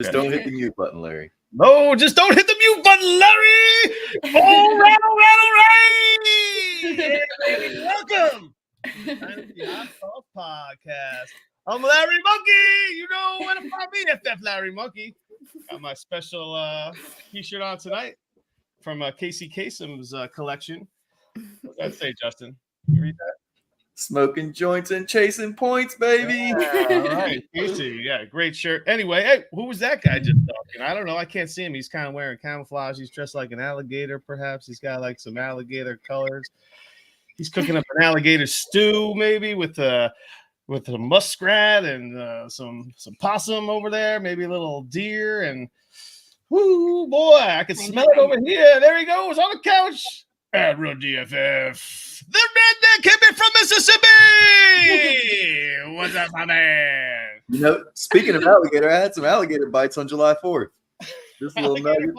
Just don't hit the mute button, Larry. No, just don't hit the mute button, Larry. All right, all right. Yeah, baby, welcome. To the Hot Sauce Podcast. I'm Larry Monkey. You know where to find me, FF Larry Monkey. Got my special t-shirt on tonight from Casey Kasem's collection. What's that say, Justin? You read that? Smoking joints and chasing points, baby. Yeah, all right, Casey. Yeah, great shirt. Anyway, hey, who was that guy just talking? I don't know. I can't see him. He's kind of wearing camouflage. He's dressed like an alligator, perhaps. He's got like some alligator colors. He's cooking up an alligator stew, maybe with a muskrat and some possum over there, maybe a little deer, and whoo, boy, I can smell it over here. There he goes on the couch. Admiral DFF, the redneck hippie from Mississippi. What's up, my man? You know, speaking of alligator, I had some alligator bites on July 4th. This little nugget,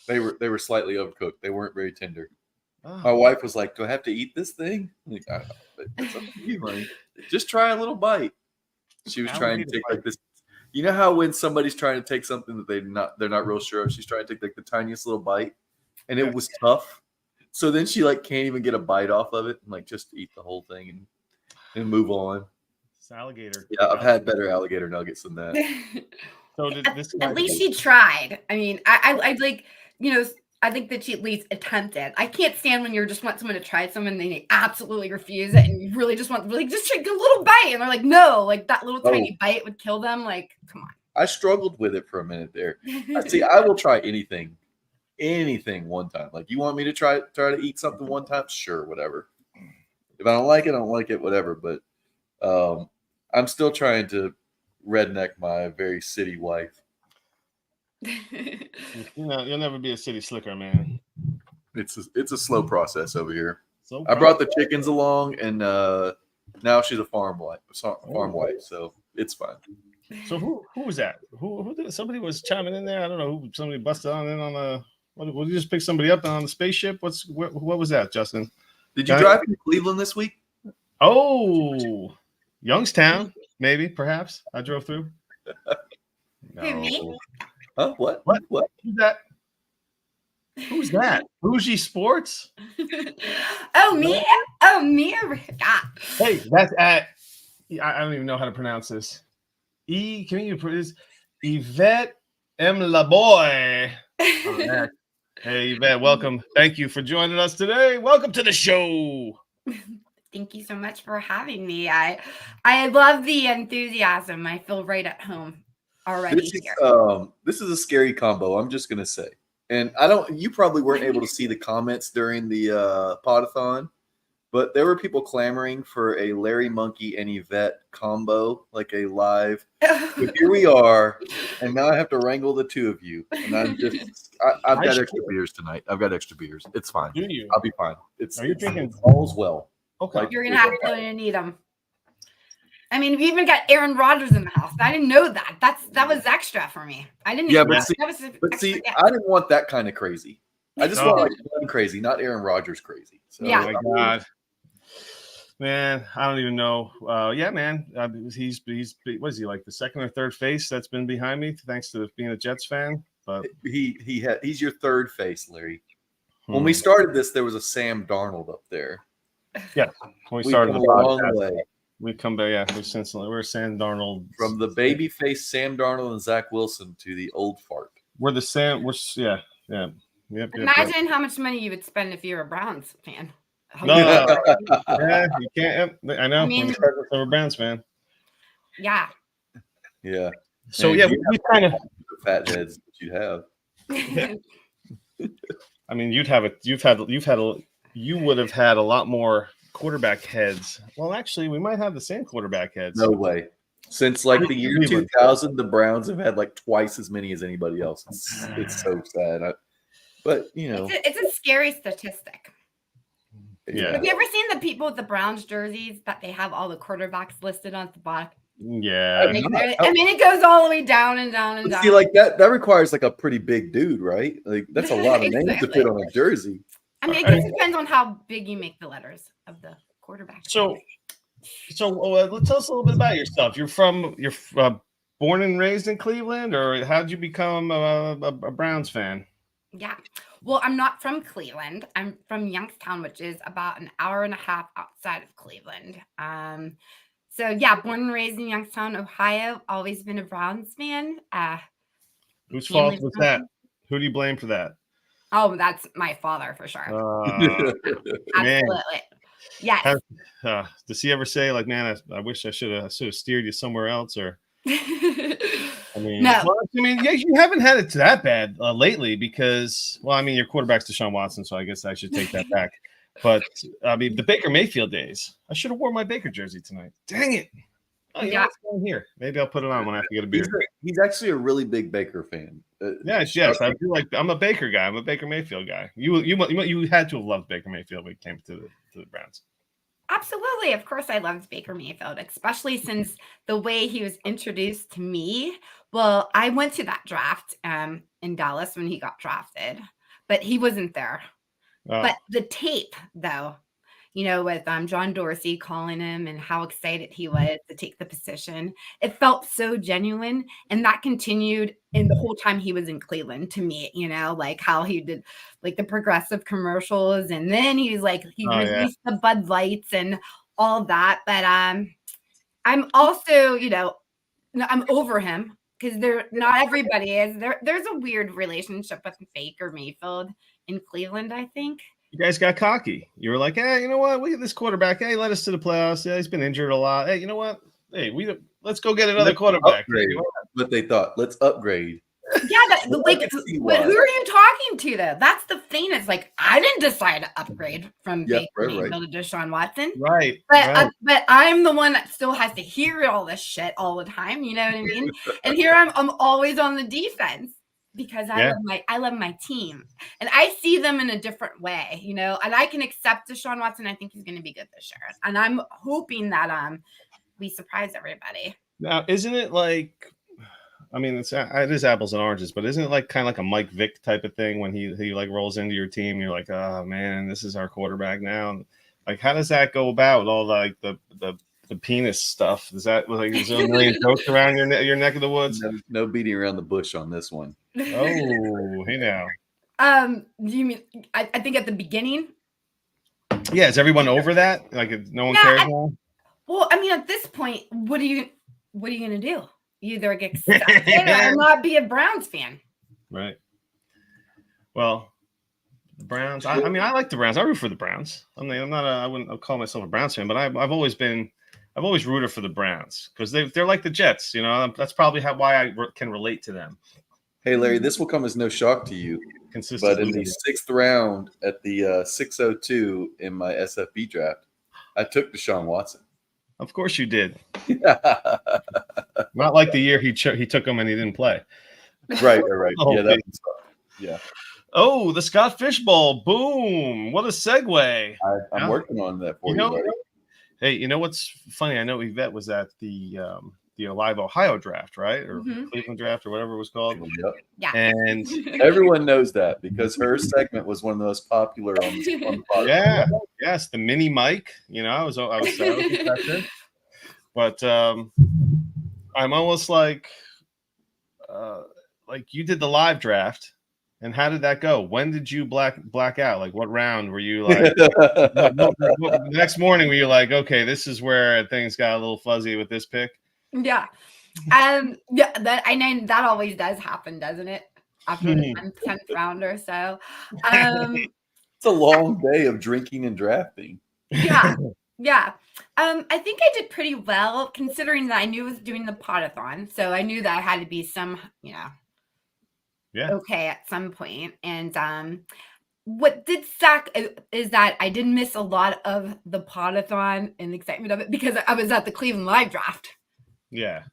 they were slightly overcooked. They weren't very tender. Oh. My wife was like, "Do I have to eat this thing?" I'm like, I don't know. It's up to you, honey. Just try a little bite. She was trying to take like this. You know how when somebody's trying to take something that they're not real sure of, she's trying to take like the tiniest little bite. And it was tough. So then she like can't even get a bite off of it and like just eat the whole thing and move on. It's alligator. Yeah, I've had better alligator nuggets than that. So at least she tried. I mean, I like, you know, I think that she at least attempted. I can't stand when you just want someone to try something and they absolutely refuse it, and you really just want just take a little bite, and they're like, no, like that little tiny bite would kill them. Like, come on. I struggled with it for a minute there. See, I will try anything one time. Like, you want me to try to eat something one time? Sure, whatever. If I don't like it, I don't like it, whatever. But I'm still trying to redneck my very city wife. You'll never be a city slicker, man. It's a slow process over here. I brought the chickens along, and now she's a farm wife, so it's fine. So who was that? Who did, somebody was chiming in there? I don't know. Somebody busted on in on a. What, you just pick somebody up on the spaceship? What was that, Justin? Did you drive to Cleveland this week? Oh, Youngstown, maybe, perhaps. I drove through. No. Me? Huh? What? Who's that? Who's that? Bougie Sports? Me? Oh, me? Hey, that's at. I don't even know how to pronounce this. Can you pronounce Yvette M. La Boy? Oh, hey, Yvette, welcome. Thank you for joining us today. Welcome to the show. Thank you so much for having me. I love the enthusiasm. I feel right at home already here. This is a scary combo, I'm just going to say. And you probably weren't able to see the comments during the podathon, but there were people clamoring for a Larry Monkey and Yvette combo, like a live. But here we are, and now I have to wrangle the two of you. And I've got extra beers tonight. I've got extra beers. It's fine. Do you? I'll be fine. Are you drinking? All's well. Okay. You're gonna need them. I mean, we even got Aaron Rodgers in the house. I didn't know that. That was extra for me. I didn't. Yeah, but see, I didn't want that kind of crazy. I just want like one crazy, not Aaron Rodgers crazy. So, yeah. Oh my God. Man, I don't even know. Yeah, man. He's what is he, like the second or third face that's been behind me, thanks to being a Jets fan. But he's your third face, Larry. When we started this, there was a Sam Darnold up there. Yeah, when we started the podcast, we come back. Yeah, we're Sam Darnold, from the baby face Sam Darnold and Zach Wilson to the old fart. We're the Sam. Yep. Imagine how much money you would spend if you're a Browns fan. No, yeah, you can't. I know. I mean, I'm a Browns fan. Yeah. Yeah. So man, yeah, we kind of fat heads that you have. I mean, you would have had a lot more quarterback heads. Well, actually, we might have the same quarterback heads. No way. Since like the year 2000, the Browns have had like twice as many as anybody else. It's so sad. But you know, it's a scary statistic. Yeah. Have you ever seen the people with the Browns jerseys that they have all the quarterbacks listed on the bottom? Yeah. I mean, it goes all the way down and down and down. See, like that requires like a pretty big dude, right? Like that's a lot of names to fit on a jersey. I mean, it depends on how big you make the letters of the quarterback. So tell us a little bit about yourself. You're from born and raised in Cleveland, or how did you become a Browns fan? Yeah. Well, I'm not from Cleveland. I'm from Youngstown, which is about an hour and a half outside of Cleveland. So yeah, born and raised in Youngstown, Ohio. Always been a Browns fan. Whose fault Family was that? friendly. Who do you blame for that? Oh, that's my father for sure. Man, Absolutely. Yes. does he ever say like, "Man, I wish I should have steered you somewhere else"? Or I mean, No. well, I mean, yeah, you haven't had it that bad lately because, well, I mean, your quarterback's Deshaun Watson, so I guess I should take that back. But I mean, the Baker Mayfield days, I should have worn my Baker jersey tonight. Dang it! Oh, you know what's going here? Maybe I'll put it on when I have to get a beer. He's actually a really big Baker fan. Yes, I do like. I'm a Baker guy. I'm a Baker Mayfield guy. You had to have loved Baker Mayfield when it came to the Browns. Absolutely. Of course, I loved Baker Mayfield, especially since the way he was introduced to me. Well, I went to that draft in Dallas when he got drafted, but he wasn't there. But the tape, though, with John Dorsey calling him and how excited he was to take the position, it felt so genuine. And that continued in the whole time he was in Cleveland to me, like how he did like the progressive commercials. And then he released the Bud Lights and all that. But I'm also, I'm over him because not everybody is. There's a weird relationship with Baker Mayfield in Cleveland, I think. You guys got cocky. You were like, hey, you know what? We get this quarterback. Hey, let us to the playoffs. Yeah, he's been injured a lot. Hey, you know what? Hey, let's go get another quarterback. But they thought, let's upgrade. Yeah, but who are you talking to though? That's the thing. It's like I didn't decide to upgrade from Baker Mayfield to Deshaun Watson. Right. But I'm the one that still has to hear all this shit all the time. You know what I mean? And here I'm always on the defense. Because I love my team, and I see them in a different way, and I can accept Deshaun Watson. I think he's going to be good this year, and I'm hoping that we surprise everybody. Now, isn't it like, I mean, it is apples and oranges, but isn't it like kind of like a Mike Vick type of thing when he like rolls into your team? You're like, oh man, this is our quarterback now. Like, how does that go about with all like the penis stuff? Is that like there's a million jokes around your neck of the woods? No beating around the bush on this one. Oh, hey now. Do you mean I think at the beginning? Yeah, is everyone over that? Like, no one cares now? Well, I mean, at this point, what are you gonna do? You either get accepted or not be a Browns fan. Right. Well, the Browns. I mean, I like the Browns. I root for the Browns. I mean, I wouldn't call myself a Browns fan, but I've always rooted for the Browns because they're like the Jets. That's probably why I can relate to them. Hey, Larry, this will come as no shock to you. But in the 6th round at the 602 in my SFB draft, I took Deshaun Watson. Of course you did. Not like the year he took him and he didn't play. Right. Oh, yeah. Oh, the Scott Fish Bowl. Boom. What a segue. I'm working on that for you, buddy. Hey, you know what's funny? I know Yvette was at the Live Ohio draft, right? Or Cleveland draft or whatever it was called. Yep. Yeah. And everyone knows that because her segment was one of the most popular on the podcast. Yeah. Yes, the mini mic. I was but I'm almost like you did the live draft. And how did that go? When did you black out? Like, what round were you like? The next morning, were you like, okay, this is where things got a little fuzzy with this pick? Yeah. That I know that always does happen, doesn't it? After the 10th round or so. It's a long day of drinking and drafting. Yeah. I think I did pretty well considering that I knew I was doing the podathon. So I knew that I had to be some, okay at some point. And what did suck is that I did miss a lot of the podathon and the excitement of it because I was at the Cleveland Live draft. Yeah.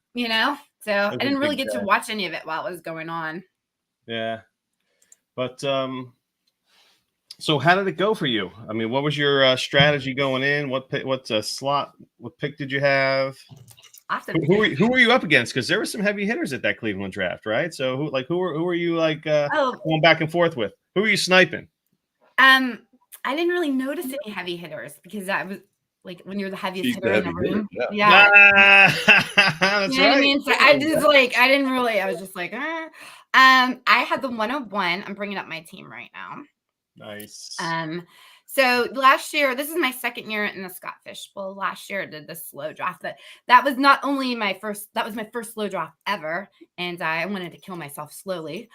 So I didn't really get to watch any of it while it was going on. Yeah. But so how did it go for you? I mean, what was your strategy going in? What pick did you have? Awesome. Who were you up against? Because there were some heavy hitters at that Cleveland draft, right? So who were you going back and forth with? Who were you sniping? I didn't really notice any heavy hitters because like when you're the heaviest She's hitter the in the heavy hitter, room. yeah. That's You know what I right. mean? So I just like I didn't really. I was just like, I had the 101. I'm bringing up my team right now. Nice. So last year, this is my second year in the Scott Fish Bowl. Last year I did the slow draft. That was not only my first, that was my first slow draft ever. And I wanted to kill myself slowly.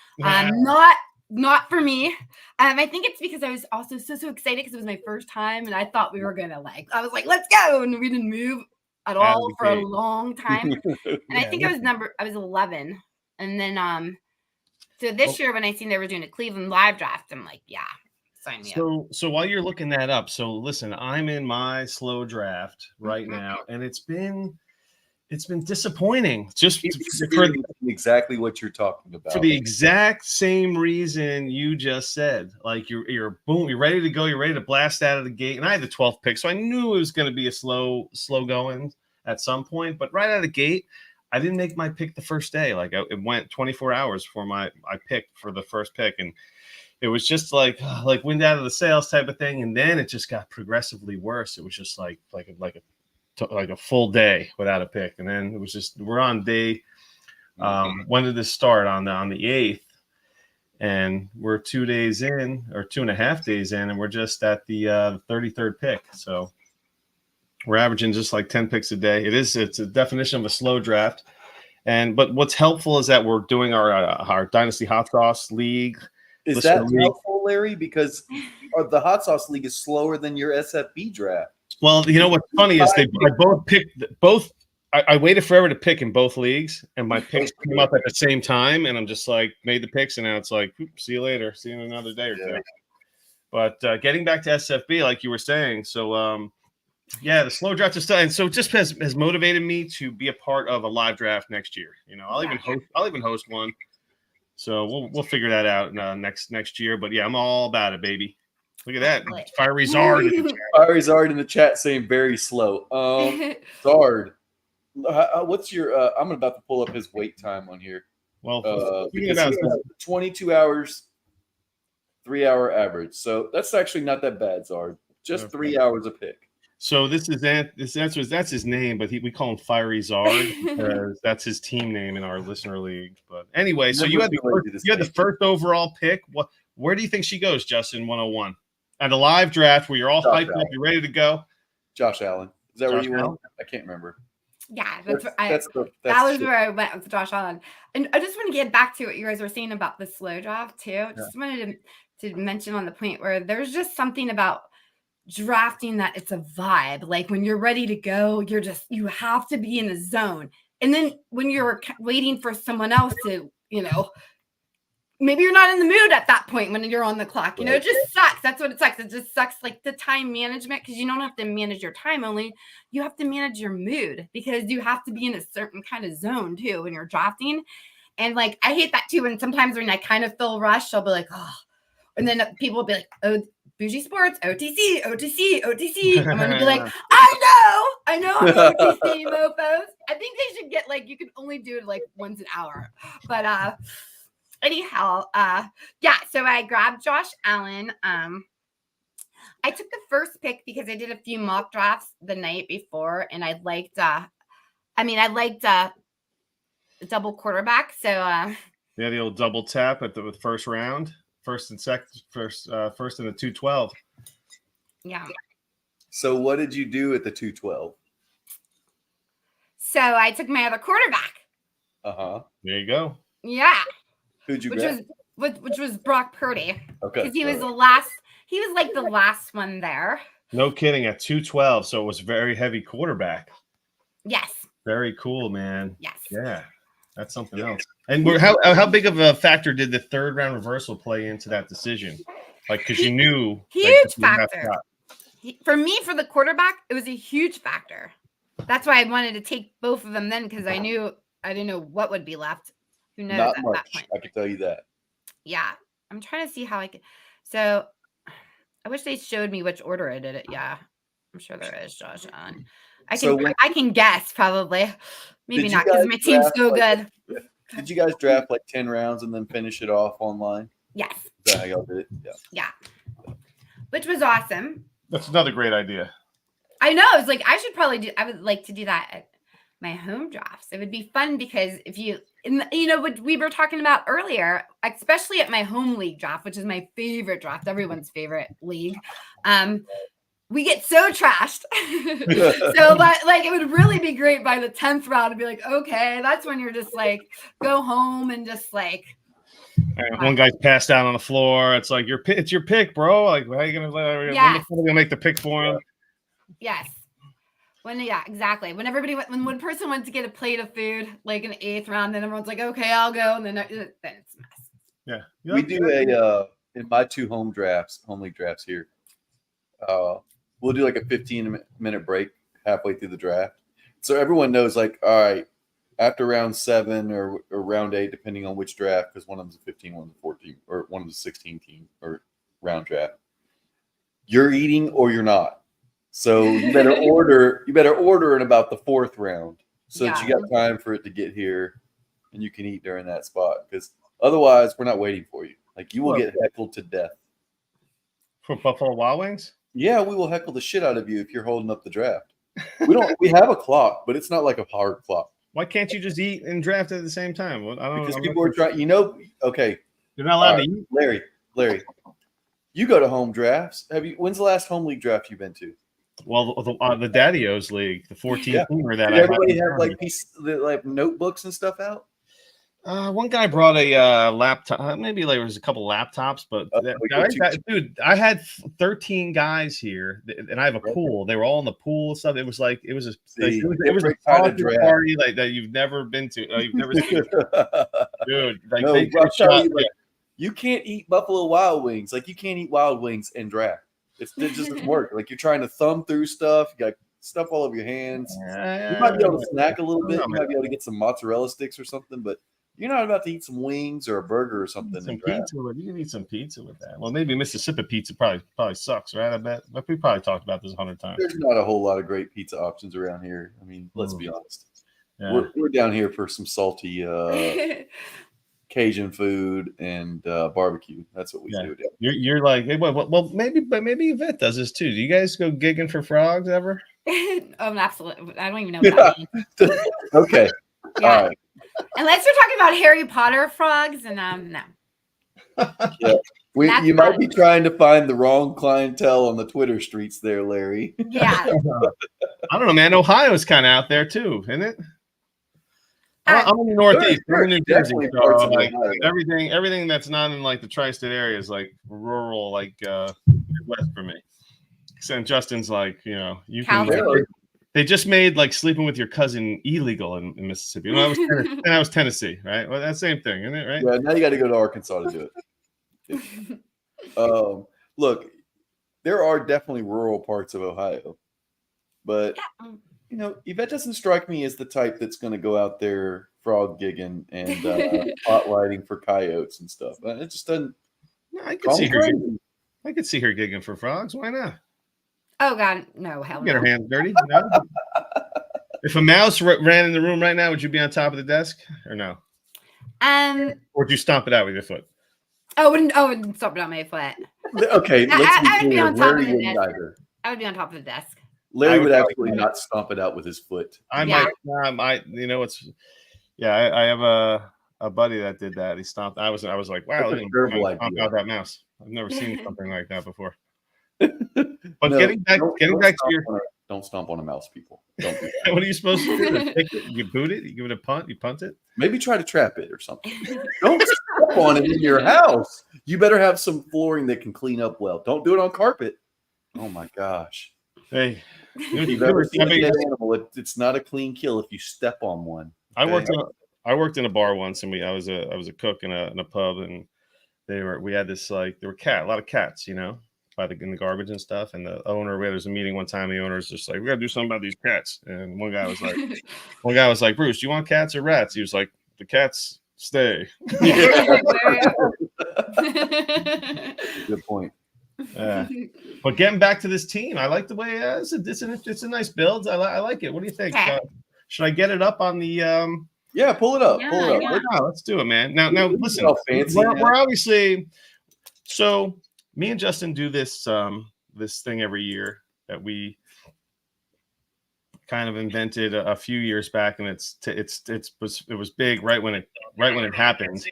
Not for me. I think it's because I was also so excited because it was my first time and I thought we were gonna I was like, let's go. And we didn't move at all for a long time. And I think I was 11. And then so this year when I seen they were doing a Cleveland live draft, I'm like, yeah. So while you're looking that up, so listen, I'm in my slow draft right now, and it's been disappointing. Just for exactly what you're talking about. For the exact same reason you just said. Like you're boom, you're ready to go, you're ready to blast out of the gate. And I had the 12th pick, so I knew it was going to be a slow going at some point. But right out of the gate, I didn't make my pick the first day. Like it went 24 hours before I picked for the first pick, and it was just like wind out of the sails type of thing, and then it just got progressively worse. It was just like a full day without a pick, and then it was just we're on day. When did this start? On the 8th, and we're 2 days in, or 2.5 days in, and we're just at the 33rd pick. So we're averaging just like 10 picks a day. It's a definition of a slow draft, but what's helpful is that we're doing our Dynasty Hot Sauce League. Is that helpful, Larry? Because the Hot Sauce League is slower than your SFB draft. Well, you know what's funny is I both picked both. I waited forever to pick in both leagues, and my picks came up at the same time, and I'm just like made the picks, and now it's like, see you later, see you in another day or two. But getting back to SFB, like you were saying, so the slow draft is done, and so it just has motivated me to be a part of a live draft next year. You know, I'll even host one. So we'll figure that out next year. But yeah, I'm all about it, baby. Look at that. Fiery Zard in the chat. Fiery Zard in the chat saying very slow. Zard, what's your I'm about to pull up his wait time on here. Well, because 22 hours, 3-hour average. So that's actually not that bad, Zard. Just 3 hours a pick. So that's his name, but we call him Fiery Zard because that's his team name in our listener league. But anyway, so you had the first overall pick. Where do you think she goes, Justin? 101 at a live draft where you're all hyped up, you're ready to go. Josh Allen. Is that where you went? I can't remember. Yeah, that was where I went with Josh Allen. And I just want to get back to what you guys were saying about the slow draft too. Just wanted to mention on the point where there's just something about drafting that it's a vibe. Like when you're ready to go, you have to be in the zone. And then when you're waiting for someone else to, maybe you're not in the mood at that point when you're on the clock. It just sucks. That's what it sucks. It just sucks, like the time management, because you don't have to manage your time only. You have to manage your mood because you have to be in a certain kind of zone too when you're drafting. And like I hate that too. And sometimes when I kind of feel rushed, I'll be like, oh, and then people will be like, oh, Bougie Sports, OTC. I'm going to be like, I know I'm OTC, mofos. I think they should get you can only do it once an hour. But anyhow, so I grabbed Josh Allen. I took the first pick because I did a few mock drafts the night before, and I liked double quarterback. So the old double tap at the first round. First and the 212. Yeah. So what did you do at the 212? So I took my other quarterback. Uh-huh. There you go. Yeah. Who'd you grab? Which was Brock Purdy. Okay. Because he was the last one there. No kidding, at 212. So it was very heavy quarterback. Yes. Very cool, man. Yes. Yeah. That's something else. And how big of a factor did the third round reversal play into that decision? Because you knew. Huge factor. For me, for the quarterback, it was a huge factor. That's why I wanted to take both of them then, because I didn't know what would be left. Who knows? Not at much. That point. I can tell you that. Yeah. I'm trying to see how I could. So I wish they showed me which order I did it. Yeah. I'm sure there is, Josh Allen. I can guess probably. Maybe not because my team's so good. Did you guys draft 10 rounds and then finish it off online? Yes. Is that how y'all did it? Yeah. Which was awesome. That's another great idea. I know. It's like I would like to do that at my home drafts. It would be fun because if you what we were talking about earlier, especially at my home league draft, which is my favorite draft, everyone's favorite league. We get so trashed. So but like it would really be great by the 10th round to be like, okay, that's when you're just like go home and just like one guy's passed out on the floor. It's like it's your pick, bro. Like, how are you gonna make the pick for him? Yes. Exactly. When one person went to get a plate of food, like in the 8th round, then everyone's like, okay, I'll go, and then it's a mess. Yeah. We do in my 2 home league drafts here. We'll do like a 15-minute break halfway through the draft, so everyone knows, like, all right, after round 7 or round 8, depending on which draft, because one of them's a 15, one's a 14, or one of them's a 16 team or round draft. You're eating or you're not. So you better order in about the 4th round so that you got time for it to get here and you can eat during that spot. Because otherwise, we're not waiting for you. Like, you will get heckled to death. For Buffalo Wild Wings? Yeah, we will heckle the shit out of you if you're holding up the draft. We have a clock, but it's not like a hard clock. Why can't you just eat and draft at the same time? Because people are trying, okay. You're not allowed to eat? Larry, you go to home drafts. When's the last home league draft you've been to? Well, the Daddy-O's league, the 14-teamer that Did everybody have like notebooks and stuff out? One guy brought a laptop. Maybe there was a couple laptops, but dude, I had 13 guys here, and I have a pool. They were all in the pool and stuff. It was a party like that you've never been to. You've never seen, dude. Like, no, you can't eat Buffalo Wild Wings. Like, you can't eat wild wings and draft. It just doesn't work. Like, you're trying to thumb through stuff. You got stuff all over your hands. You might be able to snack a little bit. You might be able to get some mozzarella sticks or something, but you're not about to eat some wings or a burger or something. You can eat some pizza with that. Well, maybe Mississippi pizza probably sucks, right? I bet. But we probably talked about this 100 times. There's not a whole lot of great pizza options around here. I mean, let's be honest. Yeah. We're down here for some salty Cajun food and barbecue. That's what we do. You're like, hey, well, maybe Yvette does this too. Do you guys go gigging for frogs ever? Absolutely. I don't even know what that means. Okay. Yeah. All right. Unless you're talking about Harry Potter frogs, and no. Yeah. You might be trying to find the wrong clientele on the Twitter streets there, Larry. Yeah. I don't know, man. Ohio's kind of out there too, isn't it? I'm in the Northeast. I'm in New Jersey. So like everything that's not in like the tri-state area is like rural, like Midwest for me. St. Justin's like, you can. They just made like sleeping with your cousin illegal in Mississippi. I was Tennessee, right? Well, that's the same thing, isn't it? Right? Yeah. Now you got to go to Arkansas to do it. Look, there are definitely rural parts of Ohio, but Yvette doesn't strike me as the type that's going to go out there frog gigging and spotlighting for coyotes and stuff. It just doesn't. No, I could see her gigging for frogs. Why not? Oh God, no! Hell no. Get her hands dirty. No? If a mouse ran in the room right now, would you be on top of the desk or no? Or would you stomp it out with your foot? I wouldn't stomp it out with my foot. Okay, I would be on top of the desk. I would be on top of the desk. Larry would actually not stomp it out with his foot. I might. I have a buddy that did that. He stomped. I was like, wow, stomp out that mouse. I've never seen something like that before. But getting back to your don't stomp on a mouse, people. Don't do that. What are you supposed to do? Pick it, you boot it, you give it a punt, you punt it. Maybe try to trap it or something. Don't step on it in your house. You better have some flooring that can clean up well. Don't do it on carpet. Oh my gosh. Hey, if you've ever seen an animal, it's not a clean kill if you step on one. Okay? I worked in a bar once, and I was a cook in a pub, and we had this like there were a lot of cats, in the garbage and stuff. And the owner, there's a meeting one time. The owner's just like, we gotta do something about these cats. And one guy was like, Bruce, do you want cats or rats? He was like, the cats stay. Good point. But getting back to this team, I like the way it's a nice build. I like it. What do you think? Should I get it up on the? Yeah, pull it up. Yeah. Let's do it, man. Now, listen. We're obviously so. Me and Justin do this thing every year that we kind of invented a few years back, and it was big right when it happened.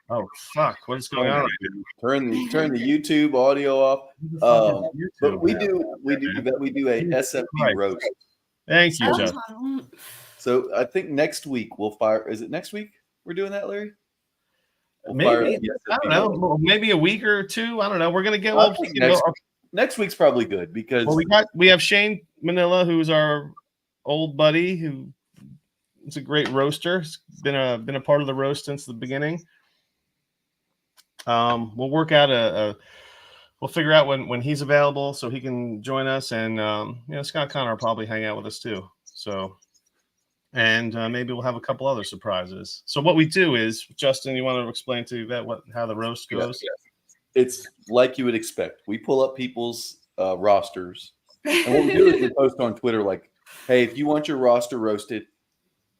Oh fuck! What is going on? Turn the YouTube audio off. But we do a SMP roast. Thank you, Justin. So I think next week we'll fire. Is it next week we're doing that, Larry? Maybe I don't know. Maybe a week or two. I don't know. We're gonna get next week's probably good because we have Shane Manila, who's our old buddy, who is a great roaster. He's been a part of the roast since the beginning. We'll work out we'll figure out when he's available so he can join us, and Scott Connor will probably hang out with us too. So, and maybe we'll have a couple other surprises. So what we do is, Justin, you want to explain to Yvette how the roast goes? Yeah. It's like you would expect. We pull up people's rosters, and what we do is we post on Twitter like, "Hey, if you want your roster roasted,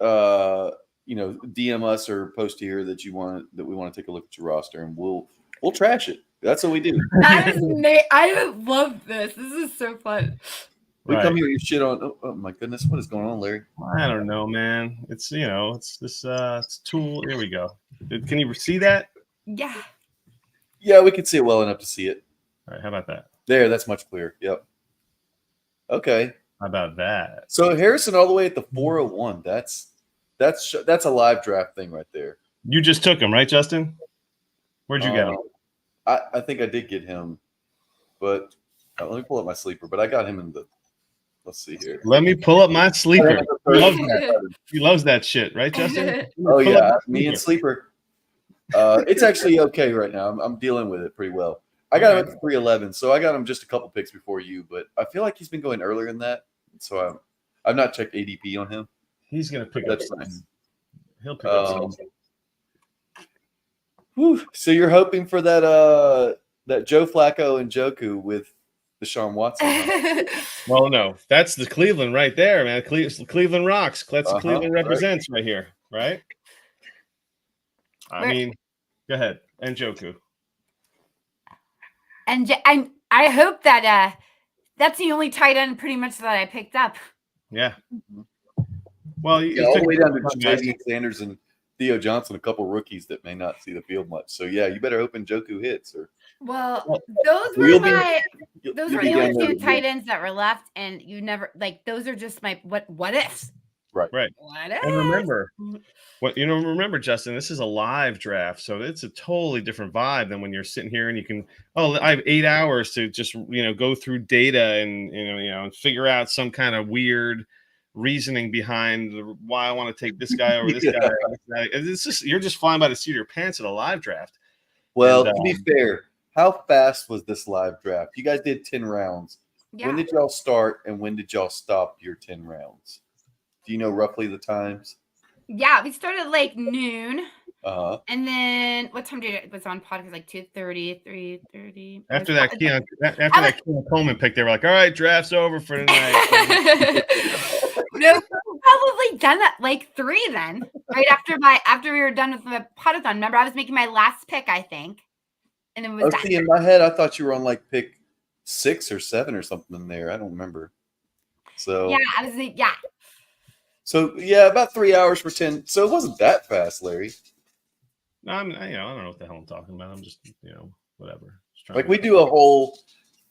DM us or post here that we want to take a look at your roster, and we'll trash it." That's what we do. I love this. This is so fun. We come here, you shit on. Oh my goodness, what is going on, Larry? I don't know, man. It's it's this it's tool. Here we go. Can you see that? Yeah. Yeah, we can see it well enough to see it. All right, how about that? There, that's much clearer. Yep. Okay. How about that? So Harrison all the way at the 401. That's a live draft thing right there. You just took him, right, Justin? Where'd you get him? I think I did get him, but let me pull up my sleeper. But I got him in the. Let's see here. Let me pull up my sleeper. He loves that shit, right, Justin? Oh yeah, me and sleeper. It's actually okay right now. I'm dealing with it pretty well. I got him at 311, so I got him just a couple picks before you. But I feel like he's been going earlier than that, so I've not checked ADP on him. He's gonna pick up. Nice. He'll pick up something. So you're hoping for that Joe Flacco and Joku with Deshaun Watson? Huh? Well, no, that's the Cleveland right there, man. Cleveland rocks. That's Cleveland represents right here, right? I mean, go ahead. And Joku. And I hope that that's the only tight end pretty much that I picked up. Yeah. Well, all the way down to Javier Sanders and Theo Johnson, a couple rookies that may not see the field much. So yeah, you better hope Joku hits. Well, those were the only two tight ends that were left, and you never those are just my what ifs. Right. What ifs? And remember, Justin, this is a live draft, so it's a totally different vibe than when you're sitting here and you can. Oh, I have 8 hours to just go through data and and figure out some kind of weird reasoning behind why I want to take this guy over this guy. It's just you're just flying by the seat of your pants at a live draft. Well, to be fair, how fast was this live draft? You guys did 10 rounds. Yeah. When did y'all start and when did y'all stop your 10 rounds? Do you know roughly the times? Yeah, we started noon. And then what time did it was on podcast? 2:30, 3:30. After that Keon Coleman pick, they were like, "All right, draft's over for tonight." No, probably done at 3 then. Right after we were done with the podathon. Remember, I was making my last pick, I think, and it was. See, in my head, I thought you were on pick 6 or 7 or something in there. I don't remember. So yeah, I was yeah. So yeah, about 3 hours for 10. So it wasn't that fast, Larry. No, I don't know what the hell I'm talking about. I'm just whatever. We do a whole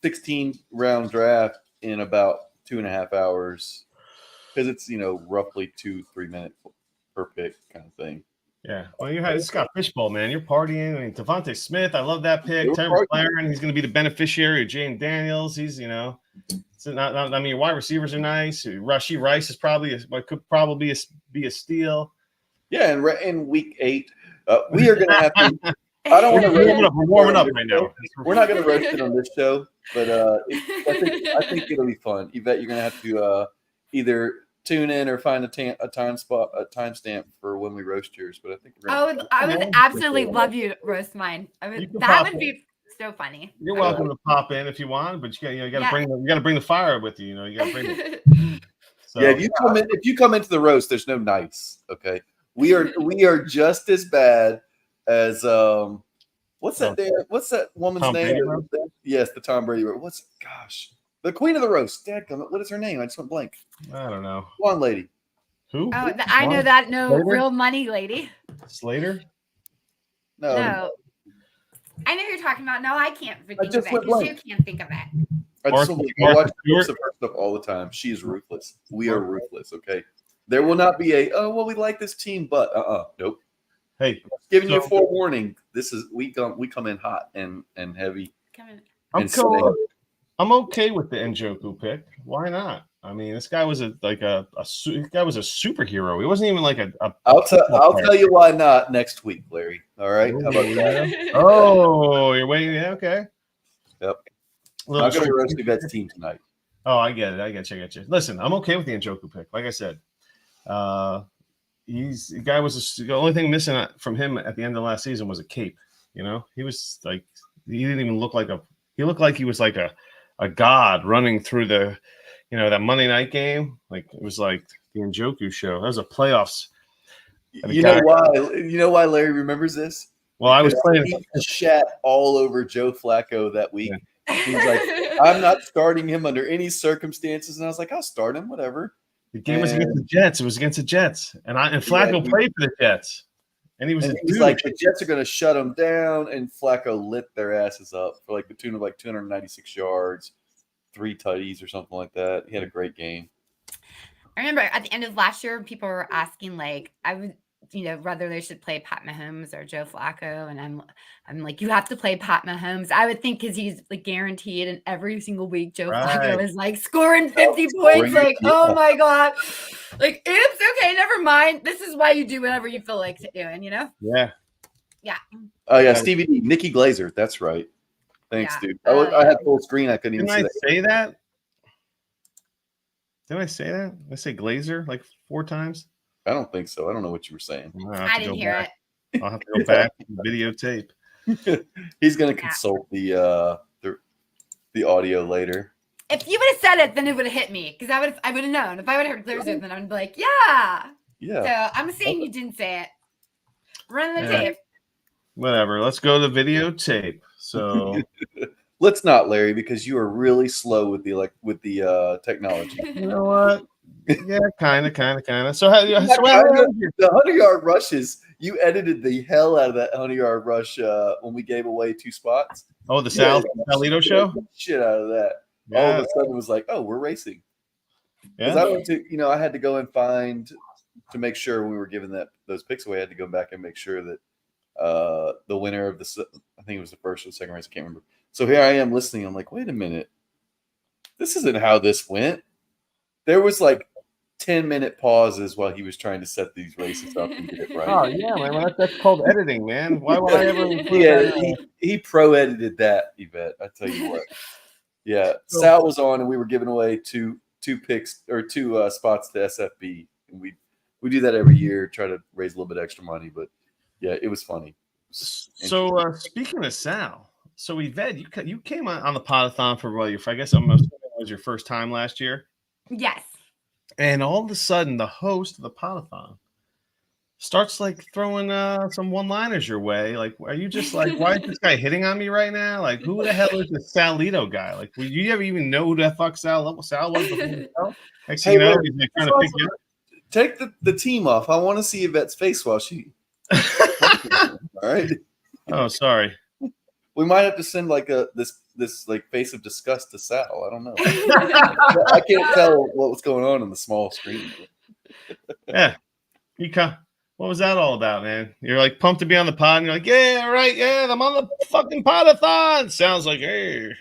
16 round draft in about 2.5 hours because it's roughly 2-3 minutes per pick kind of thing. Yeah. Well, it's got fishbowl, man. You're partying. I mean, Devontae Smith, I love that pick. Terrence McLaren, he's going to be the beneficiary of Jane Daniels. He's your wide receivers are nice. Rashee Rice is could probably be a steal. Yeah, and in week 8, we are going to have to. I don't want to we're warming up right now. We're not going to roast it on this show, but I think it'll be fun. Yvette, you're going to have to either tune in or find a timestamp for when we roast yours. But I think I would absolutely love you to roast mine. That would be so funny. You're welcome to pop in if you want, but you got to bring the fire with you. You got to bring it. So, yeah, if you come into the roast, there's no nice. Okay, we are just as bad as what's that woman's name? Yes, the Tom Brady. The queen of the roast. Dadgummit, what is her name? I just went blank. I don't know. Blonde lady. Who? Oh, I know that. No, Slater? real money lady. Slater? No. I know who you're talking about. No, I can't think of it just went because you blank. canent think of it. I Martha watch Stewart? her stuff all the time. She is ruthless. We are ruthless, okay? There will not be we like this team, but nope. Hey, Giving you forewarning. This is we come in hot and heavy. I'm cool. I'm okay with the Njoku pick. Why not? I mean, this guy was a superhero. He wasn't even like a I'll tell you why not next week, Larry. All right. How about that? Oh, you're waiting. Yeah, okay. Yep. I'm going to roast Yvette's team tonight. Oh, I get it. I get you. Listen, I'm okay with the Njoku pick. Like I said, the only thing missing from him at the end of last season was a cape. You know, he was like, he didn't even look like he looked like he was like a god running through the, that Monday night game. Like it was like the Njoku show. That was a playoffs. You know why Larry remembers this? Well, I was playing. He shat all over Joe Flacco that week. Yeah. He was like, I'm not starting him under any circumstances. And I was like, I'll start him, whatever. The game was against the Jets. It was against the Jets. And Flacco played for the Jets. And he was like, the Jets are going to shut him down. And Flacco lit their asses up for like the tune of like 296 yards, 3 tutties or something like that. He had a great game. I remember at the end of last year, people were asking like, whether they should play Pat Mahomes or Joe Flacco, and I'm like, you have to play Pat Mahomes. I would think because he's like guaranteed, and every single week Joe Flacco is like scoring 50 points. Like, oh my god, like it's okay, never mind. This is why you do whatever you feel like doing, Yeah. Yeah. Oh yeah, Stevie D, Nikki Glazer. That's right. Thanks, dude. I had full screen. I couldn't even see that. Say that. Did I say that? Did I say Glazer like 4 times? I don't think so. I don't know what you were saying. I didn't hear it. I'll have to go back and videotape. He's going to consult the audio later. If you would have said it, then it would have hit me because I would have known. If I would have heard Glazer, then I would be like, yeah. So I'm saying you didn't say it. Run the tape. Whatever. Let's go to videotape. So let's not, Larry, because you are really slow with the technology. You know what? Yeah, kind of. So, the 100-yard rushes, you edited the hell out of that 100-yard rush when we gave away 2 spots. Oh, the Salito show? Shit out of that. Yeah. All of a sudden it was like, oh, we're racing. Because I went to, I had to go and find, to make sure when we were giving those picks away, I had to go back and make sure that the winner of I think it was the first or the second race, I can't remember. So here I am listening. I'm like, wait a minute. This isn't how this went. There was like 10-minute pauses while he was trying to set these races up and get it right. Oh yeah, man, that's called editing, man. Why would I ever include that? He pro-edited that, Yvette. I tell you what. Yeah, Sal was on, and we were giving away two picks or 2 spots to SFB, and we do that every year, try to raise a little bit extra money. But yeah, it was funny. So speaking of Sal, so Yvette, you came on the Podathon for I guess it was your first time last year. Yes. And all of a sudden, the host of the Podathon starts like throwing some one-liners your way. Like, are you just like, why is this guy hitting on me right now? Like, who the hell is this Salito guy? Like, did you ever even know who the fuck Sal was before the show? Next thing you know, he's like trying to pick you up. Take the team off. I want to see Yvette's face while she. All right. Oh, sorry. We might have to send like this like face of disgust to Sal. I don't know. I can't tell what was going on the small screen. Yeah. What was that all about, man? You're like pumped to be on the pod, and you're like, yeah, right, yeah, I'm on the fucking Podathon. Sounds like, hey.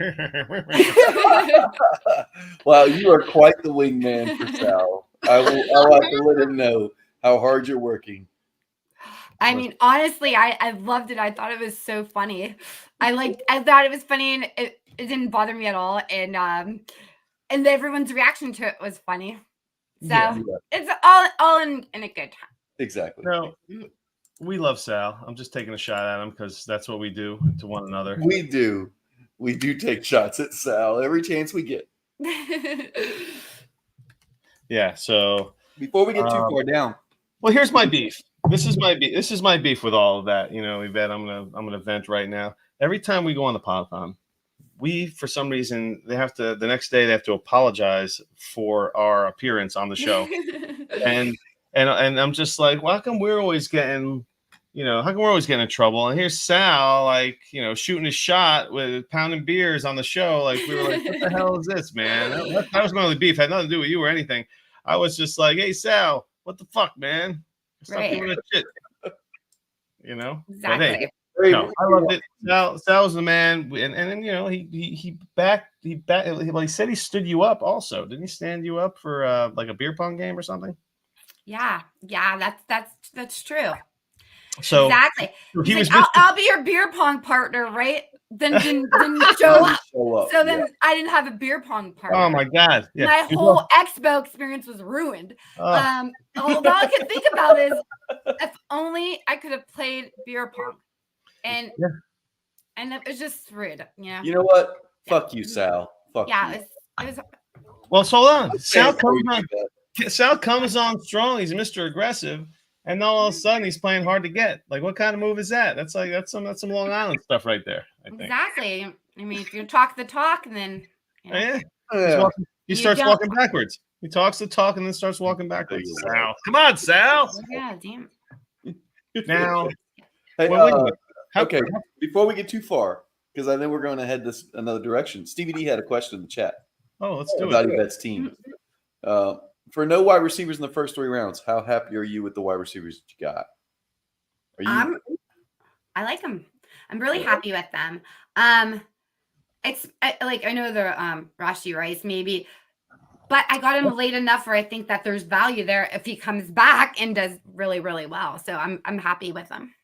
Wow, you are quite the wingman for Sal. I'll have to let him know how hard you're working. I mean, honestly, I loved it. I thought it was so funny. I thought it was funny, and it didn't bother me at all. And everyone's reaction to it was funny. So it's all in a good time. Exactly. No, we love Sal. I'm just taking a shot at him because that's what we do to one another. We do take shots at Sal every chance we get. Yeah. So before we get too far down, well, here's my beef. This is my beef with all of that. Yvette, I'm gonna vent right now. Every time we go on the Podathon, we, for some reason, the next day they have to apologize for our appearance on the show. and I'm just like, well, how come we're always getting, how come we're always getting in trouble? And here's Sal, like, shooting his shot with pounding beers on the show. Like, we were like, what the hell is this, man? That was my only beef. It had nothing to do with you or anything. I was just like, hey, Sal, what the fuck, man? Stop doing that shit. Exactly. But hey, no, I loved it. Sal was the man, and he said he stood you up also. Didn't he stand you up for like a beer pong game or something? Yeah, that's true. So exactly. He was I'll be your beer pong partner, right? Then didn't show up. So then I didn't have a beer pong partner. Oh my god! Yeah. My whole expo experience was ruined. All I could think about is if only I could have played beer pong, and it was just rude. You know what? Fuck you, Sal. Fuck you. It was. Well, so hold on. Sal comes on strong. He's Mr. Aggressive. And all of a sudden he's playing hard to get. Like, what kind of move is that? That's some Long Island stuff right there. I think. Exactly. I mean, if you talk the talk, then he starts walking backwards. He talks the talk and then starts walking backwards. Sal, come on, Sal. Yeah, damn. Now, hey, okay. Before we get too far, because I think we're going to head this another direction. Stevie D had a question in the chat. Oh, let's do about it. Yvette's team. For no wide receivers in the first 3 rounds, how happy are you with the wide receivers that you got? I like them. I'm really happy with them. It's like I know they're Rashi Rice maybe, but I got him late enough where I think that there's value there if he comes back and does really, really well. So I'm happy with him.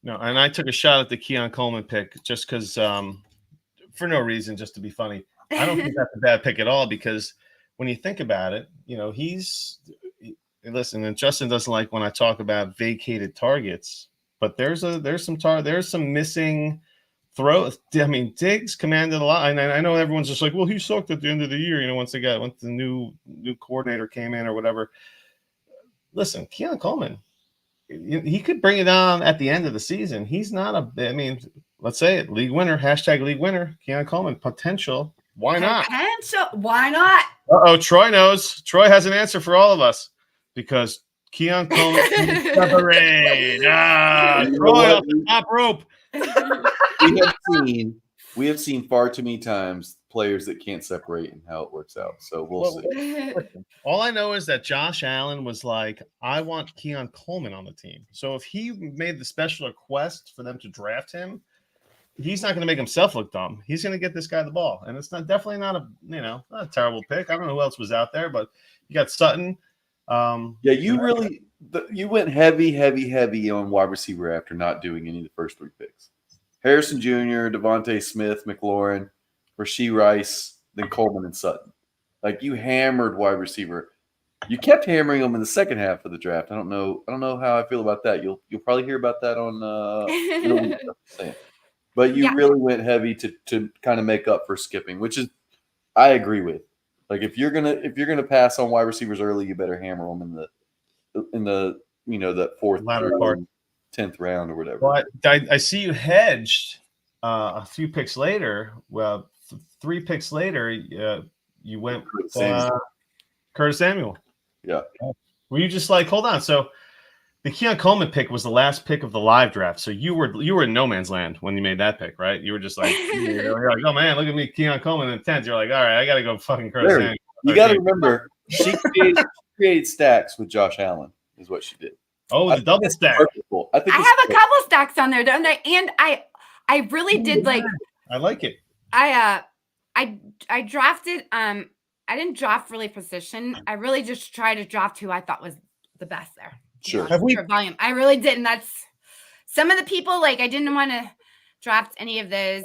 No, and I took a shot at the Keon Coleman pick just because for no reason, just to be funny. I don't think that's a bad pick at all because when you think about it, listen, and Justin doesn't like when I talk about vacated targets, but there's some missing throws. I mean, Diggs commanded a lot, and I know everyone's just like, well, he sucked at the end of the year, once the new coordinator came in or whatever. Listen, Keon Coleman, he could bring it on at the end of the season. He's not let's say it, league winner, #league winner, Keon Coleman, potential. Why not? Why not? Uh-oh, Troy knows. Troy has an answer for all of us because Keon Coleman can separate. Troy off the top rope. We have seen far too many times players that can't separate and how it works out. So we'll see. All I know is that Josh Allen was like, I want Keon Coleman on the team. So if he made the special request for them to draft him, he's not going to make himself look dumb. He's going to get this guy the ball, and it's definitely not a terrible pick. I don't know who else was out there, but you got Sutton. You went heavy on wide receiver after not doing any of the first 3 picks. Harrison Jr., Devontae Smith, McLaurin, Rashee Rice, then Coleman and Sutton. Like you hammered wide receiver. You kept hammering them in the second half of the draft. I don't know how I feel about that. You'll probably hear about that on But you really went heavy to kind of make up for skipping, which is I agree with. Like if you're gonna pass on wide receivers early, you better hammer them in the that 4th latter part, 10th round or whatever. Well, I see you hedged a few picks later. Well, 3 picks later, you went Curtis Samuel. Yeah. Were you just like, hold on? So the Keon Coleman pick was the last pick of the live draft. So you were in no man's land when you made that pick, right? You were just like, you're like, oh man, look at me, Keon Coleman in the 10th. You're like, all right, I got to go fucking Curtis Samuel. You got to remember, she created stacks with Josh Allen, is what she did. Oh, the double stack. I have a couple stacks on there, don't I? And I really did like. I like it. I drafted. I didn't draft really position. I really just tried to draft who I thought was the best there. Sure. Volume. I really did, and that's some of the people. Like I didn't want to draft any of those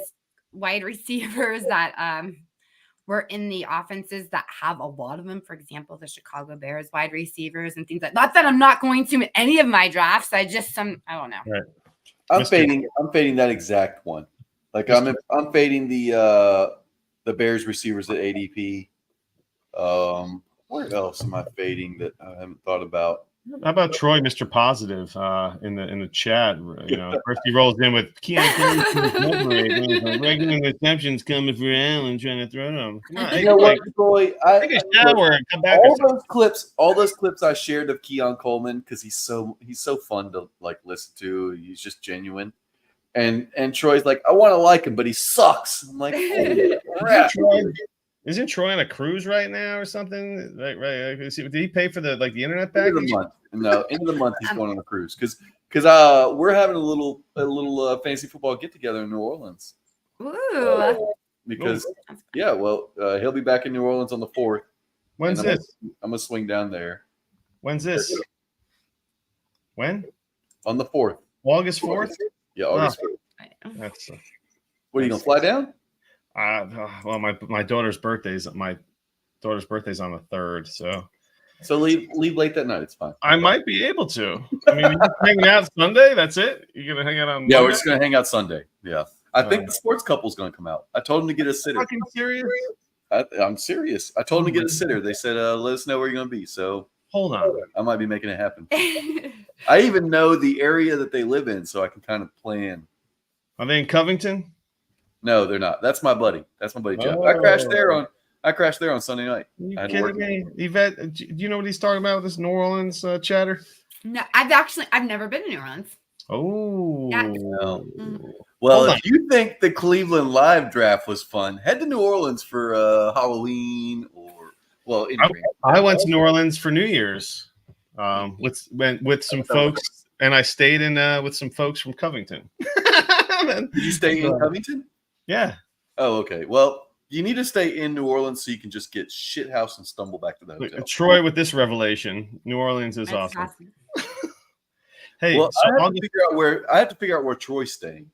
wide receivers that were in the offenses that have a lot of them. For example, the Chicago Bears wide receivers and things like that. Not that I'm not going to in any of my drafts. I don't know. Right. I'm fading that exact one. Like I'm fading the Bears receivers at ADP. Where else am I fading that I haven't thought about? How about Troy, Mr. Positive, in the chat? You know, first he rolls in with regular receptions coming for Allen, trying to throw them. Come on, You know what, Troy? take a shower and come back. All those clips I shared of Keon Coleman, because he's so fun to like listen to. He's just genuine. And Troy's like, I want to like him, but he sucks. I'm like, oh, crap. Isn't Troy on a cruise right now or something? Right. Did he pay for the internet End package? of the month. No, end of the month he's going on a cruise because we're having a little fantasy football get together in New Orleans. Ooh. Because he'll be back in New Orleans on the 4th. When's this? I'm gonna swing down there. When's this? When? On the 4th. August 4th? Yeah, August 4th. That's What, are you gonna fly down? Well, my daughter's birthday's on the 3rd, so leave late that night. It's fine. I might be able to. I mean, you're hanging out Sunday. That's it. You're gonna hang out on. Yeah, Monday? we're just gonna hang out Sunday. Yeah, I think the sports couple's gonna come out. I told him to get a sitter. Fucking serious? I'm serious. I told him to get a sitter. They said, let us know where you're gonna be. So hold on, I might be making it happen. I even know the area that they live in, so I can kind of plan. Are they in Covington? No, they're not. That's my buddy. Jeff. Oh. I crashed there on Sunday night. Are you kidding me? Yvette, do you know what he's talking about with this New Orleans chatter? No, I've never been to New Orleans. Oh. Yeah. Well, if you think the Cleveland Live draft was fun, head to New Orleans for Halloween I went to New Orleans for New Year's with some folks, and I stayed in with some folks from Covington. Did you stay in Covington? Yeah. Oh, okay. Well, you need to stay in New Orleans so you can just get shit house and stumble back to the hotel. Troy, with this revelation, New Orleans is awesome. Hey, well, so I have to figure out where Troy's staying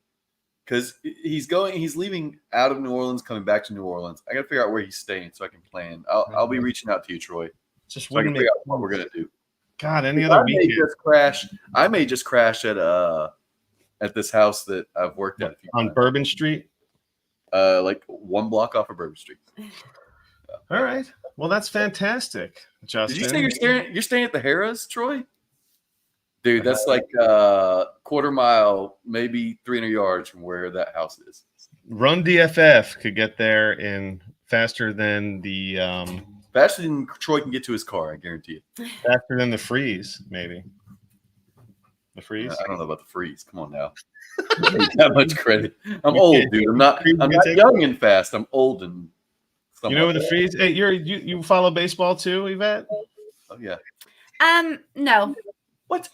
because he's leaving out of New Orleans, coming back to New Orleans. I got to figure out where he's staying so I can plan. I'll be reaching out to you, Troy, so I can figure out what we're gonna do. God, any other weekend? I may just crash at this house that I've worked at on Bourbon Street. Like 1 block off of Bourbon Street. All right. Well, that's fantastic, Justin. Did you say you're staying at the Harrah's, Troy? Dude, that's like quarter mile, maybe 300 yards from where that house is. Run DFF could get there in faster than the faster than Troy can get to his car, I guarantee it. Faster than the Freeze, maybe. The Freeze? I don't know about the Freeze. Come on now. That much credit. I'm old, dude. I'm not young and fast. I'm old and. You know the Freeze? Hey, you follow baseball too, Yvette? Oh yeah. No. What?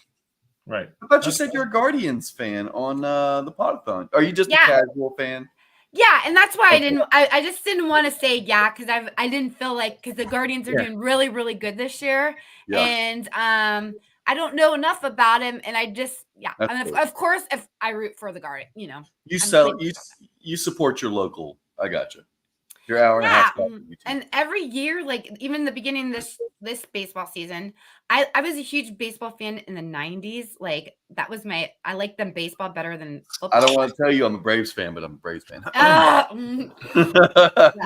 Right. I thought you said you're a Guardians fan on the Podathon. Are you just a casual fan? Yeah, and that's why I just didn't want to say because I didn't feel like because the Guardians are doing really, really good this year. Yeah. And I don't know enough about him, and I just of course if I root for the Guardian, you support your local. I got you. Your hour and a half. And every year, like even the beginning of this baseball season, I was a huge baseball fan in the 90s. Like that was I like them baseball better than football. I don't want to tell you I'm a Braves fan, but I'm a Braves fan.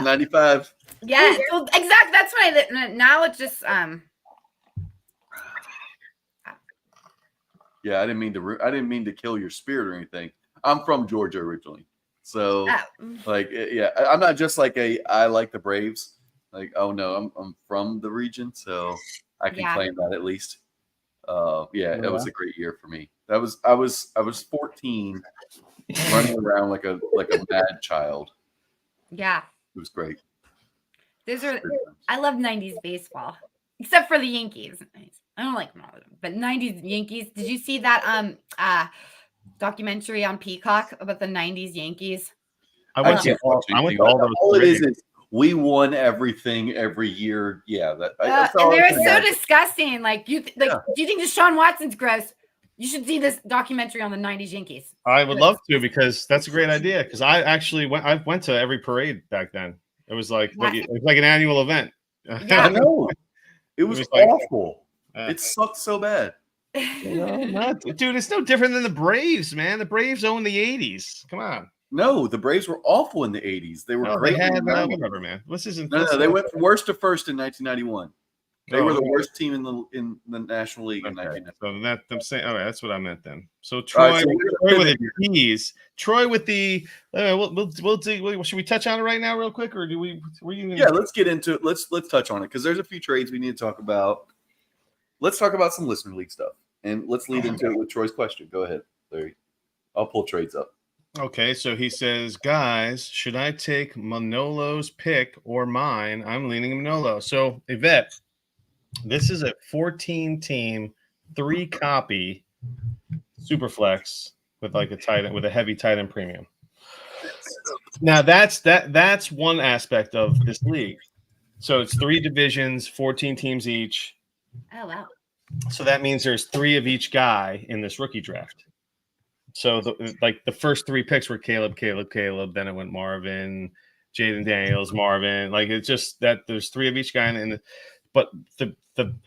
95. Yeah, so exactly. That's why now it's just Yeah, I didn't mean to kill your spirit or anything. I'm from Georgia originally. So I'm not just like I like the Braves. Like, oh no, I'm from the region, so I can claim that at least. It was a great year for me. I was 14 running around like a mad child. Yeah. It was great. I love 90s baseball. Except for the Yankees. I don't like them all of them. But 90s Yankees. Did you see that documentary on Peacock about the 90s Yankees? I went to all those. All it is we won everything every year. Yeah, that's all. And they were so disgusting. Like do you think Deshaun Watson's gross? You should see this documentary on the 90s Yankees. I would love to because that's a great idea. Because I actually went to every parade back then. It was like an annual event. Yeah, I know. It was awful. It sucked so bad. Dude, it's no different than the Braves, man. The Braves own the 80s. Come on. No, the Braves were awful in the 80s. They were great. Whatever, man. This isn't. No, they went from worst to first in 1991. They were the worst team in the National League in Okay. 1990. So that I'm saying, all right, that's what I meant then. So Troy, Troy with the T's. Troy with the. We'll do. Should we touch on it right now, real quick, or do we? Yeah, let's get into it. Let's touch on it because there's a few trades we need to talk about. Let's talk about some listener league stuff, and let's lead into it with Troy's question. Go ahead, Larry. I'll pull trades up. Okay, so he says, guys, should I take Manolo's pick or mine? I'm leaning Manolo. So Yvette, this is a 14-team, 3-copy Superflex with like a tight end with a heavy tight end premium. Now that's one aspect of this league. So it's 3 divisions, 14 teams each. Oh wow! So that means there's 3 of each guy in this rookie draft. So the first 3 picks were Caleb. Then it went Marvin, Jaden Daniels, Marvin. Like it's just that there's 3 of each guy. But the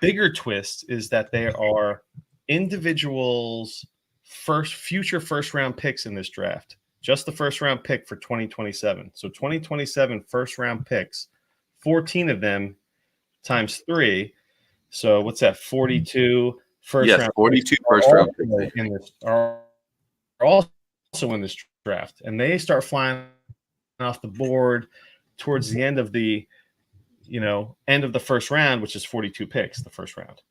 bigger twist is that there are individuals future first round picks in this draft. Just the first round pick for 2027. So 2027 first round picks, 14 of them times 3. So what's that? 42 first round. 42 first round picks in this are also in this draft, and they start flying off the board towards the end of the first round, which is 42 picks, the first round.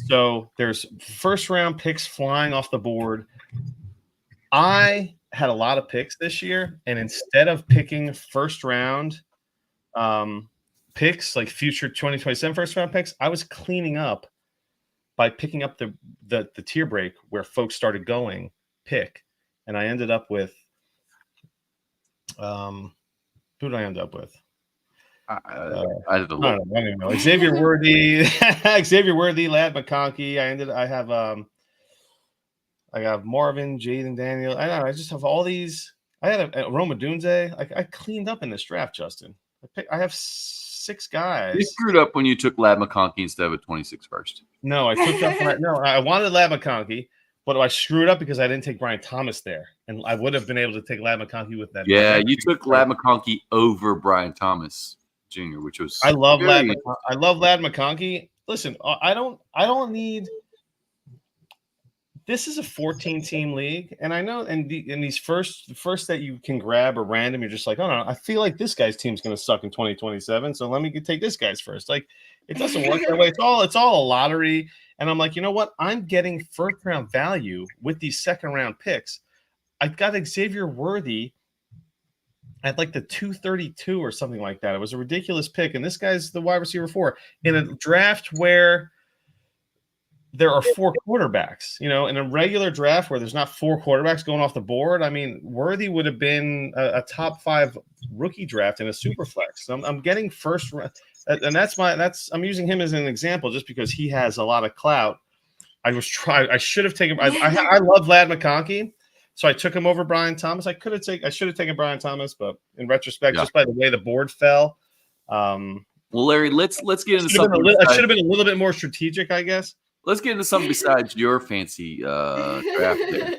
So there's first round picks flying off the board. I had a lot of picks this year, and instead of picking first round picks like future 2027 first round picks, I was cleaning up by picking up the tier break where folks started going pick, and I ended up with who did I end up with? I don't know. Xavier Worthy, Ladd McConkey. I have Marvin, Jaden Daniel. I just have all these. I had a Roma Dunze. I cleaned up in this draft, Justin. I have 6 guys. You screwed up when you took Ladd McConkey instead of a 26 first. No, I took that. No, I wanted Ladd McConkey. But I screwed up because I didn't take Brian Thomas there, and I would have been able to take Ladd McConkey with that. Yeah, you took Ladd McConkey over Brian Thomas Jr., which was I love Ladd McConkey. Listen, I don't need. This is a 14-team league, and I know, and these first that you can grab a random, you're just like, oh no, I feel like this guy's team's going to suck in 2027, so let me take this guy's first. Like, it doesn't work that way. It's all a lottery. And I'm like, you know what? I'm getting first round value with these second round picks. I got Xavier Worthy at like the 232 or something like that. It was a ridiculous pick. And this guy's the wide receiver 4 in a draft where there are 4 quarterbacks. In a regular draft where there's not 4 quarterbacks going off the board. I mean, Worthy would have been a top 5 rookie draft in a super flex. So I'm getting first round. And I'm using him as an example just because he has a lot of clout. I should have taken. I love Ladd McConkey, so I took him over Brian Thomas. I should have taken Brian Thomas, but in retrospect, just by the way the board fell. Well, Larry, let's get into something. I should have been a little bit more strategic, I guess. Let's get into something besides your fancy draft there.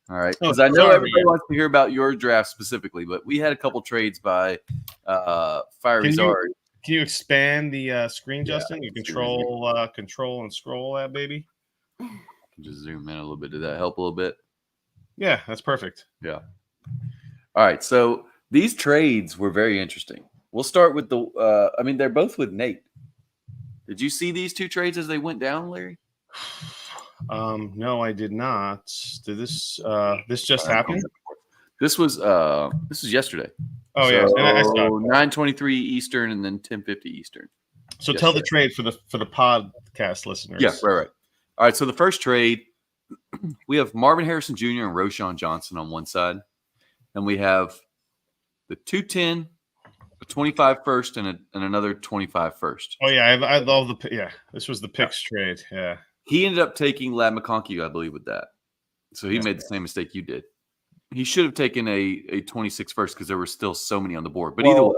All right, because I know everybody wants to hear about your draft specifically, but we had a couple trades by Fiery Zard. Can you expand the screen, Justin? You control and scroll that baby. I can just zoom in a little bit. Did that help a little bit? Yeah, that's perfect. Yeah. All right. So these trades were very interesting. We'll start with they're both with Nate. Did you see these 2 trades as they went down, Larry? No, I did not. Did this just happen? This was yesterday. Oh, so, yeah. 9:23 Eastern and then 10:50 Eastern. So tell the trade for the podcast listeners. Yeah, right. All right. So the first trade, we have Marvin Harrison Jr. and Roshan Johnson on one side. And we have the 210, a 25 first, and another 25 first. Oh, yeah. I love this was the picks trade. Yeah. He ended up taking Ladd McConkey, I believe, with that. So he made the same mistake you did. He should have taken a 26 first because there were still so many on the board. But either way,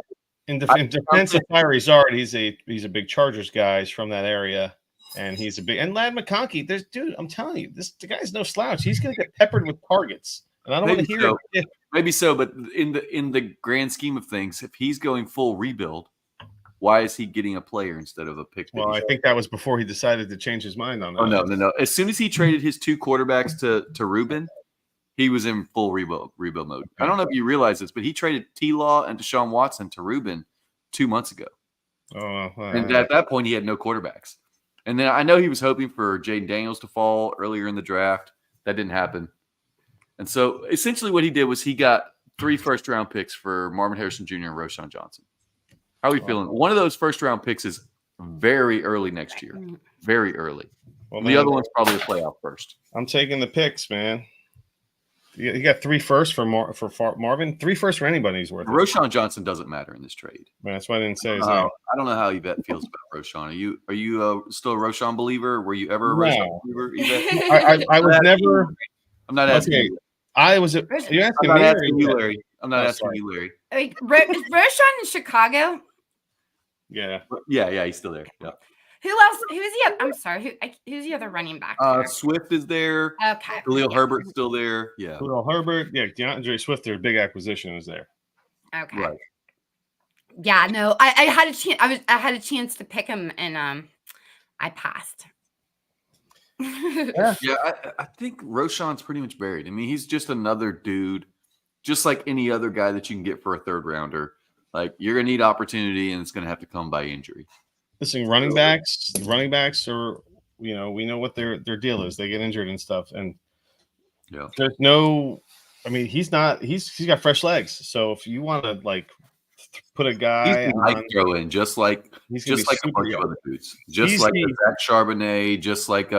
in defense of Fiery Zard, he's a big Chargers guy. He's from that area, and he's a big and Ladd McConkey. I'm telling you, the guy's no slouch. He's going to get peppered with targets, and I don't want to hear it. Maybe so, but in the grand scheme of things, if he's going full rebuild, Why is he getting a player instead of a pick? Well, I think that was before he decided to change his mind on that. Oh, no. As soon as he traded his 2 quarterbacks to Ruben, he was in full rebuild mode. I don't know if you realize this, but he traded T-Law and Deshaun Watson to Ruben 2 months ago. And at that point, he had no quarterbacks. And then I know he was hoping for Jaden Daniels to fall earlier in the draft. That didn't happen. And so essentially what he did was he got 3 first-round picks for Marvin Harrison Jr. and Roschon Johnson. How are we feeling? One of those first-round picks is very early next year. Very early. Well, the other one's probably a playoff first. I'm taking the picks, man. You got 3 firsts for Marvin. 3 firsts for anybody's worth. Roschon Johnson doesn't matter in this trade. Man, that's why I didn't say his name. name. I don't know how Yvette feels about Roschon. Are you still a Roschon believer? Were you ever a Roschon believer, Yvette? I was never. I'm not asking you. You're asking I'm not asking you, Larry. I'm not asking you, Larry. Is Roschon in Chicago? Yeah. Yeah, he's still there. Yeah. Who else? Who is he? I'm sorry. Who's the other running back? Swift is there. Okay. Khalil Herbert's still there. Yeah. Khalil Herbert. Yeah. DeAndre Swift, their big acquisition, is there. Okay. Right. Yeah. No, I had a chance. I had a chance to pick him, and I passed. Yeah. I think Roschon's pretty much buried. I mean, he's just another dude, just like any other guy that you can get for a 3rd rounder. Like, you're gonna need opportunity, and it's gonna have to come by injury. Listen, running backs are, we know what their deal is. They get injured and stuff, and there's no. I mean, he's got fresh legs. So if you want to put a guy, he's on, throw in just like a bunch of other dudes, just like Zach Charbonnet, just like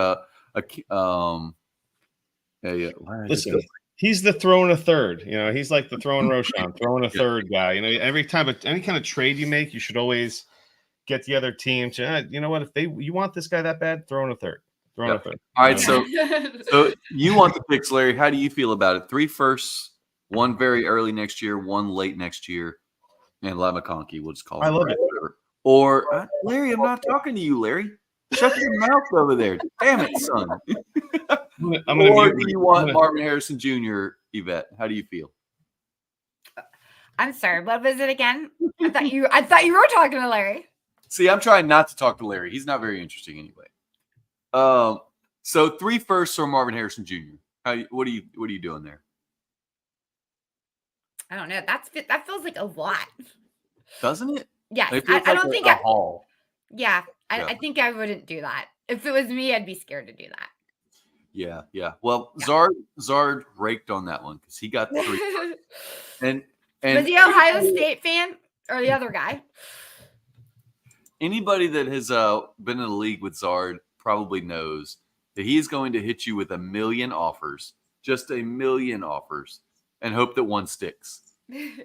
listen. He's the throwing a third. He's like the throwing Roschon, throwing a third guy. Every time any kind of trade you make, you should always get the other team to, you know what, if you want this guy that bad, throw in a third. A third. All right, so you want the picks, Larry. How do you feel about it? 3 firsts, 1 very early next year, 1 late next year, and Lyle McConkey, we'll just call him. I love it. Or, Larry, I'm not talking to you, Larry. Shut your mouth over there. Damn it, son. Or do you want Marvin Harrison Jr., Yvette? How do you feel? I'm sorry. What was it again? I thought you were talking to Larry. See, I'm trying not to talk to Larry. He's not very interesting anyway. So 3 firsts for Marvin Harrison Jr. What are you doing there? I don't know. That feels like a lot. Doesn't it? Yeah. I don't think a haul. Yeah. I think I wouldn't do that. If it was me, I'd be scared to do that. Yeah. Well, Zard raked on that one because he got 3. and was he Ohio State fan or the other guy? Anybody that has been in the league with Zard probably knows that he is going to hit you with 1 million offers, just 1 million offers, and hope that 1 sticks.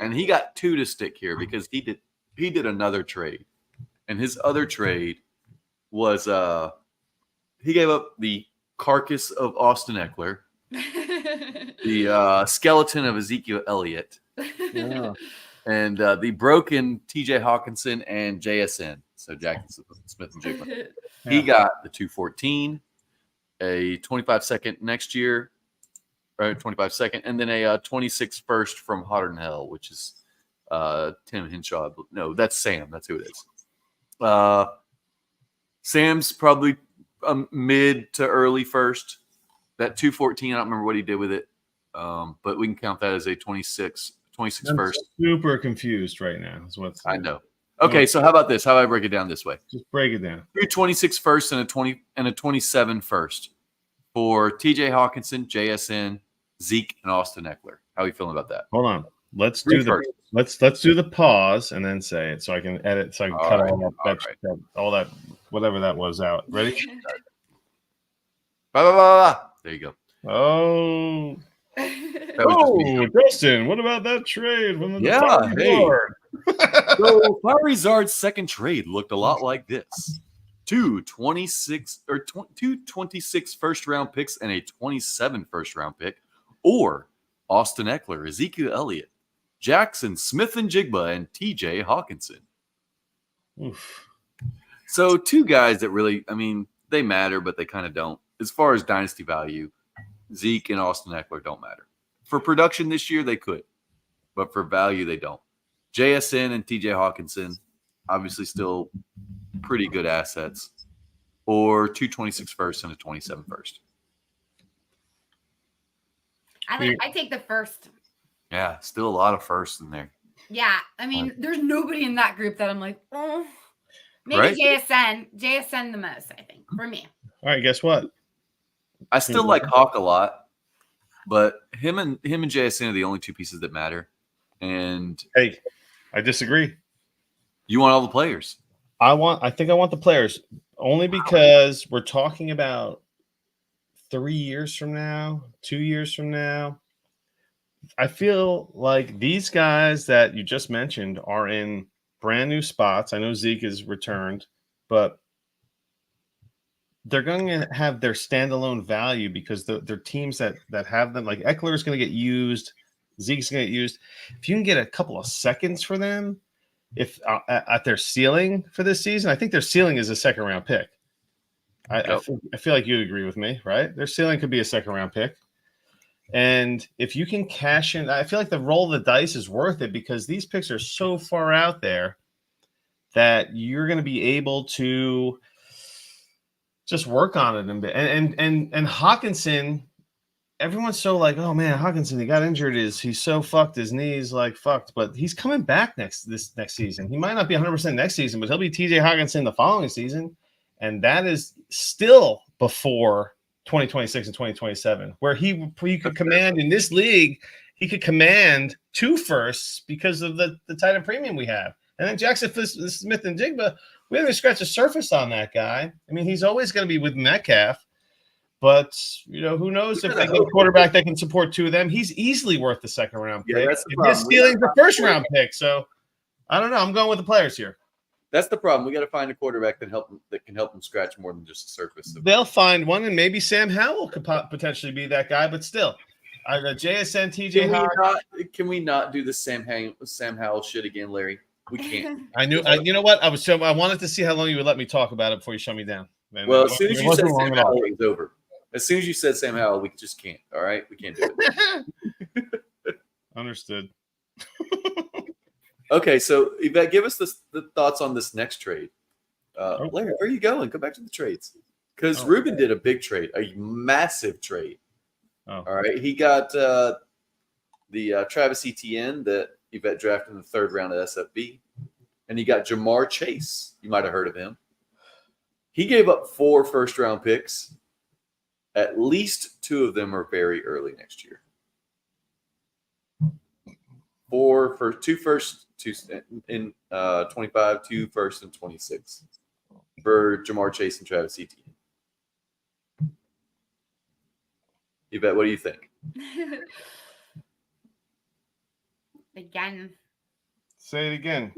And he got 2 to stick here because he did another trade, and his other trade was he gave up the carcass of Austin Eckler, the skeleton of Ezekiel Elliott, and the broken TJ Hawkinson and JSN. So Jackson Smith and Jigma. He got the 214, a 25-second next year, or 25-second, and then a 26 first from Hotter Than Hell, which is Tim Henshaw. No, that's Sam. That's who it is. Sam's probably mid to early first. That 214, I don't remember what he did with it, but we can count that as a 26 first. Super confused right now. Is what I know. Okay, so how about this? How do I break it down this way? Just break it down. 26 first and a 27 first for TJ Hawkinson, JSN, Zeke, and Austin Eckler. How are you feeling about that? Hold on. Let's do the pause and then say it so I can edit, so I can cut all that whatever that was out. Ready? There you go. Oh. Justin, what about that trade from the So Fiery Zard's second trade looked a lot like this: 26 first round picks and a 27 first round pick, or Austin Eckler, Ezekiel Elliott, Jackson Smith and Jigba, and TJ Hawkinson. Oof. So 2 guys that really, I mean, they matter, but they kind of don't. As far as dynasty value, Zeke and Austin Eckler don't matter. For production this year, they could, but for value, they don't. JSN and TJ Hawkinson, obviously still pretty good assets, or 226 first and a 27 first. I take the first. Yeah, still a lot of firsts in there. Yeah, I mean, there's nobody in that group that I'm like, oh, maybe Right? JSN the most, I think, for me. All right, guess what? I still like Hawk a lot, but him and JSN are the only two pieces that matter. And hey, I disagree. You want all the players. I think I want the players only because we're talking about 3 years from now, 2 years from now. I feel like these guys that you just mentioned are in brand new spots. I know Zeke is returned, but they're going to have their standalone value because they're teams that have them. Like Eckler is going to get used, Zeke's going to get used. If you can get a couple of seconds for them, if at their ceiling for this season, I think their ceiling is a second round pick. I feel like you'd agree with me, right? Their ceiling could be a second round pick. And if you can cash in, I feel like the roll of the dice is worth it because these picks are so far out there that you're going to be able to just work on it a bit. And Hawkinson, everyone's so like, oh man, Hawkinson, he got injured. He's so fucked. His knees like fucked, but he's coming back this next season. He might not be 100% next season, but he'll be TJ Hawkinson the following season. And that is still before 2026 and 2027, where he could command in this league, he could command 2 firsts because of the tight end premium we have. And then Jackson Smith and Jigba, we haven't scratched the surface on that guy. I mean, he's always going to be with Metcalf, but who knows if they get a quarterback that can support 2 of them. He's easily worth the second round pick. His stealing the first round pick. So I don't know. I'm going with the players here. That's the problem. We got to find a quarterback that can help them scratch more than just the surface. They'll find one, and maybe Sam Howell could potentially be that guy. But still, JSN, TJ Hawk. Can we not do the Sam Howell shit again, Larry? We can't. You know what? I wanted to see how long you would let me talk about it before you shut me down. Well, as soon as you said Sam Howell, it was over. As soon as you said Sam Howell, we just can't. All right, we can't do it. Understood. Okay, so Yvette, give us the thoughts on this next trade. Larry, where are you going? Go back to the trades. Because Ruben did a big trade, a massive trade. All right, he got the Travis Etienne that Yvette drafted in the 3rd round of SFB, and he got Jamar Chase. You might have heard of him. He gave up 4 first-round picks. At least 2 of them are very early next year. 2 first, 2 in 25, 2 first, and 26 for Jamar Chase and Travis Etienne. Yvette, what do you think? Again. Say it again.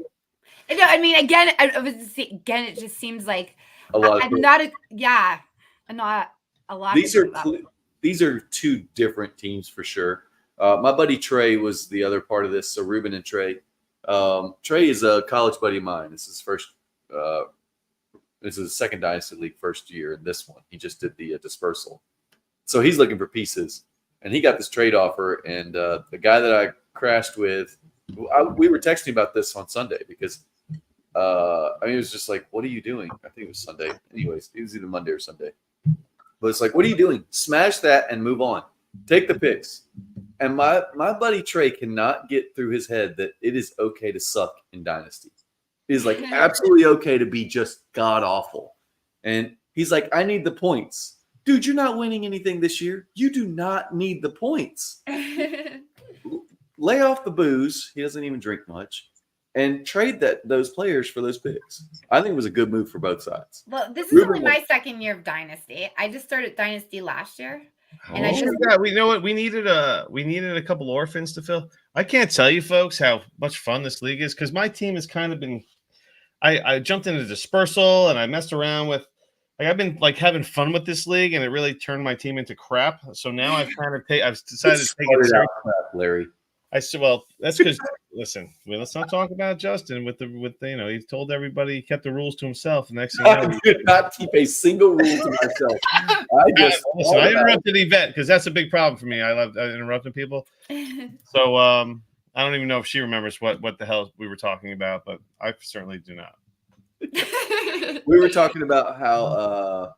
No, I mean, again, it just seems like a lot. I'm not a lot. These are 2 different teams for sure. My buddy Trey was the other part of this. So Ruben and Trey. Trey is a college buddy of mine. This is his second Dynasty League first year. In this one, he just did the dispersal. So he's looking for pieces, and he got this trade offer. And the guy that I crashed with, we were texting about this on Sunday because it was just like, what are you doing? I think it was Sunday. Anyways, it was either Monday or Sunday. But it's like, what are you doing? Smash that and move on. Take the picks. And my buddy Trey cannot get through his head that it is okay to suck in Dynasty. It is like absolutely okay to be just god awful. And he's like, I need the points. Dude, you're not winning anything this year. You do not need the points. Lay off the booze. He doesn't even drink much. And trade those players for those picks. I think it was a good move for both sides. Well, this is only my 2nd year of Dynasty. I just started Dynasty last year. And we know what we needed a couple orphans to fill. I can't tell you folks how much fun this league is because my team has kind of been I jumped into dispersal and I messed around with I've been having fun with this league and it really turned my team into crap. So now I've decided to take it seriously. Larry. I said, well, that's because listen, let's not talk about Justin with he told everybody he kept the rules to himself. Next thing I did not keep a single rule to myself. I interrupted Yvette because that's a big problem for me. I love interrupting people. So I don't even know if she remembers what the hell we were talking about, but I certainly do not. We were talking about how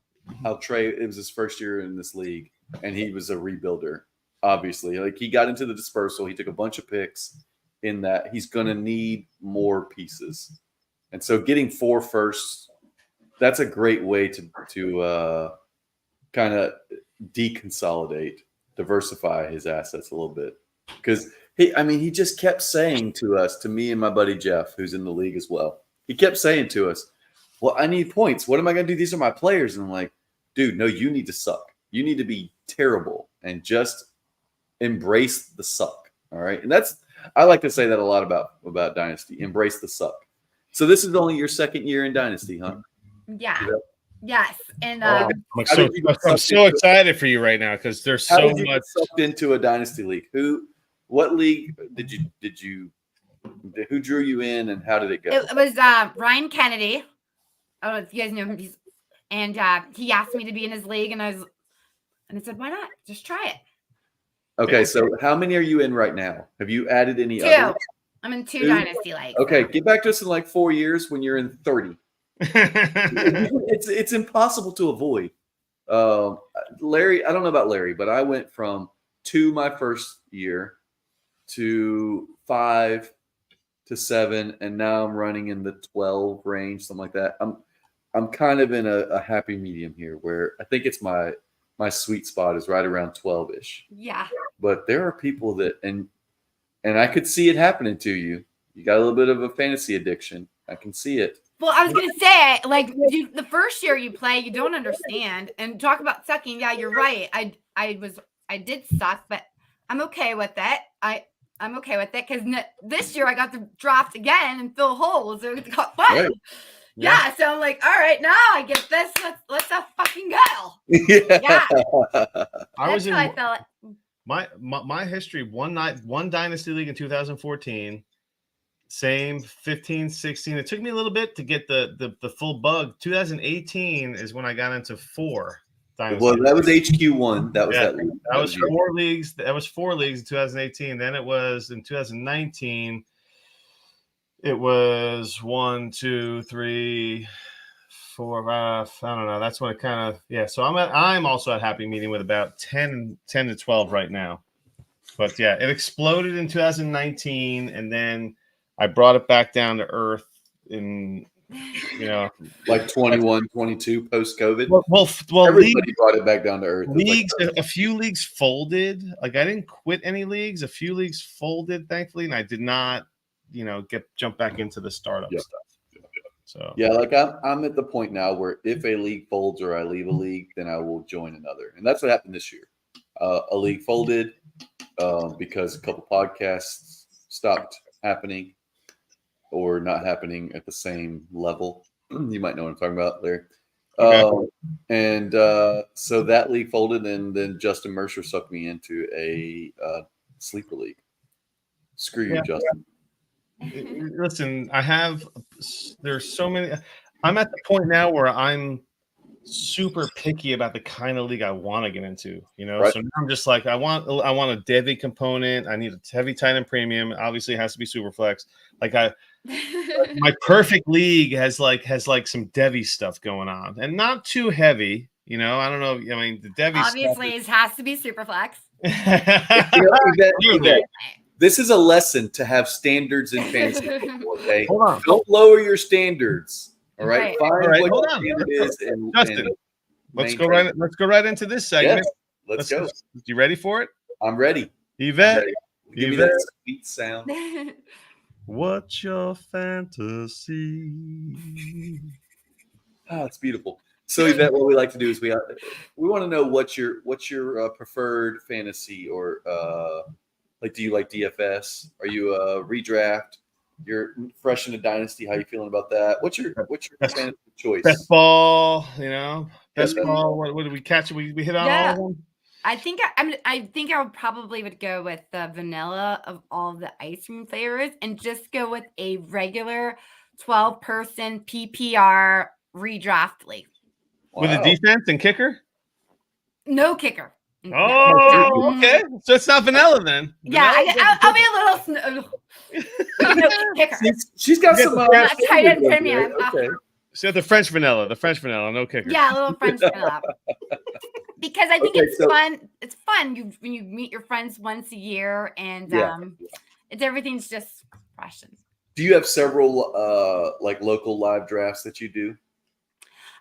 Trey, it was his first year in this league, and he was a rebuilder. Obviously, like he got into the dispersal, he took a bunch of picks. In that, he's going to need more pieces, and so getting 4 firsts, that's a great way to kind of deconsolidate, diversify his assets a little bit. Because he just kept saying to me and my buddy Jeff, who's in the league as well, he kept saying to us, well, I need points. What am I going to do? These are my players. And I'm like, dude, no, you need to suck. You need to be terrible and just embrace the suck. All right. And I like to say that a lot about Dynasty. Embrace the suck. So this is only your second year in Dynasty, huh? Yeah. Yes. And I'm so excited for you right now because there's so much. Get sucked into a Dynasty league? What league who drew you in, and how did it go? It was Ryan Kennedy. I don't know if you guys know him. And he asked me to be in his league, and I said, why not? Just try it. Okay, so how many are you in right now? Have you added any 2. others? I'm in 2 Dynasty leagues. Okay, get back to us in like 4 years when you're in 30. It's impossible to avoid. Larry, I don't know about Larry, but I went from 2 my first year to 5 to 7, and now I'm running in the 12 range, something like that. I'm kind of in a happy medium here where I think it's my sweet spot is right around 12-ish. Yeah. But there are people that and I could see it happening to you. You got a little bit of a fantasy addiction. I can see it. Well, I was going to say, like, the first year you play, you don't understand. And talk about sucking. Yeah, you're right. I did suck, but I'm okay with it. I'm okay with it because this year I got to draft again and fill holes. It got fun. Right. Yeah, so I'm like, all right, now I get this. Let's fucking go. Yeah. I felt it. My history, one Dynasty League in 2014. Same 15, 16. It took me a little bit to get the full bug. 2018 is when I got into 4 Dynasty. Well, that was HQ1. That was that league. That was 4 leagues. That was 4 leagues in 2018. Then it was in 2019. It was 1, 2, 3, 4, 5. I don't know. That's when it kind of So I'm also at happy medium with about 10 to 12 right now. But yeah, it exploded in 2019, and then I brought it back down to earth in, like 21, 22 post-COVID. Well, everybody brought it back down to earth. Leagues, a few leagues folded. Like I didn't quit any leagues. A few leagues folded, thankfully, and I did not, jump back into the startup stuff. So like I'm at the point now where if a league folds or I leave a league, then I will join another, and that's what happened this year. A league folded because a couple podcasts stopped happening. Or not happening at the same level. You might know what I'm talking about, Larry. Okay. So that league folded, and then Justin Mercer sucked me into a sleeper league. Screw you, Justin. Listen, there's so many. I'm at the point now where I'm super picky about the kind of league I want to get into, Right. So now I'm just like, I want a Devi component. I need a heavy tight end premium. Obviously, it has to be super flex. My perfect league has some Devi stuff going on, and not too heavy. I don't know. I mean, the Devi obviously it has to be super flex. This is a lesson to have standards in fantasy football. Okay, hold on. Don't lower your standards. All right. Find what your is and Justin, let's go right into this segment. Yes, let's go. You ready for it? I'm ready. Yvette. Give me that sweet sound. What's your fantasy? Oh, it's beautiful. So, Yvette, what we like to do is we want to know what's your preferred fantasy, or do you like DFS? Are you a redraft? You're fresh in a dynasty. How you feeling about that? What's your fantasy choice? Best ball, best ball. What did we catch? We hit on all of them. I think I would go with the vanilla of all the ice cream flavors and just go with a regular 12-person PPR redraft league. Wow. With a defense and kicker? No kicker. Oh, okay. So it's not vanilla then. Yeah, I'll be a little kicker. She's got some tight end premium. Okay. So the French vanilla, no kicker. Yeah, a little French vanilla. Because I think it's fun. It's fun when you meet your friends once a year, and it's everything's just fresh. Do you have several like local live drafts that you do?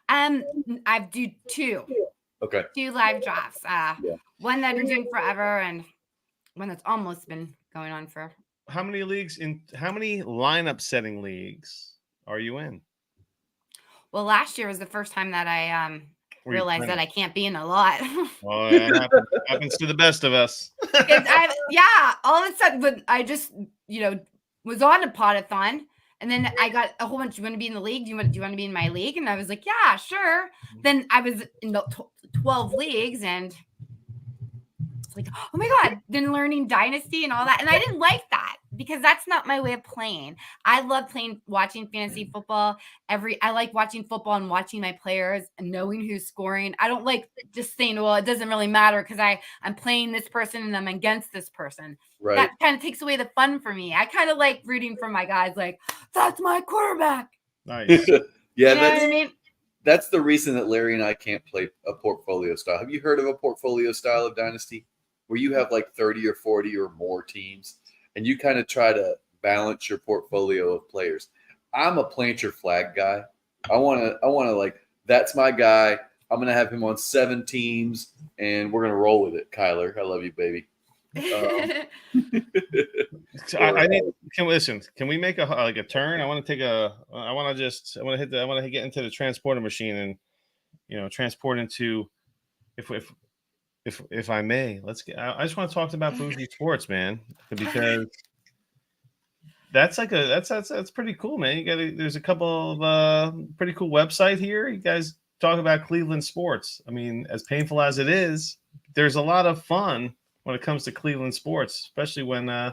I do 2. Okay. 2 live drafts. One that I've been doing forever, and one that's almost been going on for. How many lineup setting leagues are you in? Well, last year was the first time that I realized that I can't be in a lot. Oh, yeah, happens to the best of us. All of a sudden, when I just was on a podathon, and then I got a whole bunch. You want to be in the league? Do you want to be in my league? And I was like, yeah, sure. Then I was in the 12 leagues, and it's like, oh my God, then learning Dynasty and all that. And I didn't like that because that's not my way of playing. I love watching fantasy football. I like watching football and watching my players and knowing who's scoring. I don't like just saying, well, it doesn't really matter because I'm playing this person and I'm against this person. Right. That kind of takes away the fun for me. I kind of like rooting for my guys. Like, that's my quarterback. Nice. Yeah, you know what I mean? That's the reason that Larry and I can't play a portfolio style. Have you heard of a portfolio style of Dynasty where you have like 30 or 40 or more teams and you kind of try to balance your portfolio of players? I'm a plant your flag guy. I want to like, that's my guy. I'm going to have him on 7 teams and we're going to roll with it. Kyler, I love you, baby. Can we make a turn? I want to get into the transporter machine and transport into if I may. I just want to talk about bougie sports, man, because that's pretty cool, man. There's a couple of pretty cool website here. You guys talk about Cleveland sports. I mean, as painful as it is, there's a lot of fun when it comes to Cleveland sports, especially when when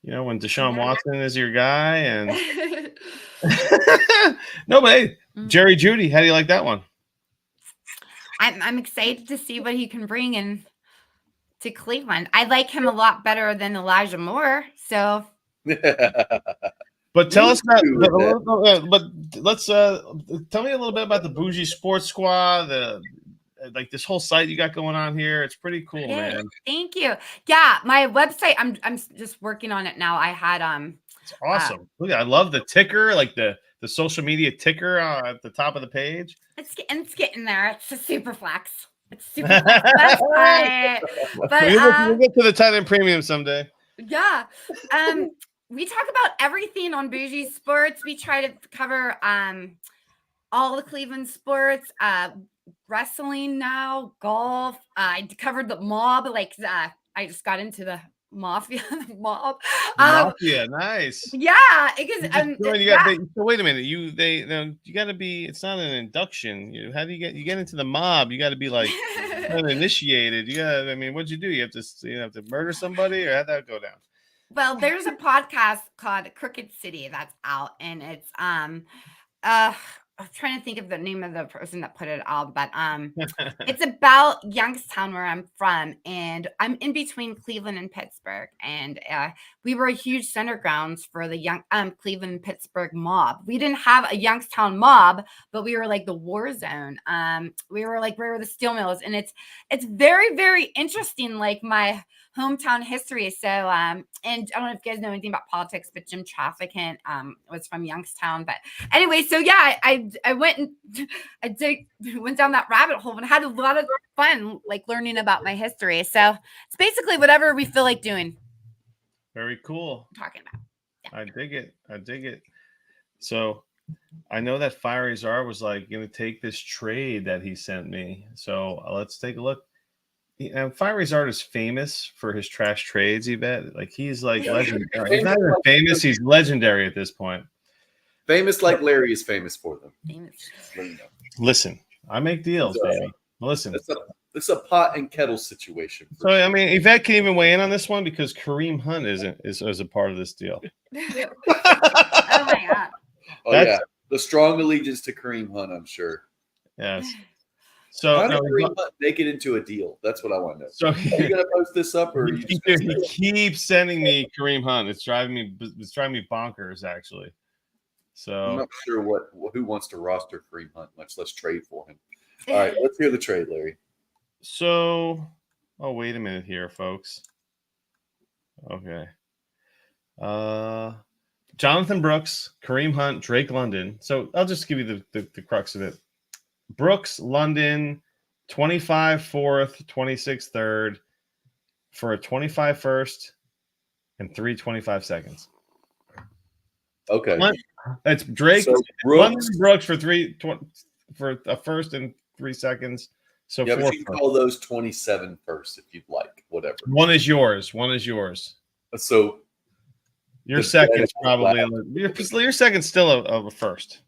Deshaun Watson is your guy and no, but hey, Jerry Jeudy, how do you like that one? I'm excited to see what he can bring in to Cleveland. I like him a lot better than Elijah Moore. So, but tell us about. But let's tell me a little bit about the Bougie Sports Squad. Like this whole site you got going on here. It's pretty cool, man. Thank you. Yeah, my website, I'm just working on it now. I had it's awesome. Look, I love the ticker, like the social media ticker at the top of the page. It's getting there. It's a super flex. It's super flex. That's right. But we'll get to the tight end premium someday. Yeah. We talk about everything on Bougie Sports. We try to cover all the Cleveland sports. Wrestling now, golf. I covered the mob. Like I just got into the mafia. Mafia, nice. Yeah, because so wait a minute. You got to be. It's not an induction. How do you get into the mob? You got to be like uninitiated. I mean, what'd you do? You have to murder somebody, or how'd that go down? Well, there's a podcast called Crooked City that's out, and it's I'm trying to think of the name of the person that put it out, but it's about Youngstown, where I'm from, and I'm in between Cleveland and Pittsburgh, and we were a huge center grounds for the Cleveland Pittsburgh mob. We didn't have a Youngstown mob, but we were like the war zone. We were the steel mills, and it's very, very interesting, like my hometown history. So and I don't know if you guys know anything about politics, but Jim Trafficant was from Youngstown. But anyway, so yeah, I went down that rabbit hole and had a lot of fun, like learning about my history. So it's basically whatever we feel like doing. Very cool. Talking about. Yeah. I dig it. So I know that Fiery Czar was like going to take this trade that he sent me. So let's take a look. Fiery Czar is famous for his trash trades, Yvette. Like he's like legendary. He's not even famous, he's legendary at this point. Famous like Larry is famous for them. Listen, I make deals, baby. Listen. It's a pot and kettle situation. So I mean, Yvette can even weigh in on this one because Kareem Hunt is a part of this deal. Oh my God. Yeah. The strong allegiance to Kareem Hunt, I'm sure. Yes. So how did Kareem Hunt make it into a deal? That's what I want to know. So are you gonna post this up, or are you just he keeps sending me Kareem Hunt? It's driving me bonkers, actually. So I'm not sure who wants to roster Kareem Hunt, much less trade for him. All right, let's hear the trade, Larry. So, wait a minute here, folks. Okay. Jonathan Brooks, Kareem Hunt, Drake London. So I'll just give you the crux of it. Brooks, London, 25 fourth, 26 third for a 25 first and 3.25 seconds. Okay. It's Drake, so Brooks for for a first and 3 seconds. So yeah, but you can call those 27 first if you'd like, whatever. One is yours. So your second's probably your second's still a first.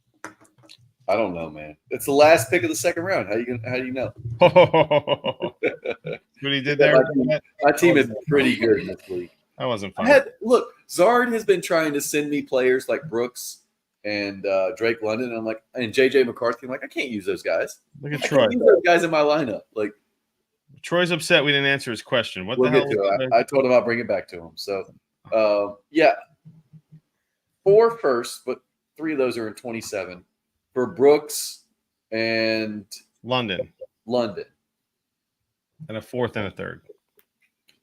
I don't know, man. It's the last pick of the second round. How do you know? What he did there. My team is pretty good in this league. That wasn't fun. Look, Zard has been trying to send me players like Brooks and Drake London. And I'm like, and JJ McCarthy. I'm like, I can't use those guys. Look at Troy. I can't use those guys in my lineup. Like, Troy's upset we didn't answer his question. What we'll the hell? Get to it. I told him I'll bring it back to him. So, yeah, 4 firsts, but 3 of those are in 27 for Brooks and London, and a fourth and a third.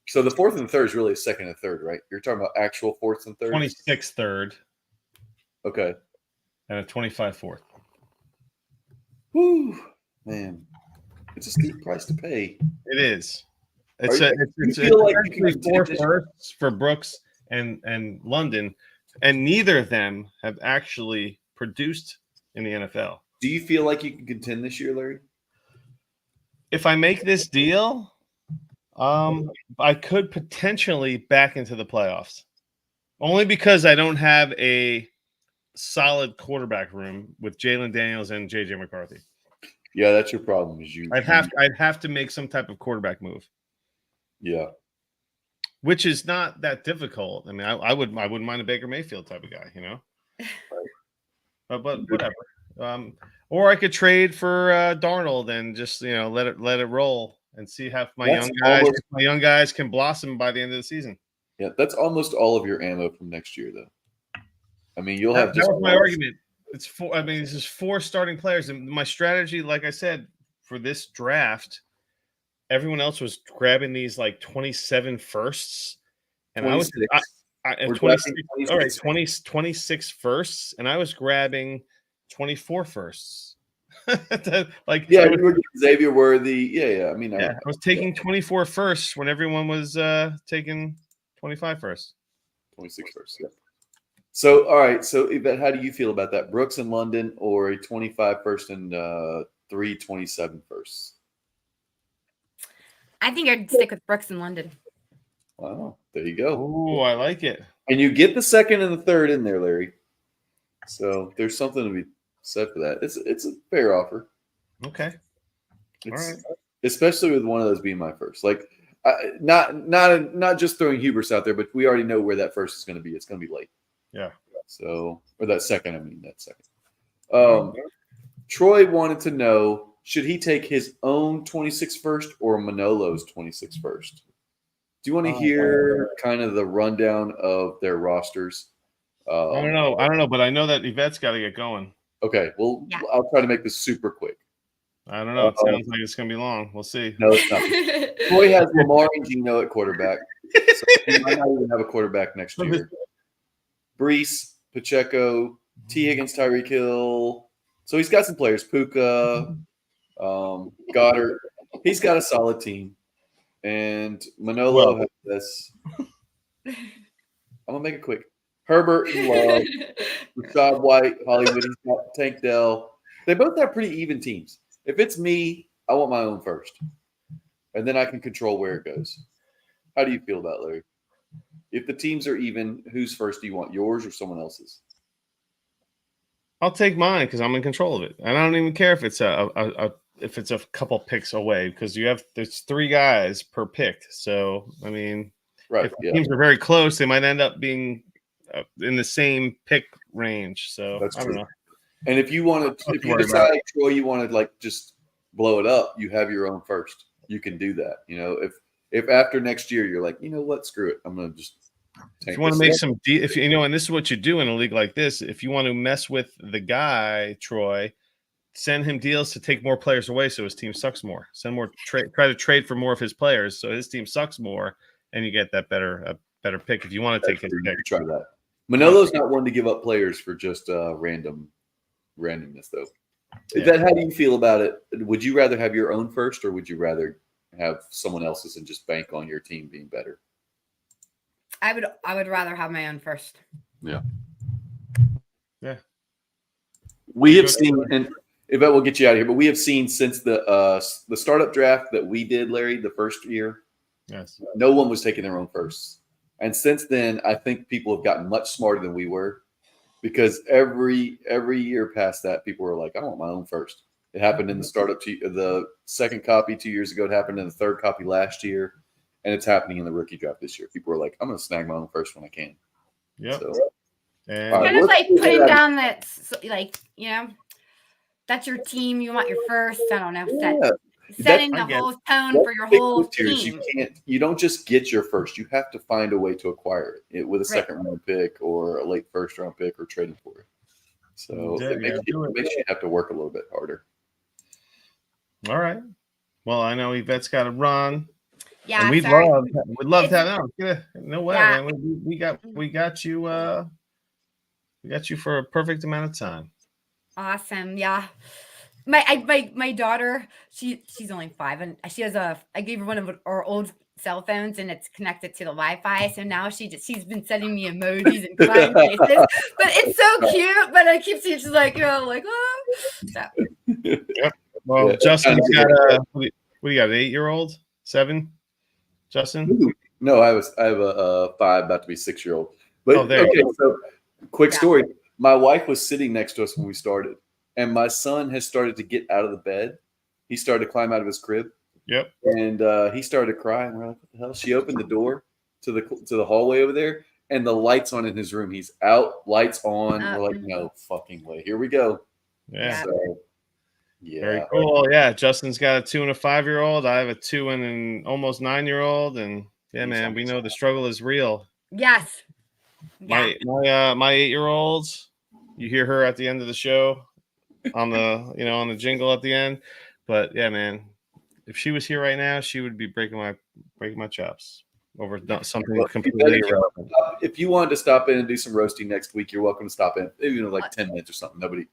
So the fourth and third is really a second and third, right? You're talking about actual fourths and thirds? 26 third. Okay. And a 25 fourth. Woo, man. It's a steep price to pay. It is. It's like you can 4 firsts for Brooks and London, and neither of them have actually produced in the NFL. Do you feel like you can contend this year, Larry? If I make this deal, I could potentially back into the playoffs. Only because I don't have a solid quarterback room with Jalen Daniels and JJ McCarthy. Yeah, that's your problem. I'd have to make some type of quarterback move. Yeah. Which is not that difficult. I mean, I wouldn't mind a Baker Mayfield type of guy, you know. But whatever. Or I could trade for Darnold and just let it roll and see how my young guys can blossom by the end of the season. Yeah, that's almost all of your ammo from next year, though. I mean, you'll have just that was my argument. It's 4. I mean, it's just 4 starting players, and my strategy, like I said, for this draft, everyone else was grabbing these like 27 firsts, and 26. I was 26. All right, 26 firsts, and I was grabbing 24 firsts. Like, yeah, you were Xavier Worthy. Yeah. I mean, I was taking 24 firsts when everyone was taking 25 firsts. 26 firsts. Yeah. So, all right. So, Yvette, how do you feel about that? Brooks and London, or a 25 first and 3.27 firsts? I think I'd stick with Brooks and London. Wow, there you go. Oh, I like it. And you get the second and the third in there, Larry. So there's something to be said for that. It's a fair offer. Okay. All right. Especially with one of those being my first. Like, not just throwing hubris out there, but we already know where that first is going to be. It's going to be late. Yeah. So, or that second. I mean, that second. Troy wanted to know, should he take his own 26 first or Manolo's 26 first? Do you want to hear kind of the rundown of their rosters? I don't know, but I know that Yvette's got to get going. Okay, well, yeah. I'll try to make this super quick. I don't know. It sounds like it's going to be long. We'll see. No, it's not. Troy has Lamar and Gino at quarterback. So he might not even have a quarterback next year. Brees, Pacheco, T. Higgins, Tyreek Hill. So he's got some players. Puka, Goddard. He's got a solid team. And Manolo has this. I'm going to make it quick. Herbert and Love, Rashad White, Hollywood, he's got Tank Dell. They both have pretty even teams. If it's me, I want my own first. And then I can control where it goes. How do you feel about it, Larry? If the teams are even, whose first do you want, yours or someone else's? I'll take mine because I'm in control of it. And I don't even care if it's a couple picks away because there's 3 guys per pick. So, I mean, if teams are very close, they might end up being in the same pick range. So that's I don't know. And if you decide, Troy, you want to like just blow it up, you have your own first. You can do that. If after next year you're like, you know what, screw it, I'm gonna just. If you want to make some, if you know, and this is what you do in a league like this, if you want to mess with the guy, Troy, send him deals to take more players away so his team sucks more. Send more try to trade for more of his players so his team sucks more, and you get that better pick if you want to take his pick. Try that. Manolo's not one to give up players for just randomness, though. Yeah. Yvette, how do you feel about it? Would you rather have your own first, or would you rather have someone else's and just bank on your team being better? I would rather have my own first. Yeah. Yeah. We have seen, and Yvette will get you out of here, but we have seen since the startup draft that we did, Larry, the first year. Yes. No one was taking their own firsts. And since then, I think people have gotten much smarter than we were, because every year past that, people were like, I want my own first. It happened in the startup, the second copy 2 years ago. It happened in the third copy last year. And it's happening in the rookie draft this year. People are like, I'm going to snag my own first when I can. Yep. So, and kind of like putting down that, like, that's your team. You want your first. I don't know. Setting the whole tone for your whole team. You don't just get your first. You have to find a way to acquire it with a second round pick or a late first round pick or trading for it. So it makes you have to work a little bit harder. All right. Well, I know Yvette's got to run. Yeah, and we'd love to have no way, man. We got you for a perfect amount of time. Awesome. Yeah. My daughter, she's only 5, and she has I gave her one of our old cell phones, and it's connected to the Wi-Fi. So now she's been sending me emojis and crying faces, but it's so cute. But I keep seeing, she's like, oh. So. Yep. Well, Justin's got what do you got? An 8-year-old, 7? Justin? No, I have a 5, about to be 6-year-old. But okay, so quick story. My wife was sitting next to us when we started, and my son has started to get out of the bed. He started to climb out of his crib. Yep. And he started crying. We're like, what the hell? She opened the door to the hallway over there, and the light's on in his room. He's out, lights on. We're like, no fucking way. Here we go. Yeah. So, yeah. Very cool. Yeah. Justin's got a 2 and a 5-year-old. I have a 2 and an almost 9-year-old. And yeah, man, we know the struggle is real. Yes. My 8-year-old, you hear her at the end of the show on the jingle at the end. But yeah, man, if she was here right now, she would be breaking my chops over something completely irrelevant. If you wanted to stop in and do some roasting next week, you're welcome to stop in. Maybe like 10 minutes or something. Nobody.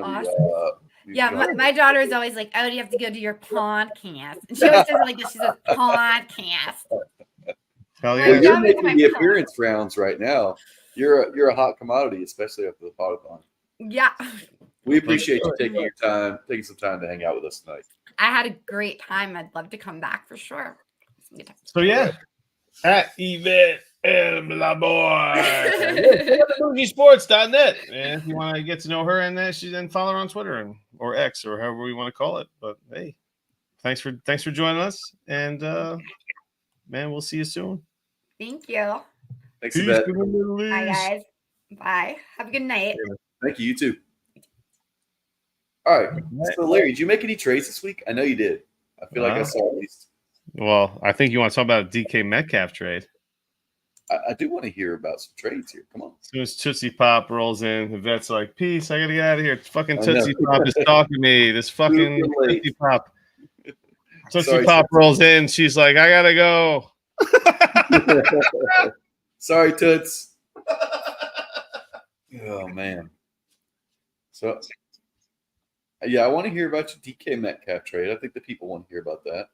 Awesome. My daughter is always like, "Oh, do you have to go to your podcast?" And she always says it like this. She says podcast. Hell yeah! Well, you're making the appearance rounds right now. You're a hot commodity, especially after the podathon. Yeah. We appreciate you taking some time to hang out with us tonight. I had a great time. I'd love to come back for sure. So yeah, at Yvette and blah boy, sports.net. And if you want to get to know her, and then follow her on Twitter or X or however we want to call it. But hey, thanks for joining us, and man, we'll see you soon. Thank you. Thanks, Yvette. Bye, guys. Bye. Have a good night. Thank you. You too. All right. So, Larry, did you make any trades this week? I know you did. I feel like I saw at least. Well, I think you want to talk about a DK Metcalf trade. I do want to hear about some trades here. Come on. As soon as Tootsie Pop rolls in, Yvette's like, peace, I got to get out of here. Fucking Tootsie Pop is talking to me. This fucking Tootsie Pop. Tootsie Pop rolls in. She's like, I got to go. Sorry, Toots. Oh, man. So, yeah, I want to hear about your DK Metcalf trade. I think the people want to hear about that.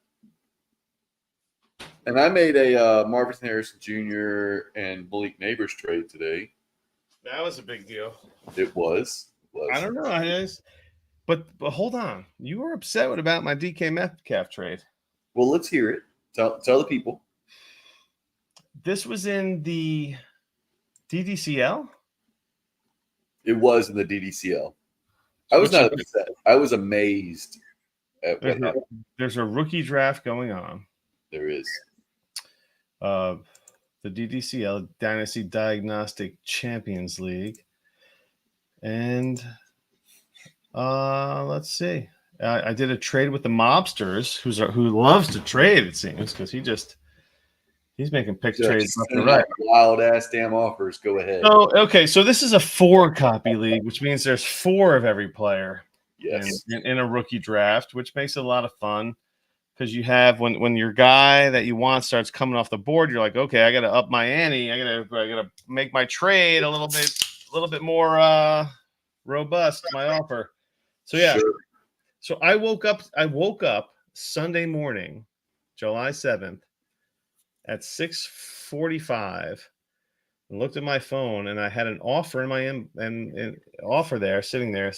And I made a Marvin Harrison Jr. and Malik Neighbors trade today. That was a big deal. It was. I don't know. But hold on. You were upset about my DK Metcalf trade. Well, let's hear it. Tell the people. This was in the DDCL? It was in the DDCL. I was not upset. I was amazed at what happened. There's a rookie draft going on. There is. The DDCL, Dynasty Diagnostic Champions League. And let's see. I did a trade with the mobsters, who loves to trade. It seems because he's making pick trades left and right. Wild ass damn offers. Go ahead. So okay, so this is a 4-copy league, which means there's 4 of every player in a rookie draft, which makes it a lot of fun because you have when your guy that you want starts coming off the board, you're like, okay, I got to up my ante. I gotta make my trade a little bit more robust. My offer. So yeah. Sure. So I woke up Sunday morning, July 7th at 6:45 and looked at my phone, and I had an offer in my offer there sitting there.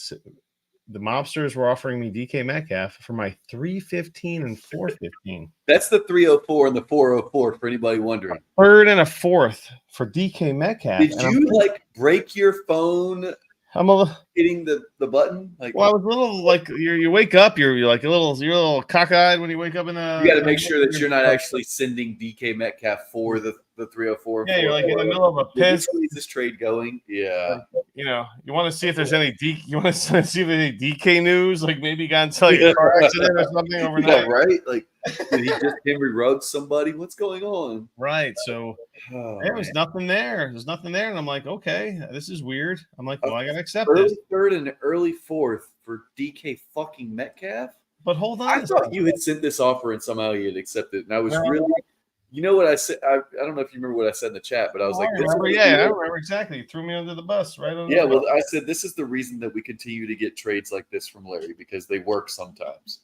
The mobsters were offering me DK Metcalf for my 315 and 415. That's the 304 and the 404 for anybody wondering. Third and a fourth for DK Metcalf. Did you break your phone? I'm a little hitting the button. I was a little like you wake up, you're like you're a little cockeyed when you wake up in the. You got to make sure that you're not actually sending DK Metcalf for the 304. Yeah, you're like in the middle of a piss. Is this trade going? Yeah. You want to see if there's any You want to see if there's any DK news, like maybe got into a car accident or something overnight. Yeah, right. Like, did he just Henry rug somebody? What's going on? Right. So there was nothing there. There's nothing there, and I'm like, okay, this is weird. I'm like, well, I gotta accept early this. Third and early fourth for DK fucking Metcalf. But hold on, I thought you had sent this offer and somehow you had accepted, and I was really. You know what I said? I don't know if you remember what I said in the chat, but I was I remember exactly. You threw me under the bus, right? Well, I said this is the reason that we continue to get trades like this from Larry because they work sometimes.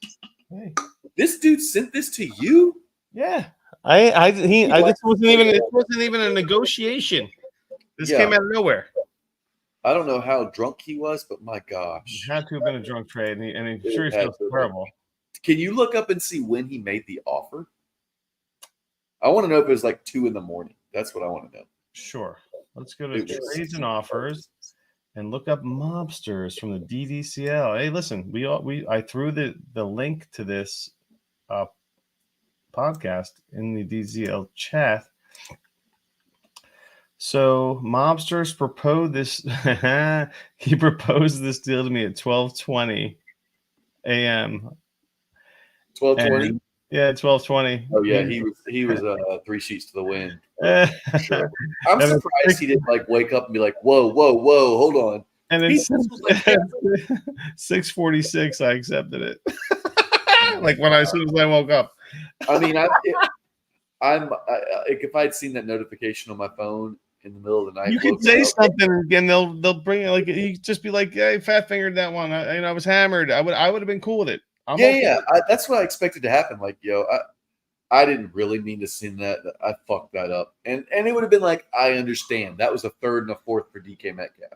Hey. This dude sent this to you? Yeah. This wasn't even a negotiation. This came out of nowhere. I don't know how drunk he was, but my gosh. It had to have been a drunk trade, and I'm sure he feels terrible. Can you look up and see when he made the offer? I want to know if it was like 2 a.m. That's what I want to know. Sure. Let's go to trades and offers and look up mobsters from the DDCL. Hey, listen, I threw the link to this podcast in the DDCL chat. So mobsters proposed this. He proposed this deal to me at 12:20 a.m. 12:20. Yeah, 12:20. Oh yeah, he was 3 sheets to the wind. Sure. I'm surprised he didn't wake up and be like, whoa, hold on. And then 6:46, I accepted it. As soon as I woke up. I mean, if I'd seen that notification on my phone in the middle of the night, you could say something again. They'll bring it you just be like, "Hey, fat fingered that one." I was hammered. I would have been cool with it. That's what I expected to happen. I didn't really mean to send that. I fucked that up, and it would have been like, I understand. That was a 3rd and a 4th for DK Metcalf.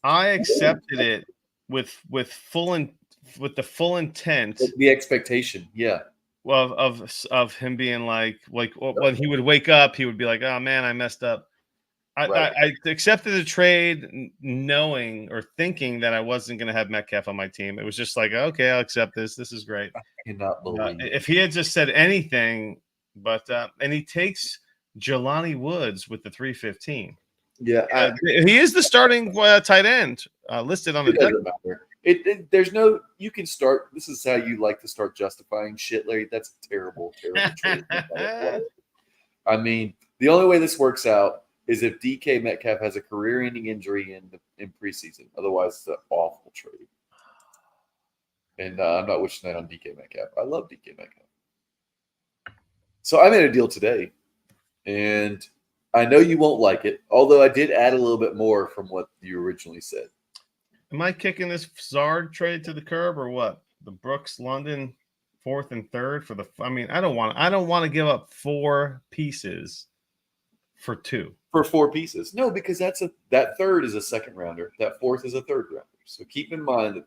I accepted it with the full intent, the expectation. Yeah. Well, of him being like when he would wake up, he would be like, "Oh man, I messed up." I accepted the trade knowing or thinking that I wasn't going to have Metcalf on my team. It was just like, okay, I'll accept this. This is great. I cannot believe if he had just said anything, and he takes Jelani Woods with the 315. Yeah. He is the starting tight end listed on the deck. There's no, you can start. This is how you like to start justifying shit, Larry. That's a terrible trade. I mean, the only way this works out is if DK Metcalf has a career-ending injury in preseason. Otherwise, it's an awful trade. And I'm not wishing that on DK Metcalf. I love DK Metcalf. So I made a deal today, and I know you won't like it, although I did add a little bit more from what you originally said. Am I kicking this Zard trade to the curb or what? The Brooks London 4th and 3rd for the. I mean, I don't want to give up 4 pieces for 2. For 4 pieces. No, because that 3rd is a 2nd rounder. That 4th is a 3rd rounder. So keep in mind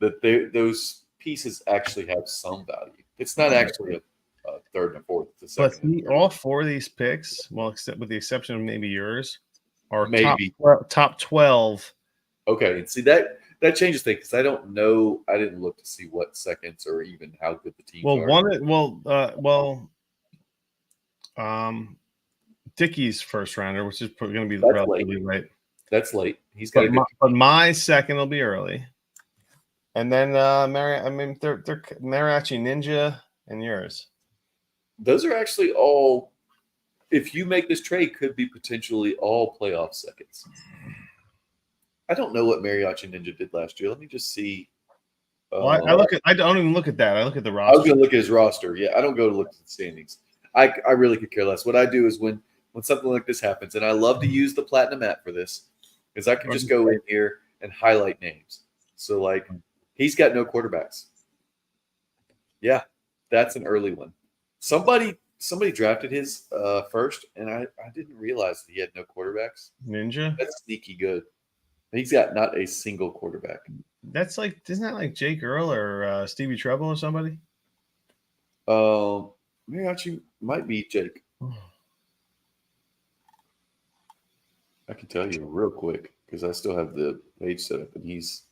those pieces actually have some value. It's not actually a 3rd and a 4th. It's a 2nd. But all 4 of these picks, well, except with the exception of maybe yours, are top 12. Okay, and see that changes things because I don't know. I didn't look to see what seconds or even how good the teams are. Dickey's first rounder, which is going to be relatively late. That's late. He's got. But my second will be early, And then they're Mariachi Ninja and yours. Those are actually all. If you make this trade, could be potentially all playoff seconds. I don't know what Mariachi Ninja did last year. Let me just see. I don't even look at that. I look at the roster. I was going to look at his roster. Yeah, I don't go to look at the standings. I really could care less. What I do is when something like this happens, and I love to use the Platinum app for this, because I can just go in here and highlight names. So, like, he's got no quarterbacks. Yeah, that's an early one. Somebody drafted his first, and I didn't realize that he had no quarterbacks. Ninja? That's sneaky good. He's got not a single quarterback. That's like, isn't that like Jake Earl or Stevie Treble or somebody? Mariachi might be Jake. I can tell you real quick because I still have the page set up, and he's.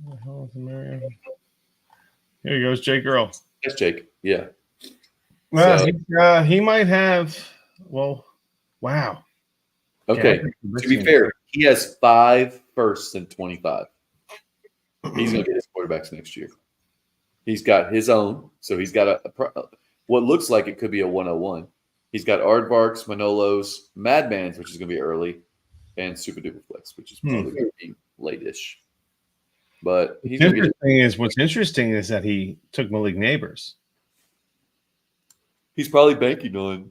What the hell is Mariachi? Here he goes, Jake Earl. That's Jake. Yeah. Well, so, he might have. Well, wow. Okay. To be fair, he has 5 firsts and 25. He's going to get his quarterbacks next year. He's got his own. So he's got what looks like it could be a 101. He's got Aardvarks, Manolos, Madmans, which is going to be early, and Super Duper Flex, which is probably going to be late-ish. But what's interesting is that he took Malik Neighbors. He's probably banking on.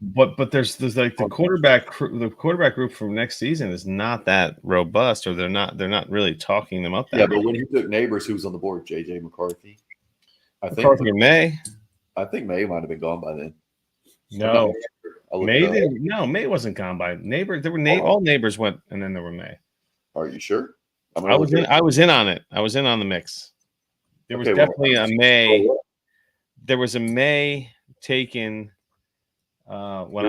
But there's like the quarterback group from next season is not that robust, or they're not really talking them up. Yeah, but when he took Neighbors, who was on the board? JJ McCarthy. I think May might have been gone by then. No, May didn't. No, May wasn't gone by Neighbor. There were all Neighbors went, and then there were May. Are you sure? I was in on it. I was in on the mix. There was definitely a May. There was a May taken when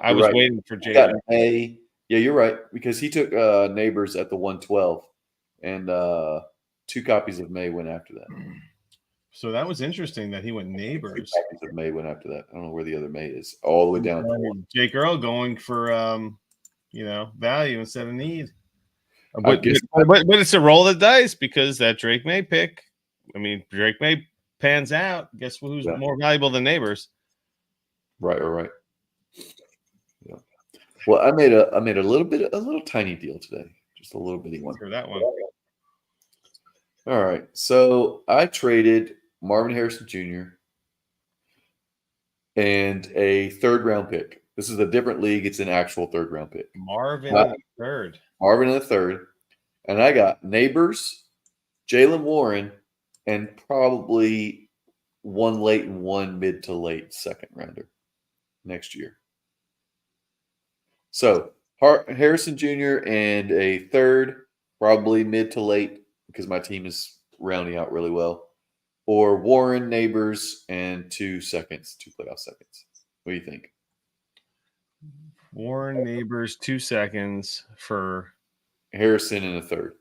I was waiting for JJ. May. Yeah, you're right, because he took Neighbors at the 112, and 2 copies of May went after that. So that was interesting that he went Neighbors. 2 copies of May went after that. I don't know where the other May is. All the way down. Jake Earl going for value instead of need. But it's a roll of the dice because that Drake May pick. I mean, Drake May pans out. Guess who's more valuable than Neighbors? Right. Yeah. Well, I made a little tiny deal today, just a little bitty one. For that one. All right, so I traded Marvin Harrison Jr. and a 3rd round pick. This is a different league. It's an actual 3rd round pick. Marvin in the 3rd. Marvin in the 3rd. And I got Neighbors, Jalen Warren, and probably 1 late and 1 mid to late 2nd rounder next year. So Harrison Jr. and a 3rd, probably mid to late, because my team is rounding out really well. Or Warren, Neighbors, and 2 seconds, 2 playoff seconds. What do you think? Warren, Neighbors, 2 seconds for Harrison in a 3rd.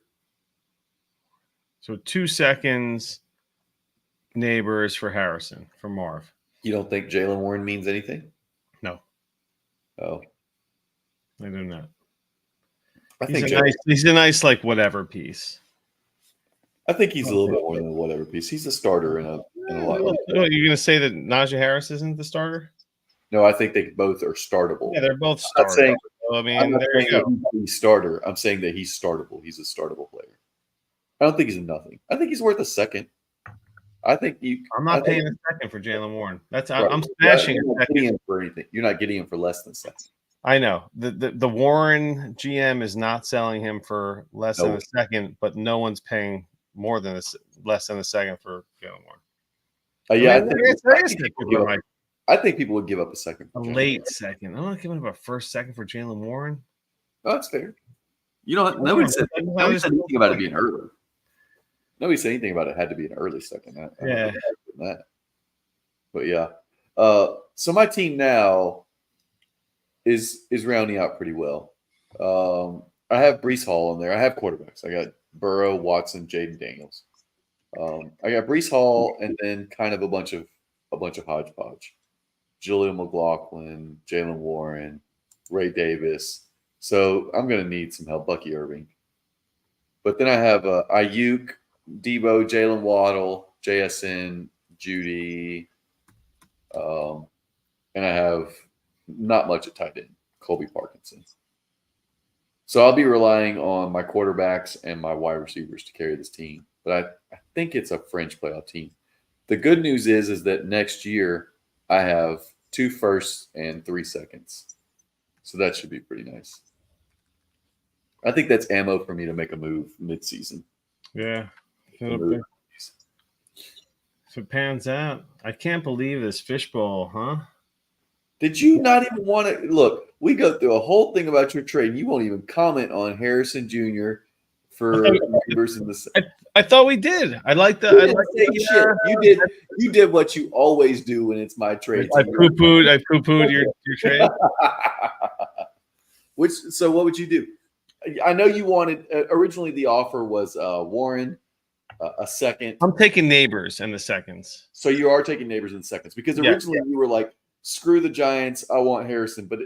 So 2 seconds, Neighbors for Harrison, for Marv. You don't think Jalen Warren means anything? No. Oh. I do not. He's a nice like whatever piece. I think he's a little bit more than a whatever piece. He's a starter in a lot. You're going to say that Najee Harris isn't the starter? No, I think they both are startable. Yeah, they're both startable. I'm not saying there you go. He's starter. I'm saying that he's startable. He's a startable player. I don't think he's a nothing. I think he's worth a 2nd. I'm not paying a 2nd for Jalen Warren. I'm smashing You're not getting him for anything. You're not getting him for less than 2nd. I know the Warren GM is not selling him for less than a 2nd, but no one's paying more than less than a 2nd for Jalen Warren. Yeah, I think people would give up a 2nd. A late 2nd. I'm not giving up a 1st, 2nd for Jalen Warren. Oh, that's fair. You know what? Nobody said anything about it being early. Nobody said anything about it had to be an early 2nd. Yeah. But yeah. So my team now is rounding out pretty well. I have Breece Hall in there. I have quarterbacks. I got Burrow, Watson, Jaden Daniels. I got Breece Hall, and then kind of a bunch of hodgepodge. Julian McLaughlin, Jalen Warren, Ray Davis, So I'm going to need some help, Bucky Irving. But then I have Ayuk, Debo, Jalen Waddle, JSN, Judy, and I have not much at tight end, Colby Parkinson. So I'll be relying on my quarterbacks and my wide receivers to carry this team. But I think it's a French playoff team. The good news is that next year I have 2 firsts and 3 seconds. So that should be pretty nice. I think that's ammo for me to make a move mid-season. Yeah. If it pans out, I can't believe this fishbowl, huh? Did you not even want to look? We go through a whole thing about your trade, and you won't even comment on Harrison Jr. for neighbors in the. I thought we did. I like the. Shit. You did what you always do when it's my trade. I poo-pooed your trade. So what would you do? I know you wanted originally the offer was Warren, a second. I'm taking Neighbors in the seconds. So you are taking Neighbors in the seconds because originally you were like, screw the Giants, I want Harrison. But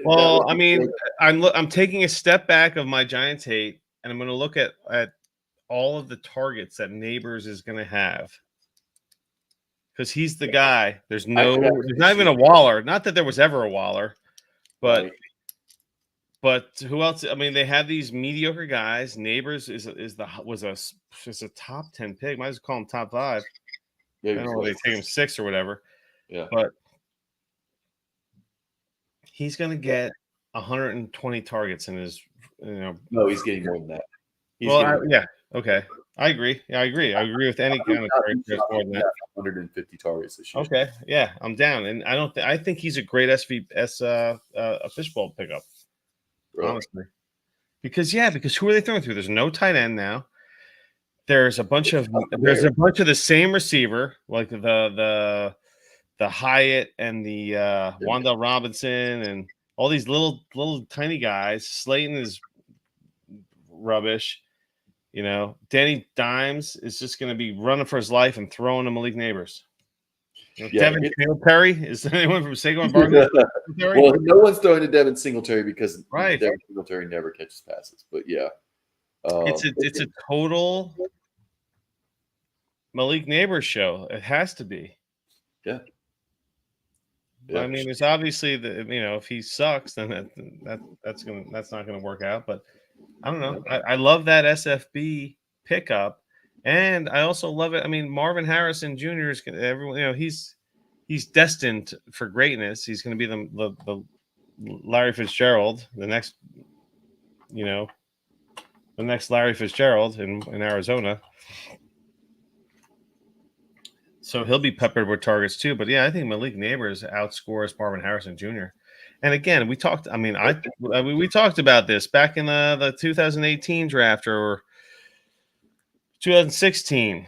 I'm taking a step back of my Giants hate, and I'm going to look at all of the targets that Neighbors is going to have because he's the guy. There's not even a Waller. Not that there was ever a Waller, but. Right. But who else? I mean, they have these mediocre guys. Neighbors was a top 10 pick. Might as well call him top 5. Yeah, I don't know. They take him 6 or whatever. Yeah. But he's going to get 120 targets in his. No, he's getting more than that. Okay. I agree. Yeah, I agree. I agree with any kind of target more than that. 150 targets this year. Okay. Yeah, I'm down, and I think he's a great a fishbowl pickup. Really? Honestly, because who are they throwing through? There's no tight end now. There's a bunch of the same receiver, like the Hyatt and the Wandale Robinson and all these little tiny guys. Slayton is rubbish. Danny Dimes is just going to be running for his life and throwing to Malik Neighbors. Devin Singletary? Is anyone from Saquon Barkley? Well, no one's throwing to Devin Singletary because Devin Singletary never catches passes. But yeah, it's a total Malik Neighbors show. It has to be. Yeah. I mean, it's obviously if he sucks, then that's not going to work out. But I don't know. I love that SFB pickup. And I also love it. I mean, Marvin Harrison Jr. is everyone. He's destined for greatness. He's going to be the Larry Fitzgerald, the next Larry Fitzgerald in Arizona. So he'll be peppered with targets too. But yeah, I think Malik Neighbors outscores Marvin Harrison Jr. And again, we talked. I mean, we talked about this back in the 2018 draft or 2016,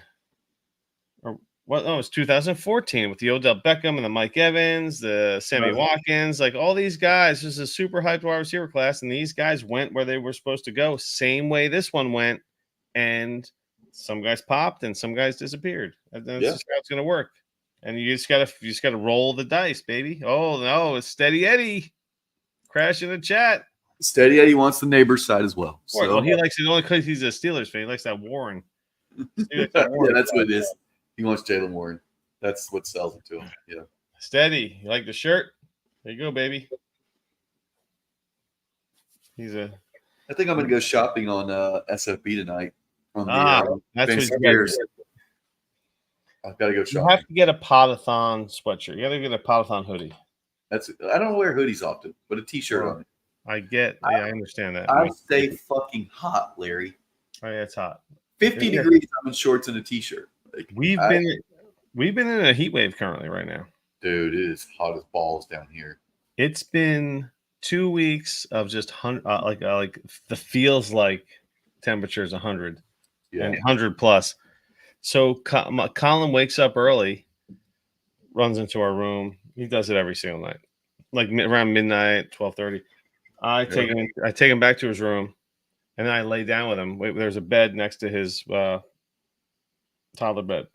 or what? Oh, it's 2014 with the Odell Beckham and the Mike Evans, the Sammy Watkins, like all these guys. This is a super hyped wide receiver class, and these guys went where they were supposed to go. Same way this one went, and some guys popped and some guys disappeared. That's just how it's going to work. And you just gotta roll the dice, baby. Oh no, it's Steady Eddie, crash in the chat. Steady Eddie wants the Neighbors side as well. Well, he likes it only because he's a Steelers fan. He likes that Warren. Yeah, that's what it is. He wants Jalen Warren. That's what sells it to him. Yeah. Steady. You like the shirt? There you go, baby. I think I'm gonna go shopping on SFB tonight. That's what you I've got to go shopping. You have to get a Podathon sweatshirt. You got to get a Podathon hoodie. I don't wear hoodies often, but a t-shirt on it. I understand that. I stay fucking hot, Larry. Oh yeah, it's hot. 50 degrees. I'm in shorts and a t-shirt. Like, we've been in a heat wave currently right now. Dude, it is hot as balls down here. It's been 2 weeks of just like the feels like temperature is 100 and 100 plus. So Colin wakes up early, runs into our room. He does it every single night, like around midnight, 12:30. I take him back to his room. And then I lay down with him. There's a bed next to his toddler bed.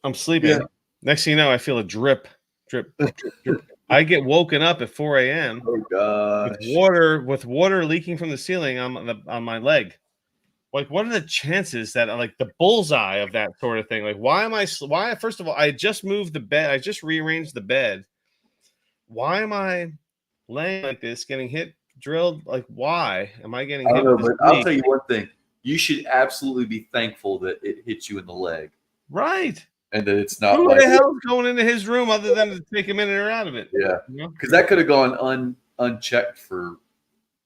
I'm sleeping. Yeah. Next thing you know, I feel a drip drip, drip, drip. I get woken up at 4 a.m. Oh gosh. with water leaking from the ceiling on my leg. Like, what are the chances that like the bullseye of that sort of thing? Like, why? First of all, I just moved the bed. I just rearranged the bed. Why am I laying like this, getting hit, drilled? Like, why am I getting hit? I don't know, but I'll tell you one thing. You should absolutely be thankful that it hit you in the leg. Right. And that it's not Who like the hell's going into his room other than to take him in or out of it? Yeah. You know? Because that could have gone unchecked for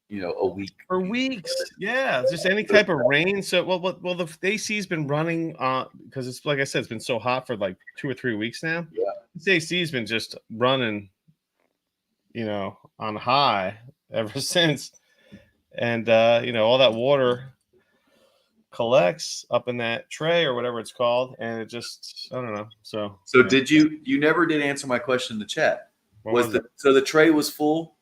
a week. For weeks. Yeah. Just any type of rain. So well the AC's been running because it's like I said, it's been so hot for like 2 or 3 weeks now. Yeah. This AC's been just running, on high ever since. And all that water collects up in that tray or whatever it's called, and it just I don't know. So did you never did answer my question in the chat? So the tray was full?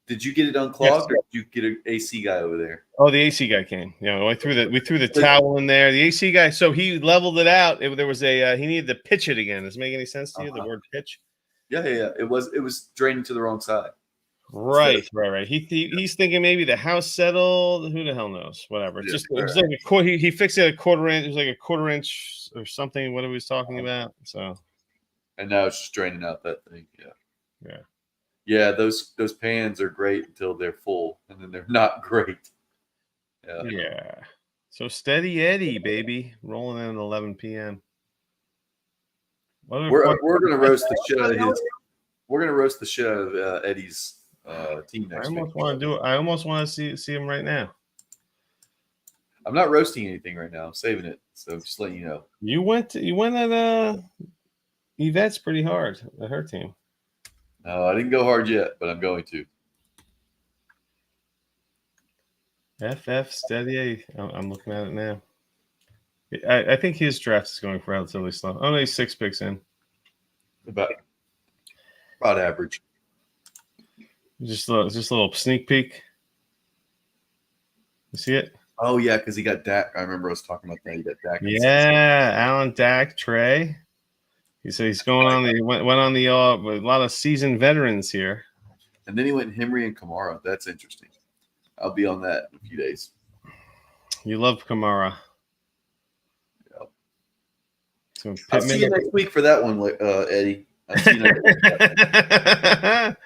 Did you get it unclogged, or did you get an AC guy over there? Oh, the AC guy came. Yeah, we threw the towel in there. The AC guy, so he leveled it out. There was he needed to pitch it again. Does it make any sense to you? The word pitch? Yeah. It was draining to the wrong side. Right. He's thinking maybe the house settled. Who the hell knows? Whatever. It was like a quarter. He fixed it at a quarter inch. It was like a quarter inch or something. What he was talking about. So. And now it's just draining out that thing. Yeah. Yeah. Those pans are great until they're full, and then they're not great. Yeah. So steady Eddie, baby, rolling in at 11 p.m. We're gonna roast the shit out of his. We're gonna roast the shit out of Eddie's team next week. I almost want to see him right now. I'm not roasting anything right now. I'm saving it. So just letting you know. You went at Yvette's pretty hard at her team. No, I didn't go hard yet, but I'm going to. FF steady. I'm looking at it now. I think his draft is going relatively slow. Oh no, he's 6 picks in. About average. Just a little sneak peek. You see it? Oh yeah, because he got Dak. I remember us talking about that. He got Dak. Yeah, Alan Dak, Trey. He's going on the went on the with a lot of seasoned veterans here. And then he went Henry and Kamara. That's interesting. I'll be on that in a few days. You love Kamara. Yep. So I'll see you next week for that one, Eddie. I'll see you next week.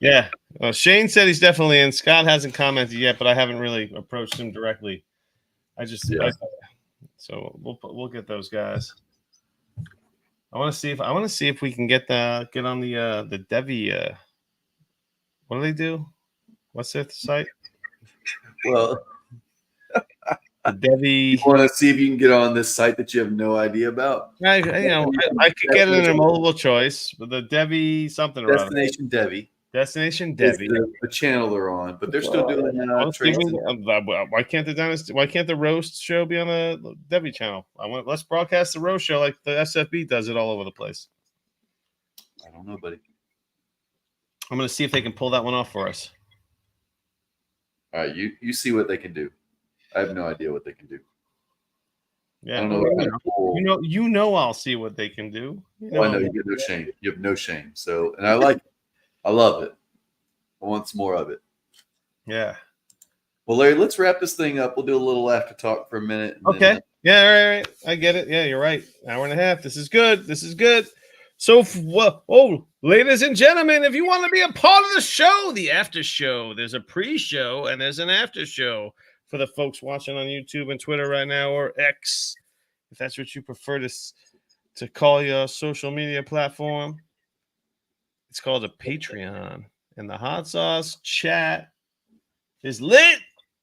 Yeah. Well, Shane said he's definitely in. Scott hasn't commented yet, but I haven't really approached him directly. So we'll get those guys. I want to see if we can get on the Devi. What do they do? What's their site? Well, the Devi. You want to see if you can get on this site that you have no idea about? I could get it in a multiple choice, but the Devi something. Destination Devi. Destination Devi. The channel they're on, but they're still doing why can't the Dynasty? Why can't the roast show be on the Devi channel? Let's broadcast the roast show like the SFB does it all over the place. I don't know, buddy. I'm going to see if they can pull that one off for us. All right, you see what they can do. I have no idea what they can do. Yeah, I don't know. You know, I'll see what they can do. I know you have no shame. You have no shame. So, and I like it. I love it. I want some more of it. Yeah. Well, Larry, let's wrap this thing up. We'll do a little after talk for a minute. Okay. Yeah. Right. I get it. Yeah, you're right. Hour and a half. This is good. So, ladies and gentlemen, if you want to be a part of the show, the after show, there's a pre-show and there's an after show for the folks watching on YouTube and Twitter right now, or X, if that's what you prefer to call your social media platform. It's called a Patreon, and the hot sauce chat is lit.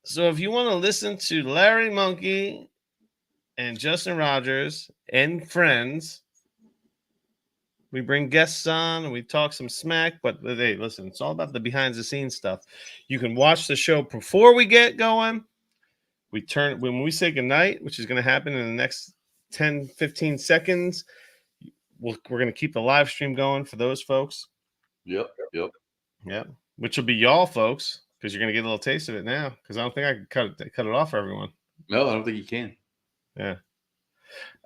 So if you want to listen to Larry Monkey and Justin Rogers and friends, we bring guests on and we talk some smack. But hey, listen, it's all about the behind the scenes stuff. You can watch the show before we get going. When we say goodnight, which is going to happen in the next 10, 15 seconds, we're going to keep the live stream going for those folks. Yep. Which will be y'all folks, because you're going to get a little taste of it now. Because I don't think I can cut it off for everyone. No, I don't think you can. Yeah.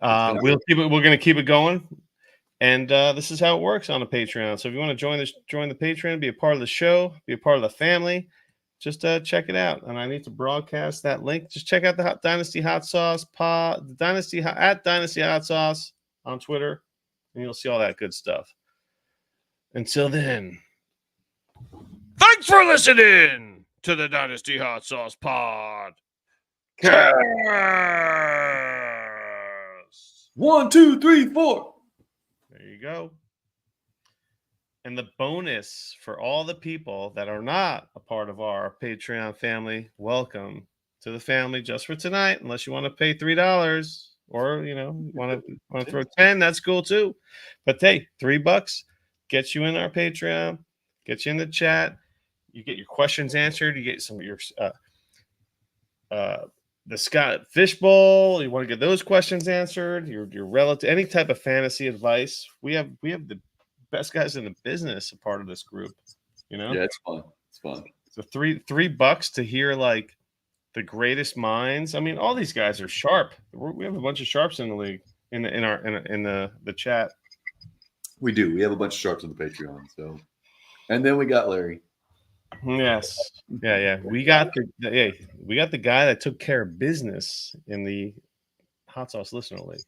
We're going to keep it going. And this is how it works on a Patreon. So if you want to join the Patreon, be a part of the show, be a part of the family, just check it out. And I need to broadcast that link. Just check out the Dynasty Hot Sauce pod, at Dynasty Hot Sauce on Twitter, and you'll see all that good stuff. Until then, thanks for listening to the Dynasty Hot Sauce pod. 1, 2, 3, 4. There you go. And the bonus for all the people that are not a part of our Patreon family, welcome to the family just for tonight. Unless you want to pay $3 or want to throw 10, that's cool too. But hey, $3 gets you in our Patreon, gets you in the chat. You get your questions answered. You get some of your the Scott Fishbowl. You want to get those questions answered. Your relative, any type of fantasy advice. We have the best guys in the business a part of this group. Yeah, it's fun. It's fun. So $3 to hear like the greatest minds. I mean, all these guys are sharp. We have a bunch of sharps in the league in the chat. We do. We have a bunch of sharps on the Patreon. So, and then we got Larry. Yes. Yeah. We got the guy that took care of business in the Hot Sauce Listener League.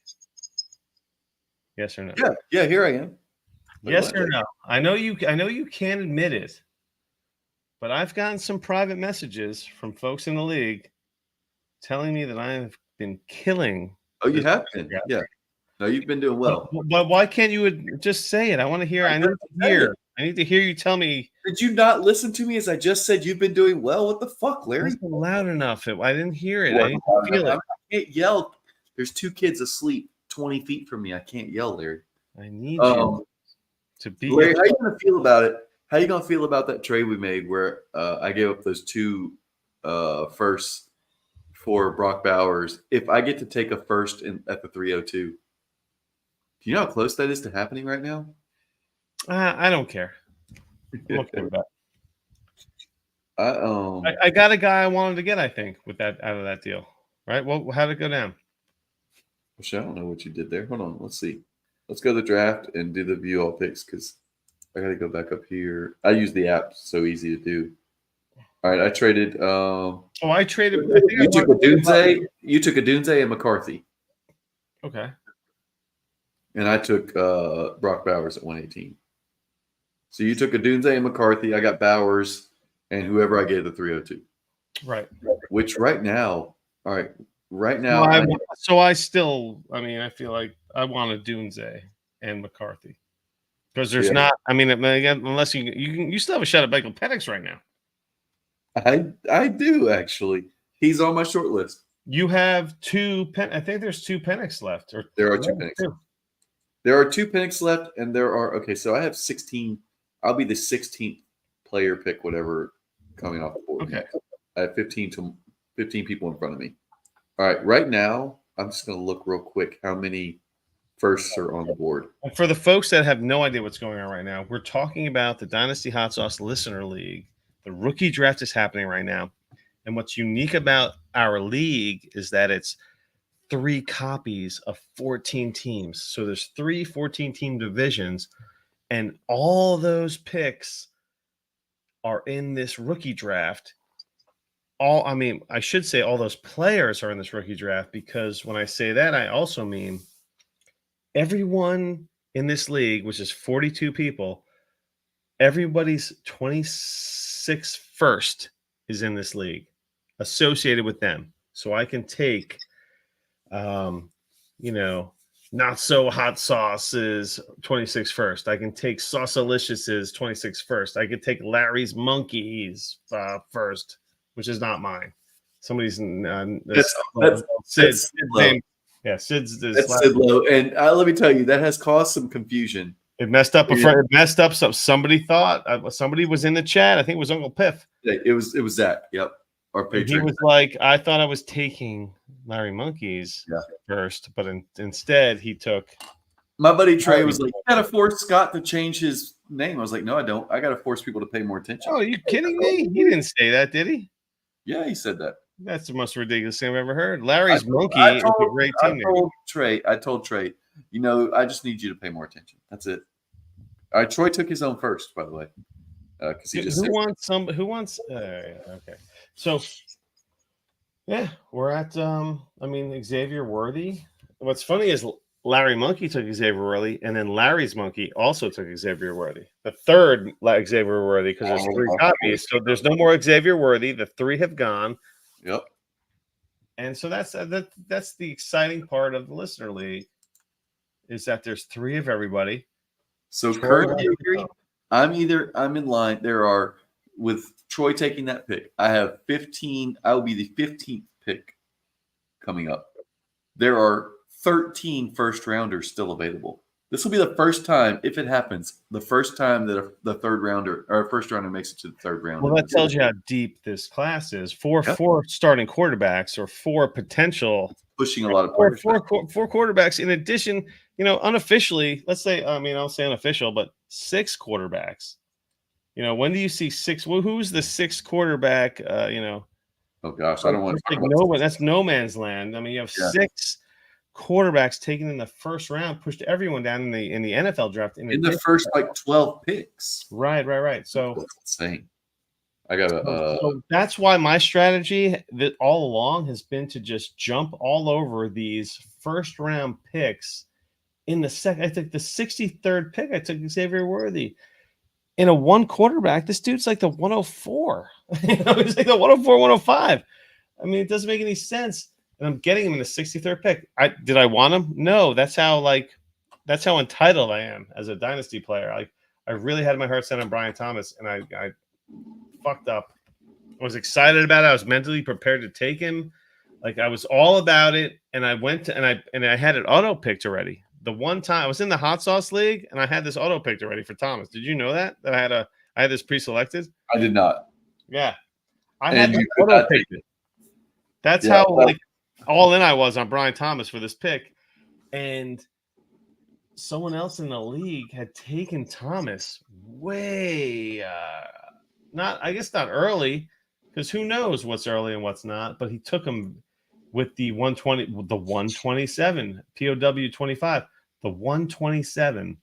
Yes or no? Yeah. Here I am. Yes or no? I know you can't admit it, but I've gotten some private messages from folks in the league telling me that I have been killing. Oh, you have been? Yeah. No, you've been doing well. But why can't you just say it? I want to hear. I need to hear you tell me. Did you not listen to me as I just said you've been doing well? What the fuck, Larry? It wasn't loud enough. I didn't hear it. I didn't feel it. I can't yell. There's 2 kids asleep 20 feet from me. I can't yell, Larry. I need you to be. Larry, how you gonna feel about it? How you gonna feel about that trade we made where I gave up those 2 firsts for Brock Bowers? If I get to take a first at the 302, do you know how close that is to happening right now? I don't care. I'm okay with that. I got a guy I wanted to get, I think, with that out of that deal. Right? Well, how'd it go down? I don't know what you did there. Hold on. Let's see. Let's go to the draft and do the view all picks because I got to go back up here. I use the app. So easy to do. All right. I traded. I traded. You took a Dunze. You took a Dunze and McCarthy. Okay. And I took Brock Bowers at 118. So you took a Dunze and McCarthy. I got Bowers and whoever I gave the 302. Right. Which right now, all right. Right now, I feel like I want a Dunze and McCarthy because there's not. I mean, again, unless you still have a shot at Michael Penix right now. I do actually. He's on my short list. You have 2. I think there's 2 Penix left. Or there are 2 Penix. There are 2 Penix left, and there are So I have 16. I'll be the 16th player pick, whatever, coming off the board. Okay. I have 15 people in front of me. All right. Right now, I'm just going to look real quick how many firsts are on the board. And for the folks that have no idea what's going on right now, we're talking about the Dynasty Hot Sauce Listener League. The rookie draft is happening right now. And what's unique about our league is that it's 3 copies of 14 teams. So there's 3 14-team divisions, and all those picks are in this rookie draft. I should say all those players are in this rookie draft, because when I say that, I also mean everyone in this league, which is 42 people, everybody's 26th first is in this league associated with them. So I can take, not so hot sauce's 26th first. I can take Saucealicious's 26th first. I could take Larry's Monkeys first, which is not mine. Somebody's Sid's name. Yeah, Sid's. That's Sid Lowe, and let me tell you, that has caused some confusion. It messed up. It messed up. Somebody thought somebody was in the chat. I think it was Uncle Piff. It was Zach. Yep. Our patron. He was like, I thought I was taking Larry Monkeys first, but instead he took. My buddy Trey was like, "You gotta force Scott to change his name." I was like, "No, I don't. I gotta force people to pay more attention." Oh, are you kidding me? He didn't say that, did he? Yeah, he said that. That's the most ridiculous thing I've ever heard. Larry's Monkey is a great team. I told Trey, I just need you to pay more attention. That's it. All right, Troy took his own first, by the way. Because Who wants? Okay. So, yeah, we're at. Xavier Worthy. What's funny is Larry Monkey took Xavier Worthy, and then Larry's Monkey also took Xavier Worthy. The third Xavier Worthy, because there's 3 copies, so there's no more Xavier Worthy. The 3 have gone. Yep. And so that's the exciting part of the listener league, is that there's 3 of everybody. So currently, I'm in line. There are, with Troy taking that pick, I have 15. I will be the 15th pick coming up. There are 13 first rounders still available. This will be the first time, if it happens, the first time that the third rounder or first rounder makes it to the third round. Well, that tells you how deep this class is. Four starting quarterbacks, or 4 potential, pushing a lot of players. Four quarterbacks. In addition, unofficially, let's say, I'll say unofficial, but 6 quarterbacks. When do you see 6? Well, who's the 6th quarterback? Oh gosh, I don't want to. That's no man's land. You have 6 quarterbacks taken in the first round, pushed everyone down in the NFL draft in the first 12 picks. Right. So that's insane. I gotta. So that's why my strategy that all along has been to just jump all over these first round picks. In the second, I took the 63rd pick. I took Xavier Worthy. In a 1 quarterback, this dude's like the 104. He's like the 104, 105. It doesn't make any sense. And I'm getting him in the 63rd pick. Did I want him? No. That's how entitled I am as a dynasty player. I really had my heart set on Brian Thomas, and I fucked up. I was excited about it. I was mentally prepared to take him. I was all about it, and I went to, and I had it auto picked already. The one time I was in the hot sauce league, and I had this auto picked already for Thomas. Did you know that I had this pre-selected? I did not. Yeah, I had auto picked it. That's how all in I was on Brian Thomas for this pick, and someone else in the league had taken Thomas way not early, because who knows what's early and what's not, but he took him with the 120, the 127 POW 25, the 127,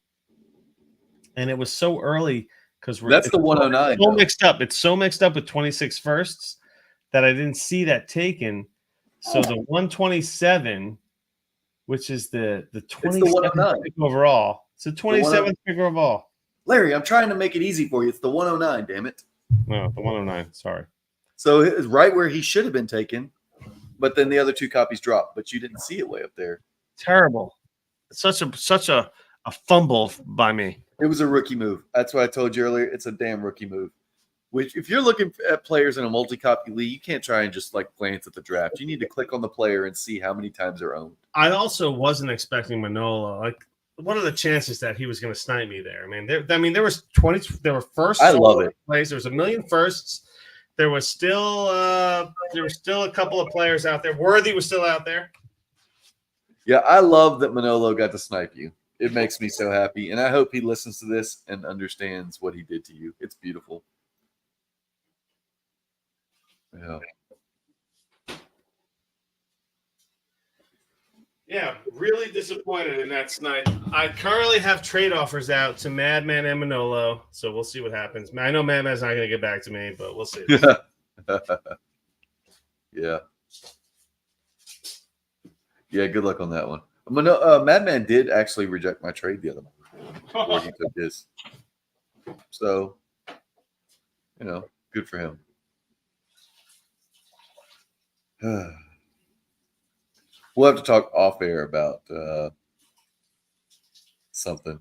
and it was so early because that's the 109. So mixed up. It's so mixed up with 26 firsts that I didn't see that taken. So the 127, which is the 27th pick overall. It's the 27th pick overall. Larry, I'm trying to make it easy for you. It's the 109, damn it. No, the 109. Sorry. So it was right where he should have been taken, but then the other 2 copies dropped, but you didn't see it way up there. Terrible. It's such a fumble by me. It was a rookie move. That's what I told you earlier. It's a damn rookie move. Which, if you're looking at players in a multi-copy league, you can't try and just glance at the draft. You need to click on the player and see how many times they're owned. I also wasn't expecting Manolo. What are the chances that he was going to snipe me there? There was 20. There were firsts. I love it. Plays. There was a million firsts. There was still a couple of players out there. Worthy was still out there. Yeah, I love that Manolo got to snipe you. It makes me so happy, and I hope he listens to this and understands what he did to you. It's beautiful. Yeah. Yeah, really disappointed in that snipe. I currently have trade offers out to Madman and Manolo, so we'll see what happens. I know Madman's not going to get back to me, but we'll see. Yeah. Yeah, good luck on that one. Madman did actually reject my trade the other month before he took his. So, good for him. We'll have to talk off air about something.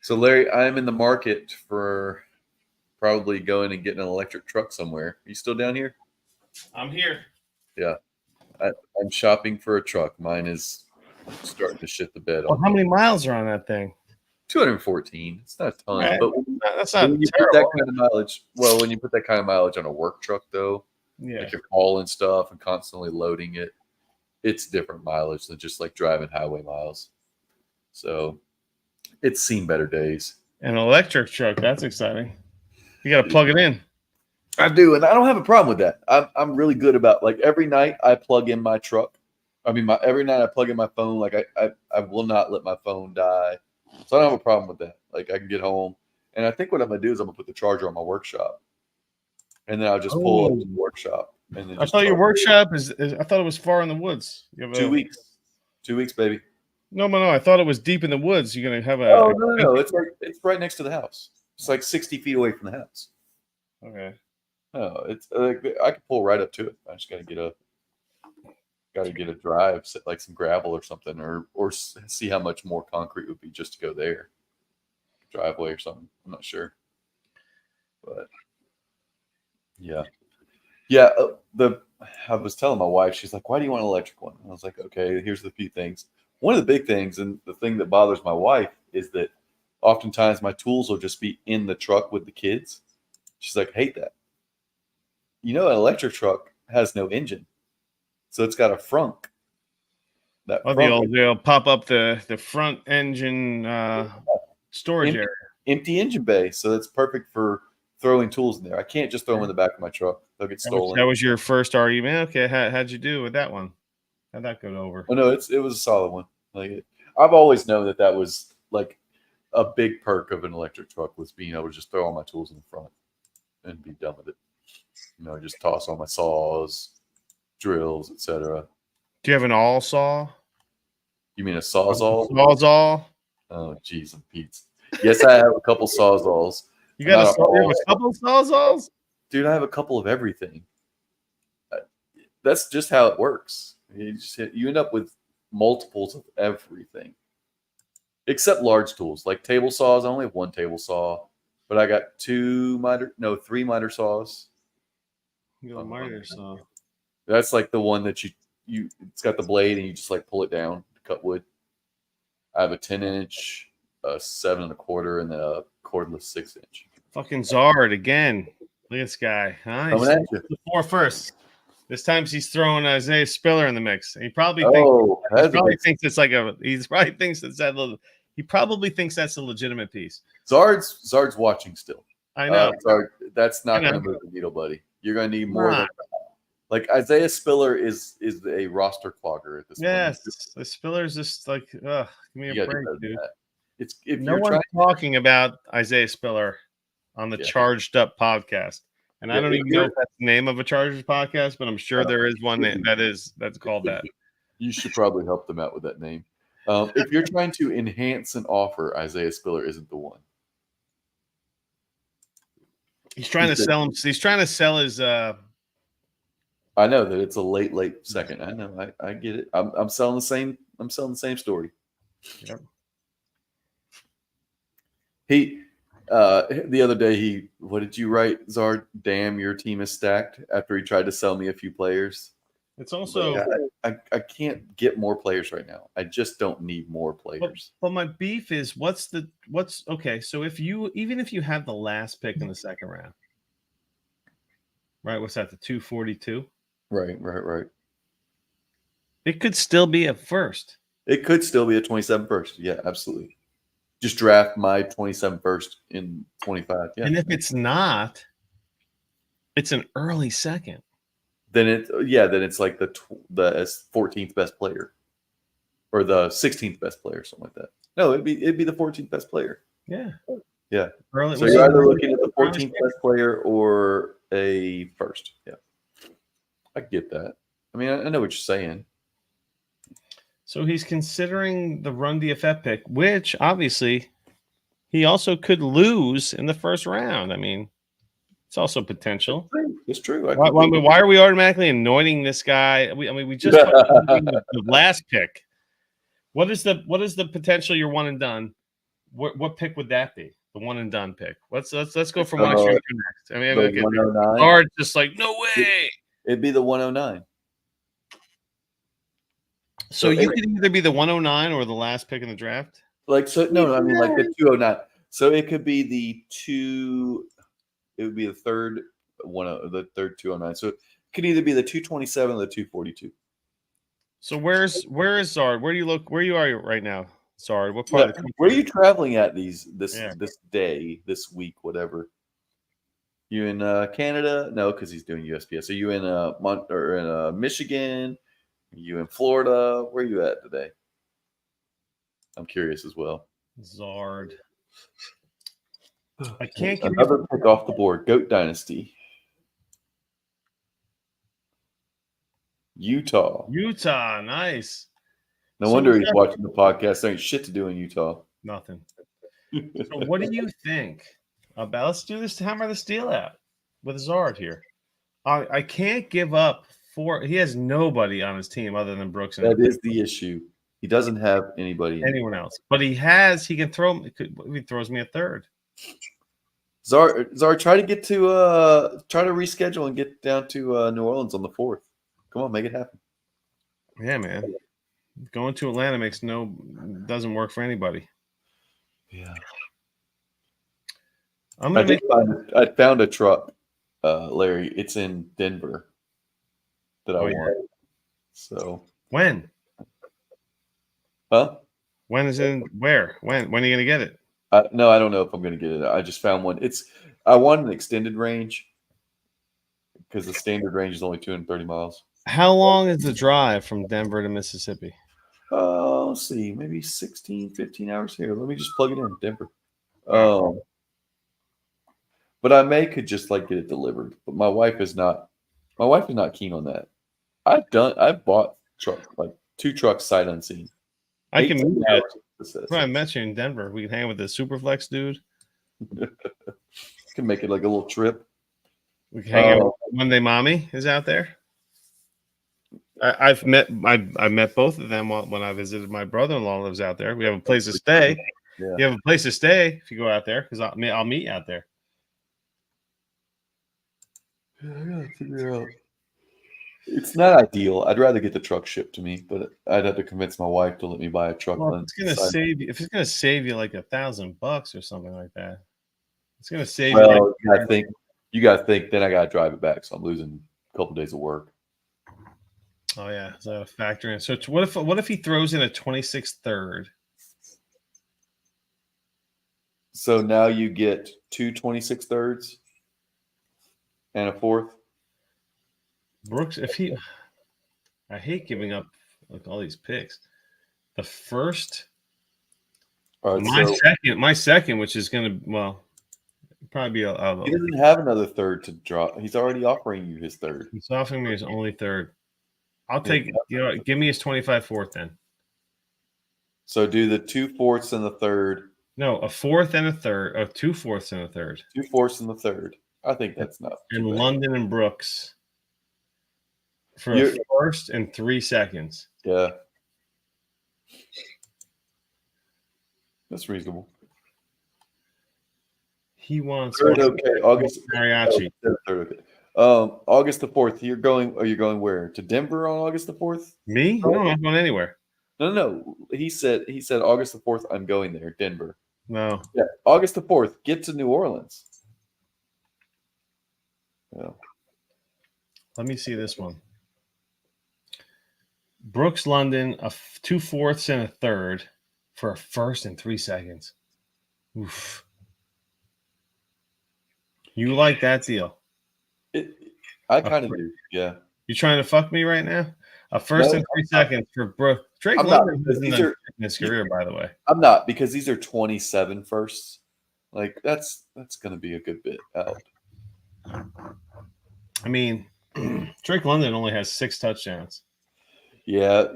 So, Larry, I'm in the market for probably going and getting an electric truck somewhere. Are you still down here? I'm here. Yeah. I'm shopping for a truck. Mine is starting to shit the bed. Well, how many miles are on that thing? 214. It's not a ton. Right. But that's not when you put that kind of mileage, when you put that kind of mileage on a work truck, though, Yeah. Like you're hauling stuff and constantly loading it. It's different mileage than just like driving highway miles. So it's seen better days. An electric truck, that's exciting. You got to plug it in. I do, and I don't have a problem with that. I'm really good about like every night I plug in my truck. I mean, every night I plug in my phone. Like I will not let my phone die. So I don't have a problem with that. Like I can get home, and I think what I'm gonna do is I'm gonna put the charger on my workshop, and then I'll just pull up to the workshop. And then I thought your workshop is I thought it was far in the woods. You have 2 weeks. 2 weeks, baby. No. I thought it was deep in the woods. You're gonna have a. Oh no! It's right next to the house. It's like 60 feet away from the house. Okay. Oh, it's like I can pull right up to it. I just gotta get a drive, like some gravel or something, or see how much more concrete would be just to go there, driveway or something. I'm not sure, but yeah. I was telling my wife, she's like, "Why do you want an electric one?" And I was like, "Okay, here's the few things. One of the big things, and the thing that bothers my wife, is that oftentimes my tools will just be in the truck with the kids." She's like, "Hate that." An electric truck has no engine, so it's got a frunk. They'll pop up the front engine storage area, empty engine bay, so that's perfect for throwing tools in there. I can't just throw them in the back of my truck; they'll get stolen. That was your first argument. Okay, how'd you do with that one? How'd that go over? Oh no, it was a solid one. Like I've always known that was like a big perk of an electric truck was being able to just throw all my tools in the front and be done with it. Just toss all my saws, drills, etc. Do you have an all saw? You mean a sawzall? Sawzall? Oh, geez, and Pete. Yes, I have a couple sawzalls. You got a couple sawzalls? Dude, I have a couple of everything. That's just how it works. You end up with multiples of everything, except large tools like table saws. I only have one table saw, but I got three miter saws. You got a miter saw. That's like the one that it's got the blade and you just like pull it down to cut wood. I have a 10-inch, a 7 1/4, and then a cordless 6-inch. Fucking Zard again. Look at this guy. Huh? He's the 4 first. This time he's throwing Isaiah Spiller in the mix. He probably thinks it's like he probably thinks that's a legitimate piece. Zard's watching still. I know. Zard, that's not going to move the needle, buddy. You're going to need more than that. Like Isaiah Spiller is a roster clogger at this point. Yes, the Spiller's just like, give me a break, dude. No one's talking about Isaiah Spiller on the Charged Up podcast, and I don't even know if that's the name of a Chargers podcast, but I'm sure there is one that's called that. You should probably help them out with that name. If you're trying to enhance an offer, Isaiah Spiller isn't the one. He's trying to sell him. He's trying to sell his. I know that it's a late second. I know. I get it. I'm selling the same. I'm selling the same story. Yep. He the other day what did you write, Zard? Damn, your team is stacked. After he tried to sell me a few players. It's also I can't get more players right now. I just don't need more players. But my beef is what's okay. So even if you have the last pick in the second round, right? What's that? The 242. Right. It could still be a first. It could still be a 27 first. Yeah, absolutely. Just draft my 27 first in 25. Yeah. And if it's not, it's an early second. Then it's like the 14th best player, or the 16th best player, something like that. No, it'd be the 14th best player. Yeah. Early, so you're either looking at the 14th best player or a first. Yeah. I get that. I mean, I know what you're saying. So he's considering the run DFF pick, which obviously he also could lose in the first round. I mean, it's also potential. It's true. Why are we automatically anointing this guy? We just the last pick. What is the potential? You're one and done. What pick would that be? The one and done pick. Let's go from one extreme to next. I mean, 109. Hard, just like no way. It'd be the 109. So you could either be the 109 or the last pick in the draft. Like so, no, I mean like the 209. So it could be the 2. It would be the third 209. So Could either be the 227 or the 242. So where is Zard? Where do you look? Where you are right now, Zard? What part of the country? Where are you traveling at this day, this week, whatever? You in Canada? No, because he's doing USPS. Are you in Michigan? Are you in Florida? Where are you at today? I'm curious as well. Zard. I can't give another pick off the board. Goat Dynasty. Utah, nice. No wonder he's watching the podcast. There ain't shit to do in Utah. Nothing. So what do you think about? Let's do this. Hammer the steel out with Zard here. I can't give up he has nobody on his team other than Brooks. That is the issue. He doesn't have anyone else, but he can throw. He throws me a third. Zar, try to reschedule and get down to New Orleans on the 4th. Come on, make it happen. Yeah, man. Going to Atlanta doesn't work for anybody. Yeah. I found a truck, Larry. It's in Denver that I want. Yeah. So when? Huh? When is it? Where? When are you gonna get it? No, I don't know if I'm gonna get it. I just found one. I want an extended range because the standard range is only 230 miles. How long is the drive from Denver to Mississippi? Let's see, maybe 16, 15 hours here. Let me just plug it in, Denver. But I could just get it delivered. But my wife is not keen on that. I've bought 2 trucks sight unseen. I can meet you. I met you in Denver. We can hang with the Superflex dude. Can make it like a little trip. We can hang out Monday. Mommy is out there. I met both of them when I visited. My brother-in-law lives out there. We have a place to stay. Yeah. You have a place to stay if you go out there because I'll meet you out there. Yeah, I gotta figure out. It's not ideal. I'd rather get the truck shipped to me, but I'd have to convince my wife to let me buy a truck. Well, it's gonna save you. If it's gonna save you like $1,000 or something like that, it's gonna save you. Well, you gotta think. Then I gotta drive it back, so I'm losing a couple days of work. Oh yeah, is that a factor in? So what if he throws in a 26 third? So now you get 2 26 thirds and a 4th. Brooks, I hate giving up all these picks. The first, my second, which is gonna probably be he doesn't have another third to drop. He's already offering you his third. He's offering me his only third. I'll take. Give me his 25 fourth then. So do the 2 4ths and the third. No, a 4th and a third. 2 4ths and a third. 2 4ths and the third. I think that's not. And London and Brooks for a first and 3 seconds. Yeah, that's reasonable. He wants third, okay. August mariachi. Third, okay. August the 4th. Are you going where? To Denver on August the 4th? Me? No, I'm not going anywhere. No. He said August the 4th. I'm going there, Denver. No. Yeah, August the 4th. Get to New Orleans. Yeah. Let me see this one. Brooks London, a 2 4ths and a third for a first and 3 seconds. Oof. You like that deal? I kind of do. Yeah. You trying to fuck me right now? A first and 3 seconds for Brooks. Drake London is in his career, by the way. I'm not, because these are 27 firsts. That's going to be a good bit out. I mean, Drake London only has 6 touchdowns. Yeah,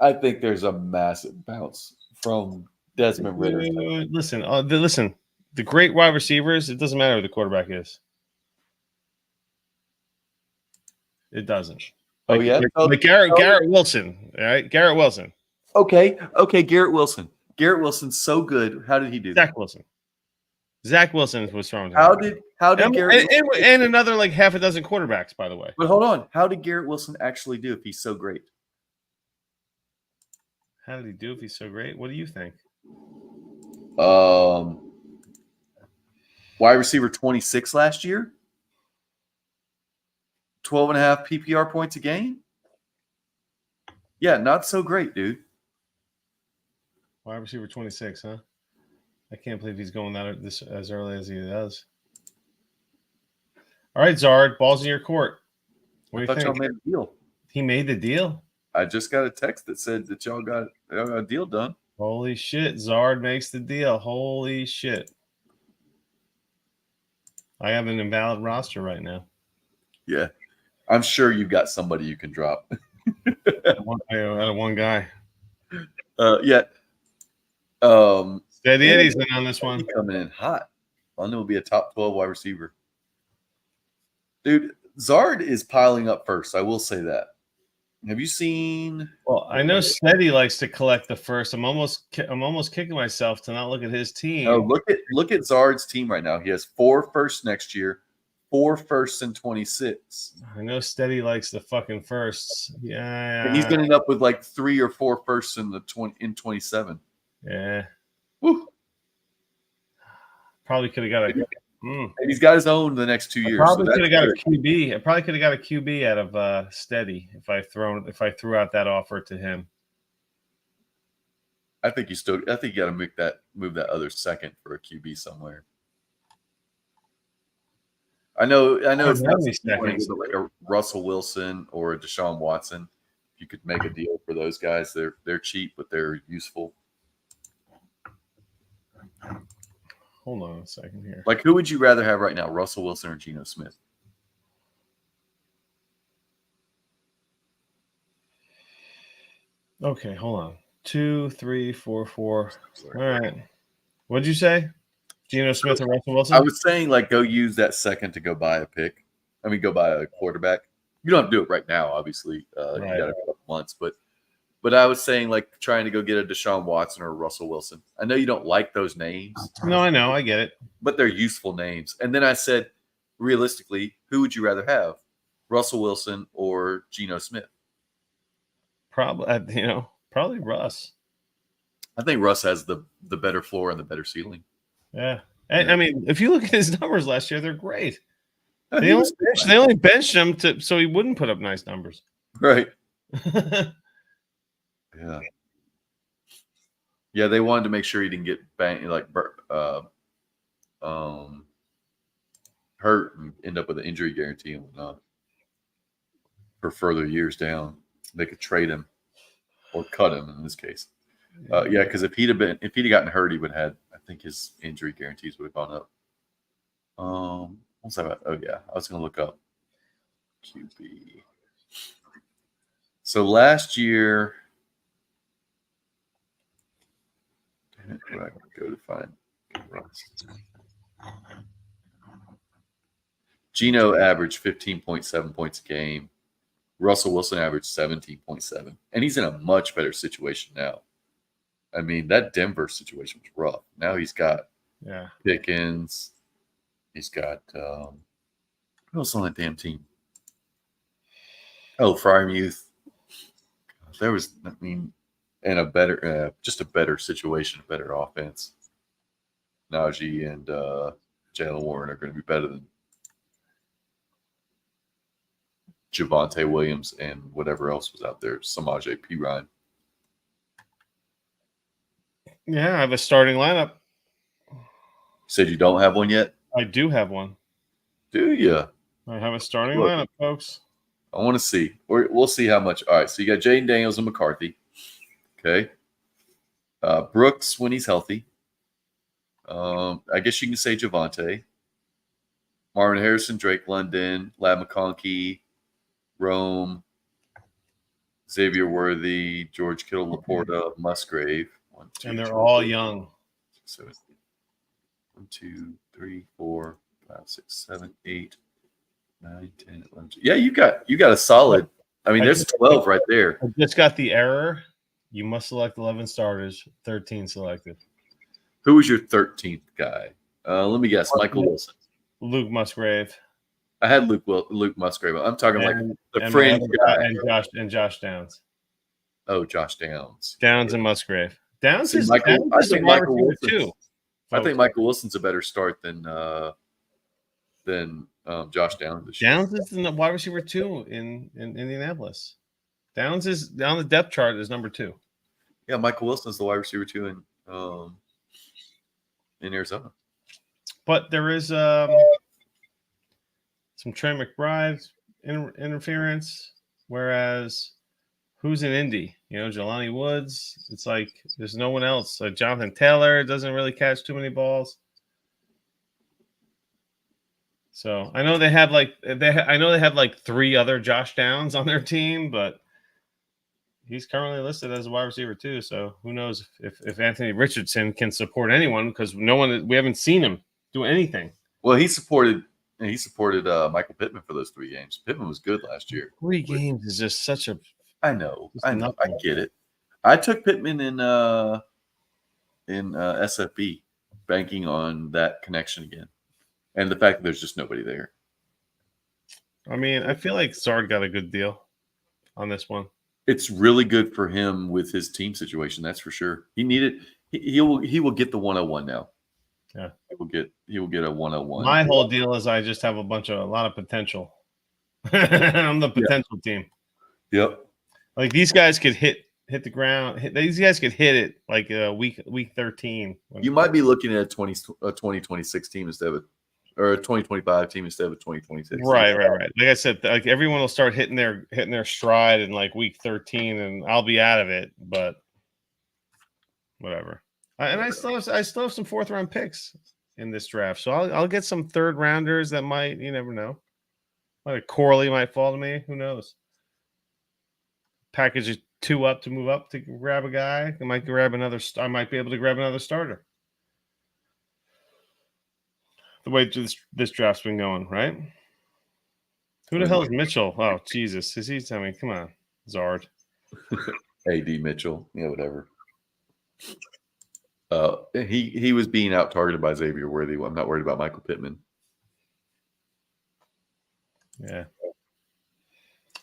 I think there's a massive bounce from Desmond Ridder. Listen. The great wide receivers, it doesn't matter who the quarterback is. It doesn't. Like Garrett Wilson, all right? Garrett Wilson. Okay, Garrett Wilson. Garrett Wilson's so good. How did he do? Zach Wilson was thrown. How did Garrett and another half a dozen quarterbacks, by the way. But hold on. How did Garrett Wilson actually do if he's so great? How did he do if he's so great? What do you think? Wide receiver 26 last year. 12.5 PPR points a game. Yeah, not so great, dude. Wide receiver 26, huh? I can't believe he's going this as early as he does. All right, Zard, ball's in your court. What do you think? Y'all made a deal. He made the deal? I just got a text that said that y'all got a deal done. Holy shit, Zard makes the deal. Holy shit. I have an invalid roster right now. Yeah. I'm sure you've got somebody you can drop. one guy. Yeah. Steady Eddie's in on this one. Coming in hot. London will be a top 12 wide receiver. Dude, Zard is piling up first. I will say that. Have you seen? Well, I know Steady likes to collect the first. I'm almost kicking myself to not look at his team. Oh, look at Zard's team right now. He has 4 firsts next year, 4 firsts in 26. I know Steady likes the fucking firsts. Yeah, and he's going to end up with like 3 or 4 firsts in 27. Yeah. Woo. Probably could have got a. And he's got his own the next 2 years. Probably could have got a QB. I probably could have got a QB out of Steady if I threw out that offer to him. I think you got to move that other second for a QB somewhere. I know it's not like a Russell Wilson or a Deshaun Watson. You could make a deal for those guys. They're cheap, but they're useful. Hold on a second here. Like, who would you rather have right now, Russell Wilson or Geno Smith? Okay, hold on. 2, 3, 4, 4. All right. What'd you say? Geno Smith or Russell Wilson? I was saying, like, go use that second to go buy a pick. I mean, go buy a quarterback. You don't have to do it right now, obviously. You got a couple months, but I was saying, like, trying to go get a Deshaun Watson or a Russell Wilson. I know you don't like those names. No, I know. I get it. But they're useful names. And then I said, realistically, who would you rather have, Russell Wilson or Geno Smith? Probably Russ. I think Russ has the better floor and the better ceiling. Yeah. And, I mean, if you look at his numbers last year, they're great. They only benched him so he wouldn't put up nice numbers. Right. Yeah. Yeah, they wanted to make sure he didn't get hurt and end up with an injury guarantee and whatnot for further years down. They could trade him or cut him in this case. Yeah, because if he'd gotten hurt, he would have had, I think his injury guarantees would have gone up. What's that about? Oh yeah, I was gonna look up QB. So last year, where I can go to find Geno averaged 15.7 points a game. Russell Wilson averaged 17.7, and he's in a much better situation now. I mean, that Denver situation was rough. Now he's got Pickens. He's got who else on that damn team? Oh, Freiermuth. There was, I mean, and a better, just a better situation, a better offense. Najee and Jalen Warren are going to be better than Javonte Williams and whatever else was out there. Samaje Perine. Yeah, I have a starting lineup. You said you don't have one yet? I do have one. Do you? I have a starting lineup, folks. I want to see. We'll see how much. All right, so you got Jaden Daniels and McCarthy. Okay. Brooks when he's healthy. I guess you can say Javonte. Marvin Harrison, Drake London, Lab McConkey, Rome, Xavier Worthy, George Kittle, Laporta, Musgrave. And they're all young. So 1, 2, 3, 4, 5, 6, 7, 8, 9, 10, 11. Yeah, you got a solid. I mean, there's 12 right there. I just got the error. You must select 11 starters, 13 selected. Who was your 13th guy? Let me guess. Michael Wilson. Luke Musgrave. I had Luke Musgrave. I'm talking like the fringe guy. And Josh Downs. Oh, Josh Downs. Downs and Musgrave. Downs is I think Michael Wilson too. I think Michael Wilson's a better start than than Josh Downs this year. Downs is the wide receiver 2 in Indianapolis. Downs is on the depth chart is number 2. Yeah, Michael Wilson is the wide receiver 2 in Arizona. But there is some Trey McBride interference, whereas who's in Indy? Jelani Woods. It's like there's no one else. Jonathan Taylor doesn't really catch too many balls. So I know they have like 3 other Josh Downs on their team, but he's currently listed as a wide receiver 2. So who knows if Anthony Richardson can support anyone, because we haven't seen him do anything. Well, he supported Michael Pittman for those 3 games. Pittman was good last year. 3 games is just such a. I know. I get it. I took Pittman in SFB, banking on that connection again. And the fact that there's just nobody there. I mean, I feel like Zard got a good deal on this one. It's really good for him with his team situation. That's for sure. He will get the 101 now. Yeah, he will get a 101. My whole deal is I just have a lot of potential. I'm the potential team. Yep. Like these guys could hit the ground. These guys could hit it like week 13. You might be looking at a 2026 team or a 2025 team instead of a 2026. Right. Like I said, like everyone will start hitting their stride in like week 13, and I'll be out of it. But whatever. I still have some 4th round picks in this draft, so I'll get some 3rd rounders that might. You never know. Like Corley might fall to me. Who knows? Package 2 up to move up to grab a guy. I might be able to grab another starter. The way this draft's been going, right? Who the hell is Mitchell? Oh, Jesus. Come on, Zard. AD Mitchell. Yeah, whatever. He was being out-targeted by Xavier Worthy. I'm not worried about Michael Pittman. Yeah.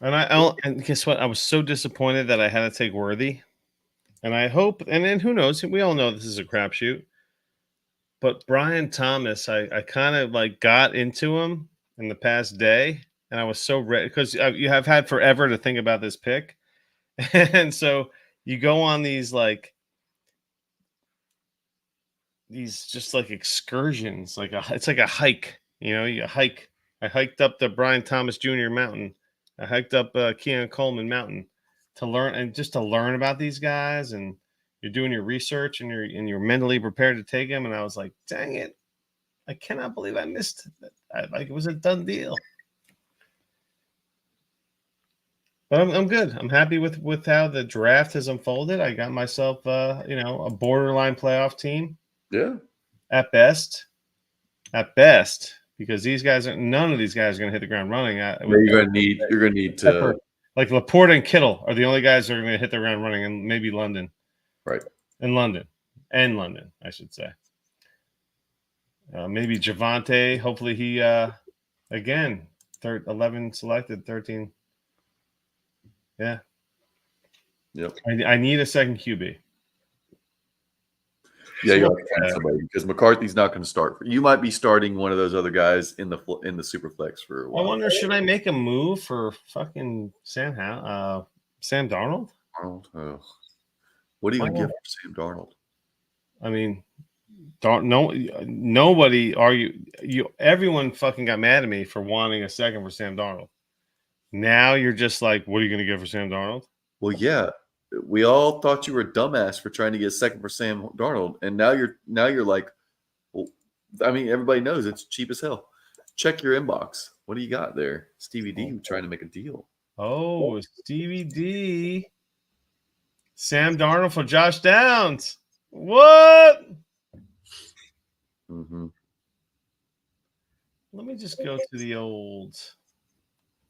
And guess what? I was so disappointed that I had to take Worthy. And I hope, and then who knows? We all know this is a crapshoot. But Brian Thomas, I kind of like got into him in the past day, and I was so ready because you have had forever to think about this pick, and so you go on these just like excursions, it's like a hike, you hike. I hiked up the Brian Thomas Jr. Mountain. I hiked up Keon Coleman Mountain to learn about these guys, and you're doing your research and you're mentally prepared to take him. And I was like, dang it. I cannot believe I missed it. It was a done deal. But I'm good. I'm happy with how the draft has unfolded. I got myself, a borderline playoff team. Yeah. At best, because none of these guys are going to hit the ground running. You're going to need to, like Laporte and Kittle are the only guys that are going to hit the ground running, and maybe London. Right. In London, I should say. Maybe Javante. Hopefully he, again, 11 selected, 13. Yeah. Yep. I need a second QB. Yeah, you have to find somebody because McCarthy's not going to start. You might be starting one of those other guys in the super flex for a while. I wonder, should I make a move for fucking Sam Darnold? What are you going to give for Sam Darnold? I mean, nobody everyone fucking got mad at me for wanting a second for Sam Darnold. Now you're just like, what are you going to get for Sam Darnold? Well, yeah, we all thought you were a dumbass for trying to get a second for Sam Darnold, and now you're like, well, I mean, everybody knows it's cheap as hell. Check your inbox. What do you got there? Stevie D trying to make a deal. Oh, Stevie D. Sam Darnold for Josh Downs. What? Mm-hmm. Let me just go to the old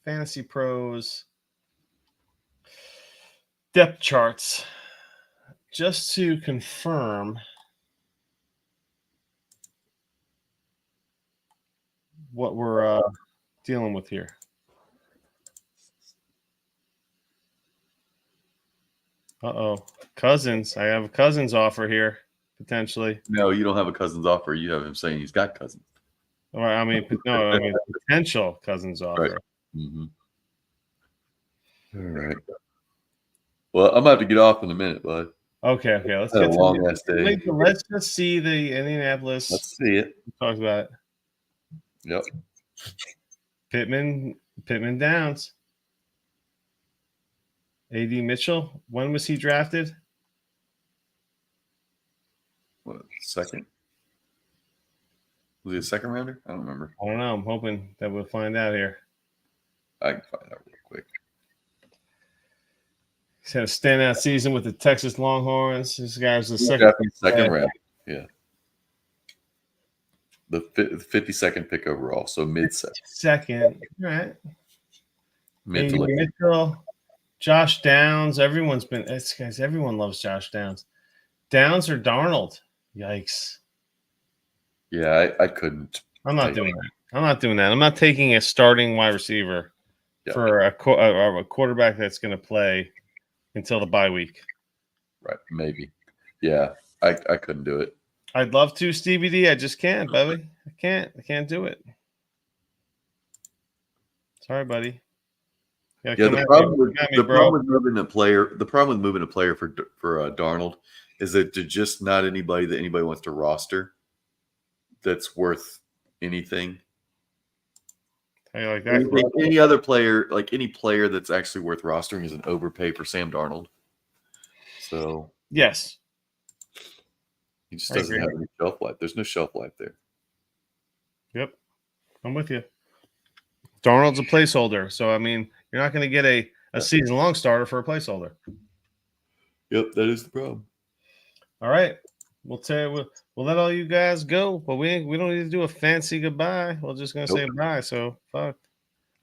Fantasy Pros depth charts just to confirm what we're dealing with here. Cousins. I have a Cousins offer here, potentially. No, you don't have a Cousins offer. You have him saying he's got Cousins. Or I mean, no, I mean potential Cousins offer. Right. Mm-hmm. All right. Well, I'm about to get off in a minute, bud. Okay. Let's Had a get long ass day. Let's just see the Indianapolis. Let's see it. We talked about it. Yep. Pittman Downs. A.D. Mitchell. When was he drafted? What, second? Was he a second rounder? I don't remember. I don't know. I'm hoping that we'll find out here. I can find out real quick. He's had a standout season with the Texas Longhorns. This guy's the second round. Yeah. The 52nd pick overall, so mid-second. Second. All right. Mid to late. Mitchell, Josh Downs. Everyone loves Josh Downs. Downs or Darnold? Yikes. Yeah, I couldn't. I'm not doing that. I'm not taking a starting wide receiver for a quarterback that's going to play until the bye week. Right, maybe. Yeah, I couldn't do it. I'd love to, Stevie D. I just can't, baby. I can't do it. Sorry, buddy. Yeah, the problem with moving a player for Darnold is that there's just not anybody that anybody wants to roster that's worth anything. How you like that? Any other player, like any player that's actually worth rostering, is an overpay for Sam Darnold. So yes, he just doesn't have any shelf life. There's no shelf life there. Yep, I'm with you. Darnold's a placeholder, so I mean, you're not going to get a season-long starter for a placeholder. Yep, that is the problem. All right, we'll let all you guys go, but we don't need to do a fancy goodbye. We're just going to say bye. So fuck.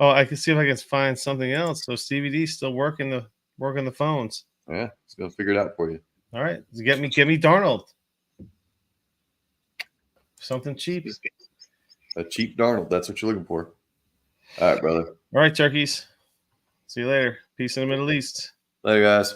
Oh, I can see if I can find something else. So Stevie D's still working the phones. Yeah, he's going to figure it out for you. All right, get me Darnold. Something cheap. A cheap Darnold. That's what you're looking for. All right, brother. All right, turkeys. See you later. Peace in the Middle East. Later, guys.